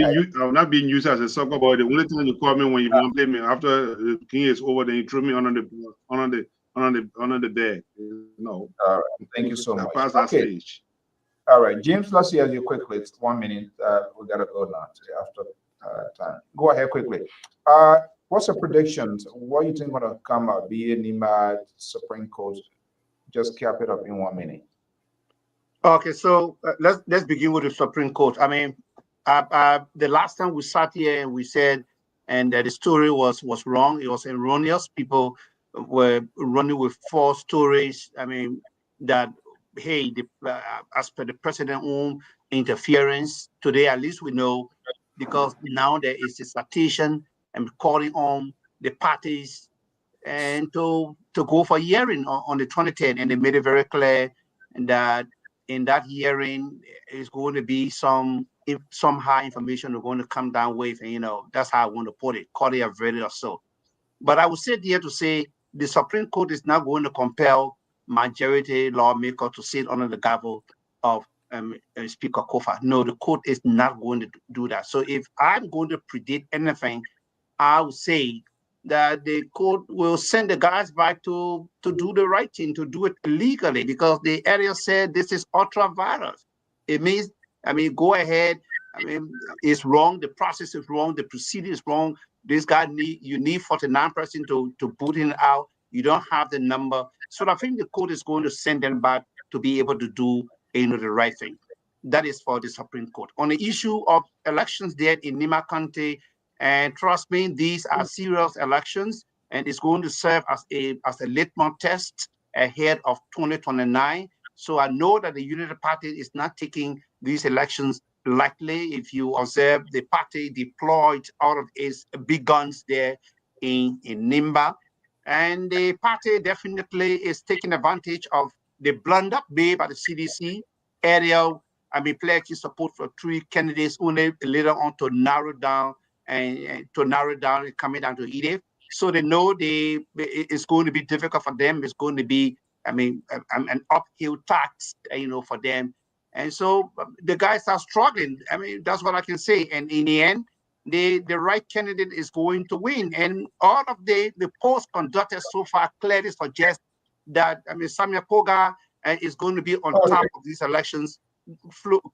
[SPEAKER 4] be used as a soccer boy. The only time you call me when you want to play me after the king is over, then you throw me under the bed. No.
[SPEAKER 2] All right. Thank you so much.
[SPEAKER 4] Pass that stage.
[SPEAKER 2] All right, James. Let's hear you quickly. It's 1 minute. We gotta go now after time. Go ahead quickly. What's the predictions? What do you think gonna come out? Be it Nima, Supreme Court just cap it up in 1 minute.
[SPEAKER 9] Okay, so let's begin with the Supreme Court. I mean, the last time we sat here and we said, and the story was wrong. It was erroneous. People were running with false stories. I mean, that hey, as per the president's own interference. Today, at least we know, because now there is a citation and calling on the parties and to go for hearing on the 23rd, and they made it very clear that in that hearing is going to be somehow information we're going to come down with, and that's how I want to put it, call it a verdict or so. But I would sit here to say the Supreme Court is not going to compel majority lawmaker to sit under the gavel of Speaker Kofa. No, the court is not going to do that. So if I'm going to predict anything, I would say that the court will send the guys back to do the right thing, to do it legally, because the area said this is ultra virus. It means, go ahead. It's wrong. The process is wrong. The procedure is wrong. This guy you need 49 person to boot him out. You don't have the number. So I think the court is going to send them back to be able to do the right thing. That is for the Supreme Court. On the issue of elections there in Nima County, and trust me, these are serious elections, and it's going to serve as a litmus test ahead of 2029. So I know that the United Party is not taking these elections lightly. If you observe, the party deployed all of its big guns there in Nimba, and the party definitely is taking advantage of the blunder made by the CDC area. Pledging support for 3 candidates, only later on to narrow down and coming down to Edith. So they know it's going to be difficult for them. It's going to be, an uphill task, for them. And so the guys are struggling. That's what I can say. And in the end, the right candidate is going to win. And all of the polls conducted so far clearly suggest that Samuel Koga is going to be on top of these elections,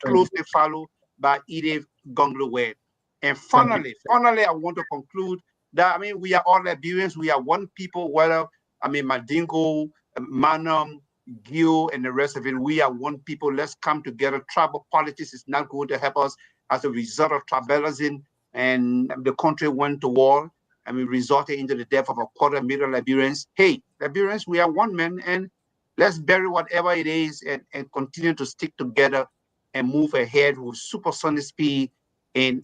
[SPEAKER 9] closely followed by Edith Gonglo. And finally, I want to conclude that we are all Liberians. We are one people. Whether Madingo, Manam, Gio, and the rest of it, we are one people. Let's come together. Tribal politics is not going to help us. As a result of tribalism, and the country went to war. Resulting into the death of 250,000 Liberians. Hey, Liberians, we are one man, and let's bury whatever it is and continue to stick together and move ahead with supersonic speed in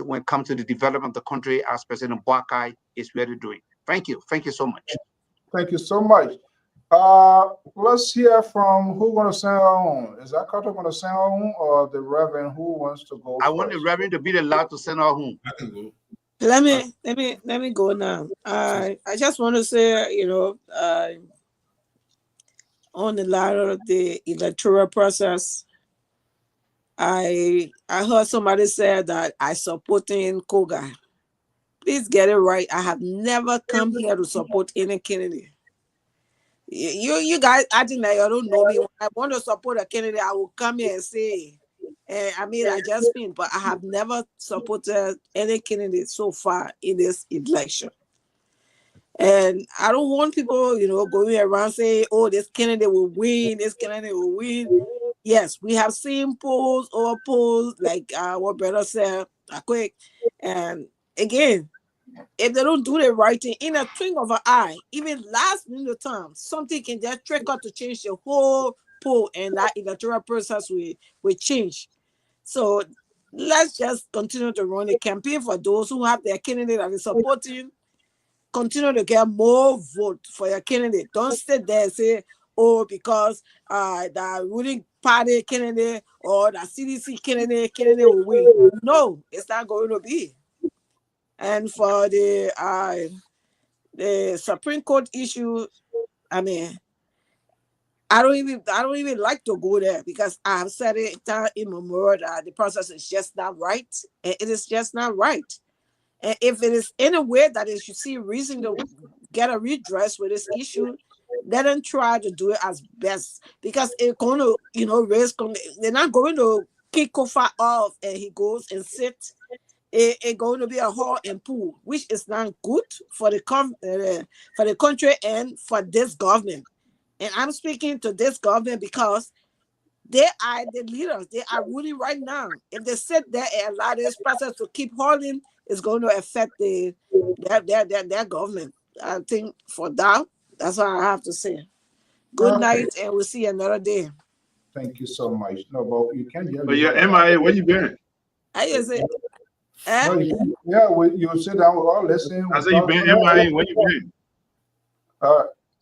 [SPEAKER 9] when it comes to the development of the country, as President Boakai is ready to do it. Thank you. Thank you so much.
[SPEAKER 2] Thank you so much. Let's hear from who want to send our own. Is that Carter going to send our own, or the Reverend who wants to go?
[SPEAKER 9] I want the Reverend to be the last to send our home.
[SPEAKER 5] I can go.
[SPEAKER 8] Let me go now. I just want to say, on the ladder of the electoral process, I heard somebody say that I supporting Koga. Please get it right. I have never come here to support any candidate. You guys acting like you don't know me. When I want to support a candidate, I will come here and say, I just mean, but I have never supported any candidate so far in this election. And I don't want people, going around saying, oh, this candidate will win, this candidate will win. Yes, we have seen polls like what brother said, quick. And again, if they don't do the right thing in a twinkle of an eye, even last minute time, something can just trickle to change the whole poll, and that electoral process will change. So let's just continue to run a campaign for those who have their candidate that is supporting. Continue to get more vote for your candidate. Don't sit there and say, oh, because the ruling party candidate or the CDC candidate will win. No, it's not going to be. And for the Supreme Court issue, I don't even like to go there, because I have said it in memorial that the process is just not right, and it is just not right. And if it is in a way that you see reason to get a redress with this issue, let them try to do it as best, because it's going to, they're not going to kick Kofa off and he goes and sits. It's going to be a haul and pull, which is not good for the country and for this government. And I'm speaking to this government because they are the leaders. They are ruling right now. If they sit there and allow this process to keep holding, it's going to affect their government. I think for that, that's what I have to say. Good night, and we'll see you another day.
[SPEAKER 2] Thank you so much. No, but you can't hear
[SPEAKER 4] But
[SPEAKER 2] me.
[SPEAKER 4] you're MIA, where you been?
[SPEAKER 8] I just say,
[SPEAKER 2] No, you sit down, we're all listening.
[SPEAKER 4] I said you been MIA, where you been?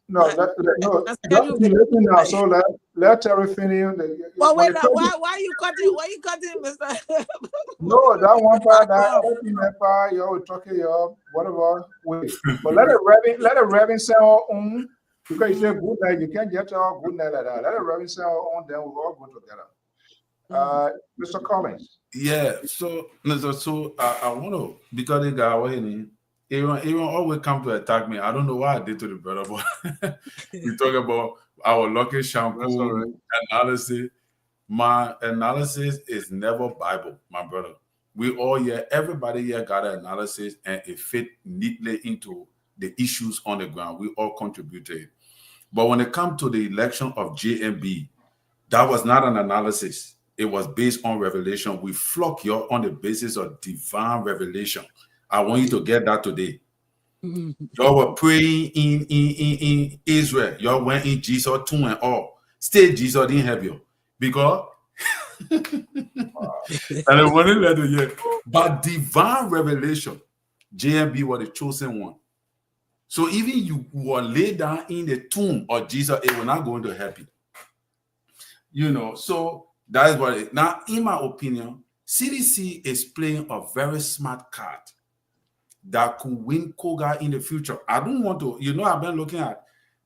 [SPEAKER 2] No, just be listening now. So let Terry finish.
[SPEAKER 8] Well, wait, why you cutting, Mr.
[SPEAKER 2] No, that one part, that part, you're talking, whatever. Wait, but let a Reverend say our own, because you say good night, you can't get our good night like that. Let a Reverend say our own, then we'll all go together. Mr. Collins.
[SPEAKER 5] Yeah, so I want to, because the guy was in, Aaron always come to attack me. I don't know what I did to the brother, but we talk about our lucky shampoo analysis. My analysis is never Bible, my brother. We all here, everybody here got an analysis, and it fit neatly into the issues on the ground. We all contributed. But when it comes to the election of JMB, that was not an analysis. It was based on revelation. We flock you on the basis of divine revelation. I want you to get that today. Y'all were praying in Israel. Y'all went in Jesus 2 and all. Still, Jesus didn't help you. Because and I want to let you hear. But divine revelation, JMB was the chosen one. So even you were laid down in the tomb of Jesus, it will not going to help you. You know, so that is what it is. Now, in my opinion, CDC is playing a very smart card that could win Koga in the future. I don't want to, I've been looking at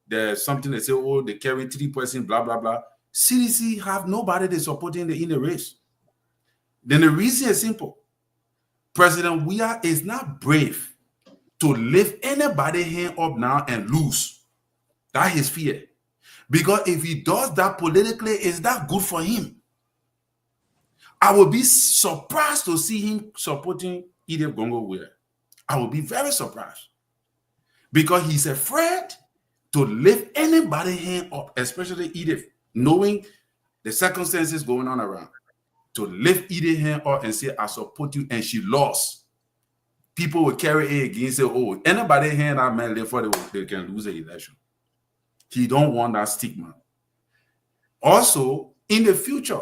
[SPEAKER 5] there's something that say, oh, they carry 3%, blah, blah, blah. CDC have nobody they supporting in the race. Then the reason is simple. President Weah is not brave to lift anybody hand up now and lose. That's his fear. Because if he does that politically, is that good for him? I will be surprised to see him supporting Edith Gongo Weah. I will be very surprised. Because he's afraid to lift anybody hand up, especially Edith, knowing the circumstances going on around. To lift Edith hand up and say, I support you, and she lost. People will carry it against say, oh, anybody hand that man lift for they can lose the election. He don't want that stigma. Also, in the future,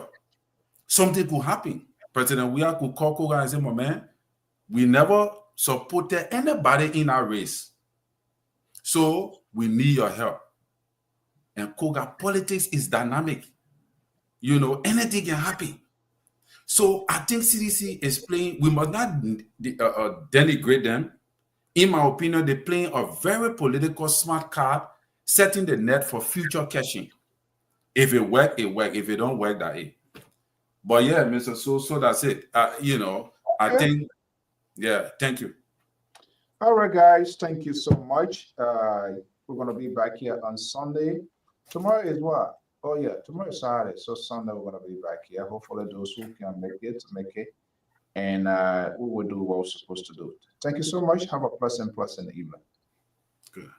[SPEAKER 5] something could happen. President Weah could call Koga and say, my man, we never supported anybody in our race. So we need your help. And Koga politics is dynamic. Anything can happen. So I think CDC is playing, we must not denigrate them. In my opinion, they're playing a very political smart card, setting the net for future cashing. If it work, it work. If it don't work, that it. But yeah, Mr. So that's it. I think, yeah, thank you.
[SPEAKER 2] All right, guys, thank you so much. We're going to be back here on Sunday. Tomorrow is what? Oh, yeah, tomorrow is Saturday. So Sunday, we're going to be back here. Hopefully, those who can make it. And we will do what we're supposed to do. Thank you so much. Have a pleasant evening.
[SPEAKER 5] Good.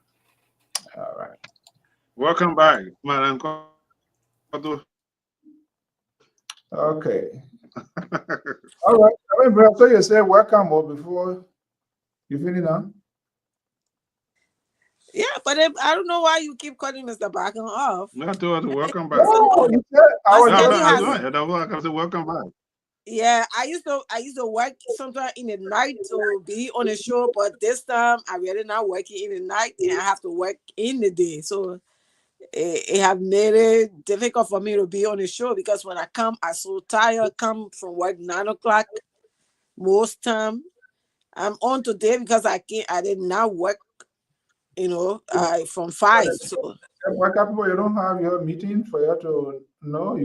[SPEAKER 2] All right.
[SPEAKER 4] Welcome back, Madam.
[SPEAKER 2] Okay. All right. I mean, bro, so you say welcome or before you finish now?
[SPEAKER 8] Yeah, but I don't know why you keep cutting Mr. Barker off.
[SPEAKER 4] No, I told her to welcome back.
[SPEAKER 2] No, you said
[SPEAKER 4] I said welcome back.
[SPEAKER 8] Yeah, I used to work sometimes in the night to be on the show, but this time I really not working in the night and I have to work in the day. So it have made it difficult for me to be on the show because when I come, I'm so tired. Come from work 9 o'clock most time. I'm on today because I did not work, from 5. So
[SPEAKER 2] why can't people you don't have your meeting for you to know?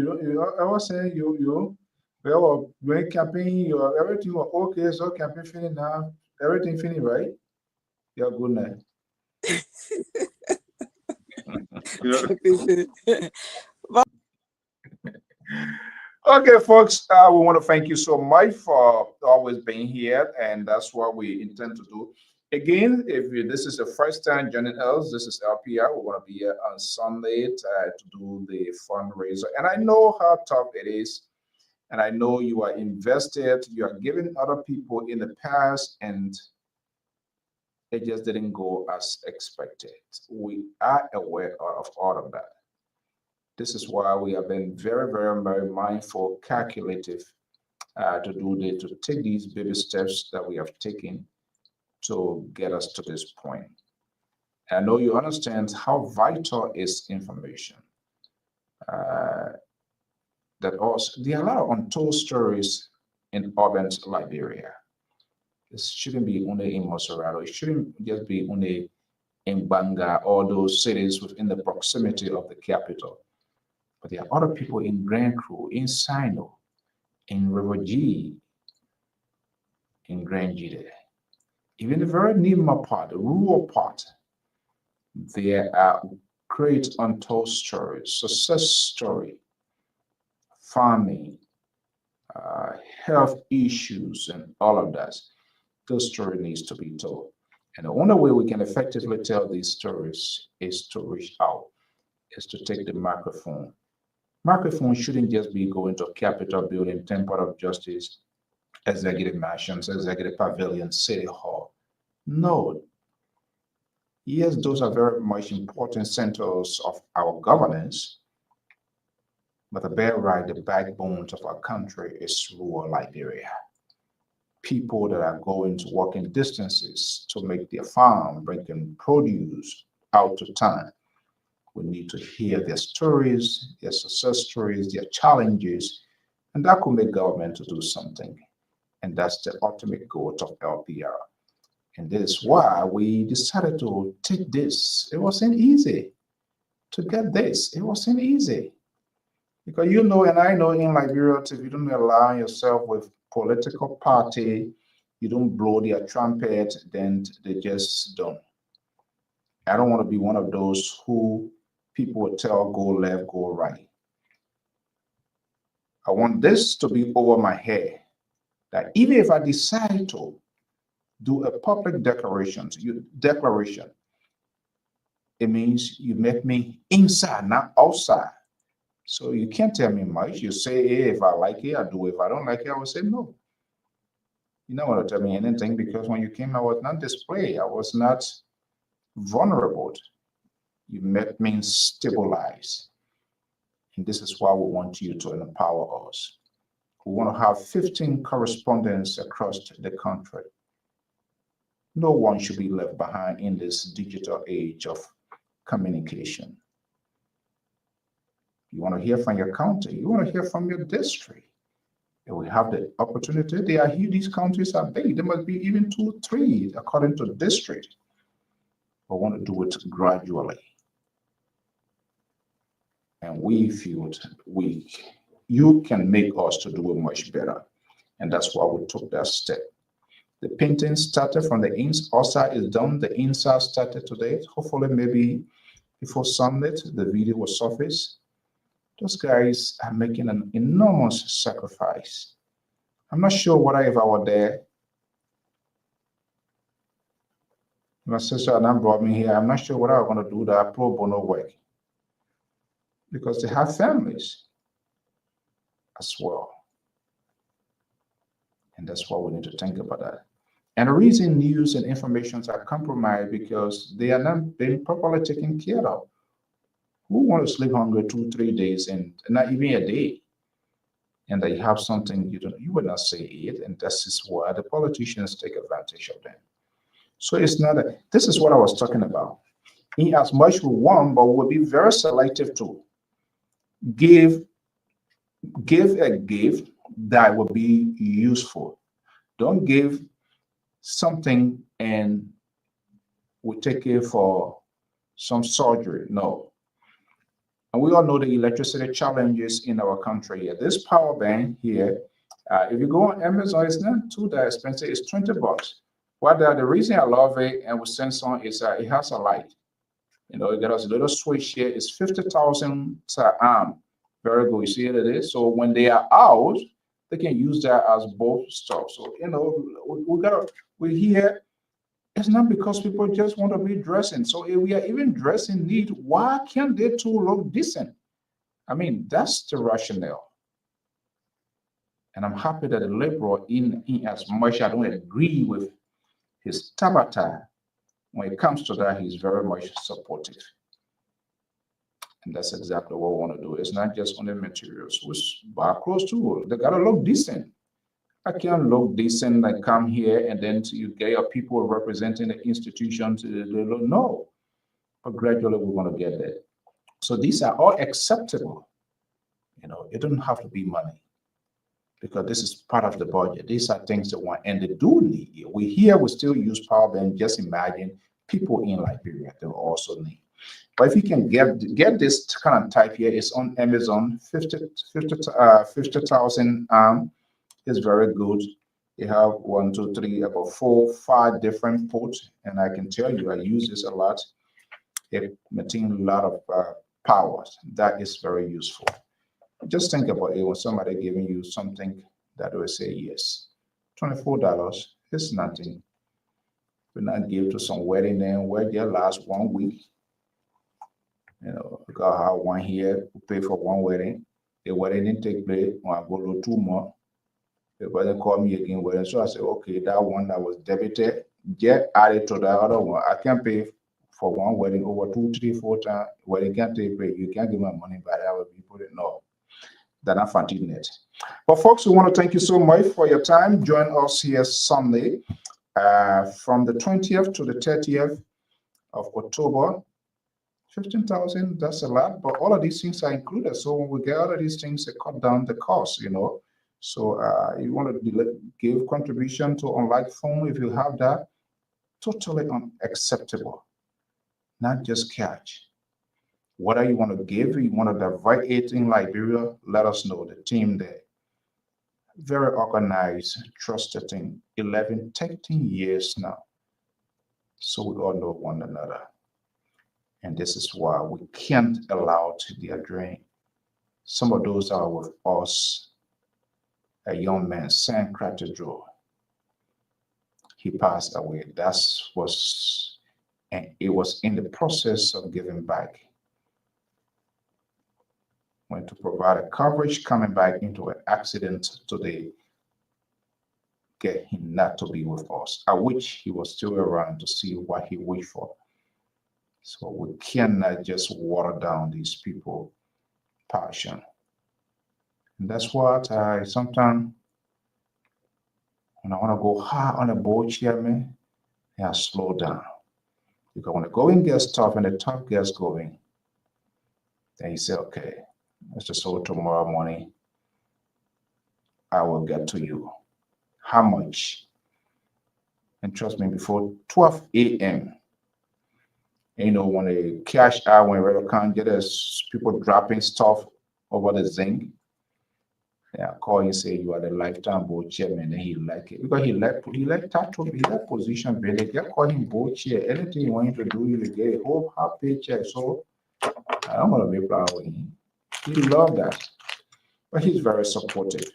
[SPEAKER 2] I was saying you were doing campaign, everything was okay, so campaign finished now. Everything finished, right? You're good night. Okay, folks, we want to thank you so much for always being here, and that's what we intend to do. Again, if this is the first time joining us, this is LPR. We want to be here on Sunday to do the fundraiser. And I know how tough it is, and I know you are invested, you are giving other people in the past, and it just didn't go as expected. We are aware of all of that. This is why we have been very, very, very mindful, calculative to take these baby steps that we have taken to get us to this point. I know you understand how vital is information. Uh, that also there are a lot of untold stories in urban Liberia. It shouldn't be only in Moserado. It shouldn't just be only in Banga or those cities within the proximity of the capital. But there are other people in Grand Cru, in Sino, in River G, in Grand Gide. Even the very Nima part, the rural part, there are great untold stories, success story, farming, health issues, and all of that. Those story needs to be told. And the only way we can effectively tell these stories is to reach out, is to take the microphone. Microphone shouldn't just be going to Capitol Building, Temple of Justice, executive mansions, executive pavilion, city hall. No. Yes, those are very much important centers of our governance, but the bare right, the backbone of our country is rural Liberia. People that are going to walking distances to make their farm, bringing produce out to town. We need to hear their stories, their success stories, their challenges, and that could make government to do something. And that's the ultimate goal of LPR. And this is why we decided to take this. It wasn't easy to get this. It wasn't easy. Because you know, and I know in Liberia, if you don't align yourself with political party, you don't blow their trumpet, then they just don't. I don't want to be one of those who people would tell go left, go right. I want this to be over my head. That even if I decide to do a public declaration, it means you make me inside, not outside. So you can't tell me much. You say, hey, if I like it, I do. If I don't like it, I will say no. You don't want to tell me anything because when you came, I was not displayed. I was not vulnerable. You make me stabilize. And this is why we want you to empower us. We want to have 15 correspondents across the country. No one should be left behind in this digital age of communication. You want to hear from your county. You want to hear from your district. And we have the opportunity. They are here. These counties are big. There must be even 2, 3 according to the district. We want to do it gradually. And we feel you can make us to do it much better. And that's why we took that step. The painting started from the outside is done. The inside started today. Hopefully, maybe before Sunday, the video will surface. Those guys are making an enormous sacrifice. I'm not sure what if I were there. My sister and I brought me here. I'm not sure what I was going to do that pro bono work because they have families as well. And that's why we need to think about that. And the reason news and information are compromised because they are not being properly taken care of. Who want to sleep hungry 2, 3 days and not even a day? And they have something you would not say it, and this is why the politicians take advantage of them. So it's not this is what I was talking about. In as much we want, but we'll be very selective to give a gift that will be useful. Don't give something and we take it for some surgery. No. And we all know the electricity challenges in our country. This power bank here, if you go on Amazon, it's not too that expensive. It's $20. What the reason I love it and with Samsung is it has a light. You know, it got us a little switch here. It's 50,000 amp Very good. You see what it is? So when they are out, they can use that as both stuff. So, we're here. It's not because people just want to be dressing. So if we are even dressing neat, why can't they too look decent? I mean, that's the rationale. And I'm happy that the liberal, in as much I don't agree with his tabata, when it comes to that, he's very much supportive. And that's exactly what we want to do. It's not just only materials, which bar close too. They gotta look decent. I can't look decent, like come here and then you get your people representing the institutions. No, but gradually we want to get there. So these are all acceptable. It doesn't have to be money because this is part of the budget. These are things that want, and they do need. We still use power bank. Just imagine people in Liberia, they also need. But if you can get this kind of type here, it's on Amazon, 50,000 is very good. You have 1, 2, 3, about 4, 5 different ports, and I can tell you I use this a lot. It maintains a lot of power. That is very useful. Just think about it when somebody giving you something that will say yes. $24 is nothing. We not give to some wedding then where they last 1 week. Because I have one here who pay for one wedding. The wedding didn't take place. I go to 2 more. The brother called me again wedding. So I said, okay, that one that was debited, get added to the other one. I can't pay for one wedding over 2, 3, 4 times. Wedding can't take place. You can't give my money back. That would be put it. No. They're not funding it. But folks, we want to thank you so much for your time. Join us here Sunday from the 20th to the 30th of October. 15,000, that's a lot, but all of these things are included. So when we get all of these things, they cut down the cost, So you want to give contribution to unlike phone if you have that, totally unacceptable. Not just cash. Whatever you want to give, you want to divide it in Liberia, let us know. The team there. Very organized, trusted in 11, 13 years now. So we all know one another. And this is why we can't allow to be a drain. Some of those are with us. A young man, San Cratidro. He passed away. And it was in the process of giving back. Went to provide a coverage, coming back into an accident today. Get him not to be with us. I wish he was still around to see what he wished for. So we cannot just water down these people's passion. And that's what I sometimes, when I want to go hard on a board chairman, I slow down. Because when the going gets tough and the tough gets going, then you say, okay, let's just hold tomorrow morning. I will get to you. How much? And trust me, before 12 a.m., when the cash out, when we can't get us, people dropping stuff over the zinc. Yeah, call you say you are the lifetime board chairman, and he like it because he like title, he like position, but they get call him board chair. Anything you want him to do, you will get a whole half paycheck. So I don't want to be proud with him. He love that, but he's very supportive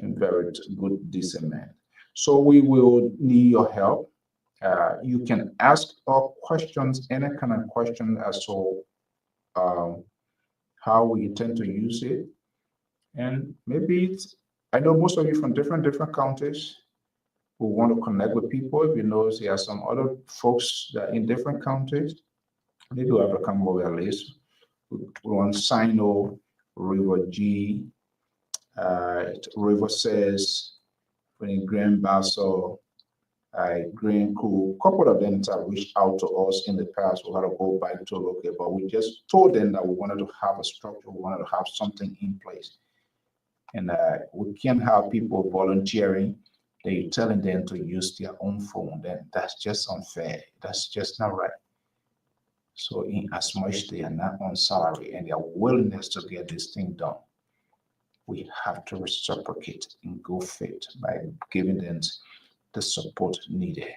[SPEAKER 2] and very good, decent man. So we will need your help. You can ask our questions, any kind of question as to how we intend to use it. And maybe I know most of you from different countries who want to connect with people. If you know there are some other folks that are in different countries, maybe we have to come over at least. We want Sino, River G, River Says, in Grand Basso, Green Cool, a couple of them have reached out to us in the past. We had to go back to look at, but we just told them that we wanted to have a structure, we wanted to have something in place. And we can't have people volunteering. They're telling them to use their own phone. Then that's just unfair. That's just not right. So in as much they are not on salary and their willingness to get this thing done, we have to reciprocate in good faith by giving them the support needed.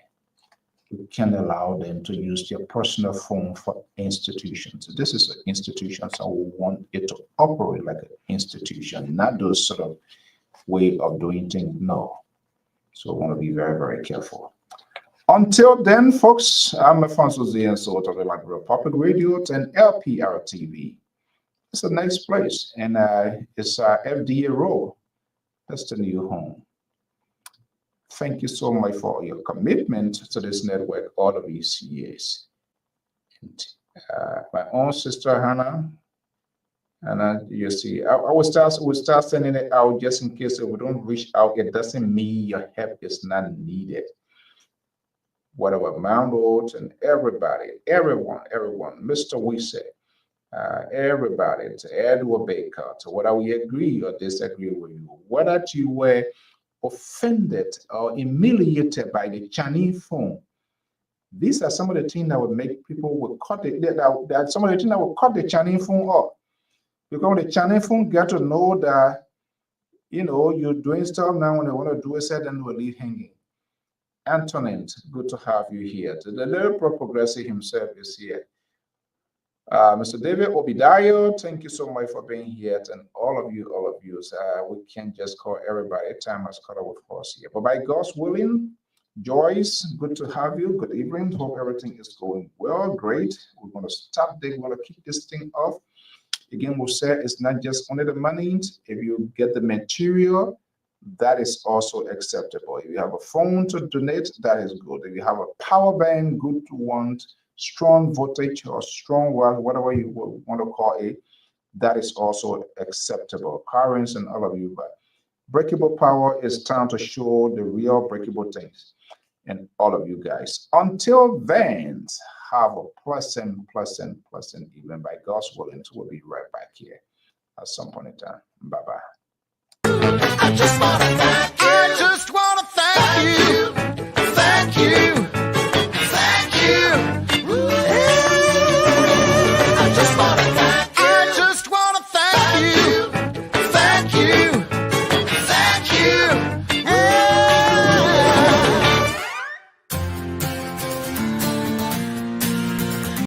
[SPEAKER 2] we can allow them to use their personal phone for institutions. This is an institution, so we want it to operate like an institution, not those sort of way of doing things. No. So we want to be very, very careful. Until then, folks, I'm Alfonso Z and so of the Liberia Public Radio and LPR TV. It's a nice place, and it's FDA role. That's the new home. Thank you so much for your commitment to this network all of these years. And, my own sister Hannah, and you see, I will start sending it out just in case if we don't reach out. It doesn't mean your help is not needed. Whatever Mount and everyone, Mr. Wise, everybody, to Edward Baker, to whether we agree or disagree with you, whether you were offended or humiliated by the Chinese phone. These are some of the things that would make people will cut that some of the things that will cut the Chinese phone up. Because the Chinese phone get to know that, you know, you're doing stuff now when they want to do it, then they will leave hanging. Antoinette, good to have you here. The Liberal Progressive himself is here. Mr. David Obidayo, thank you so much for being here, and all of you. We can't just call everybody. Time has caught up with us here. But by God's willing, Joyce, good to have you. Good evening. Hope everything is going well. Great. We're going to start there. We're going to kick this thing off. Again, we'll say it's not just only the money. If you get the material, that is also acceptable. If you have a phone to donate, that is good. If you have a power bank, good to want, strong voltage or strong whatever you want to call it, that is also acceptable. Currents and all of you, but breakable power is time to show the real breakable things. And all of you guys. Until then, have a pleasant evening. By God's willing, we'll be right back here at some point in time. Bye-bye.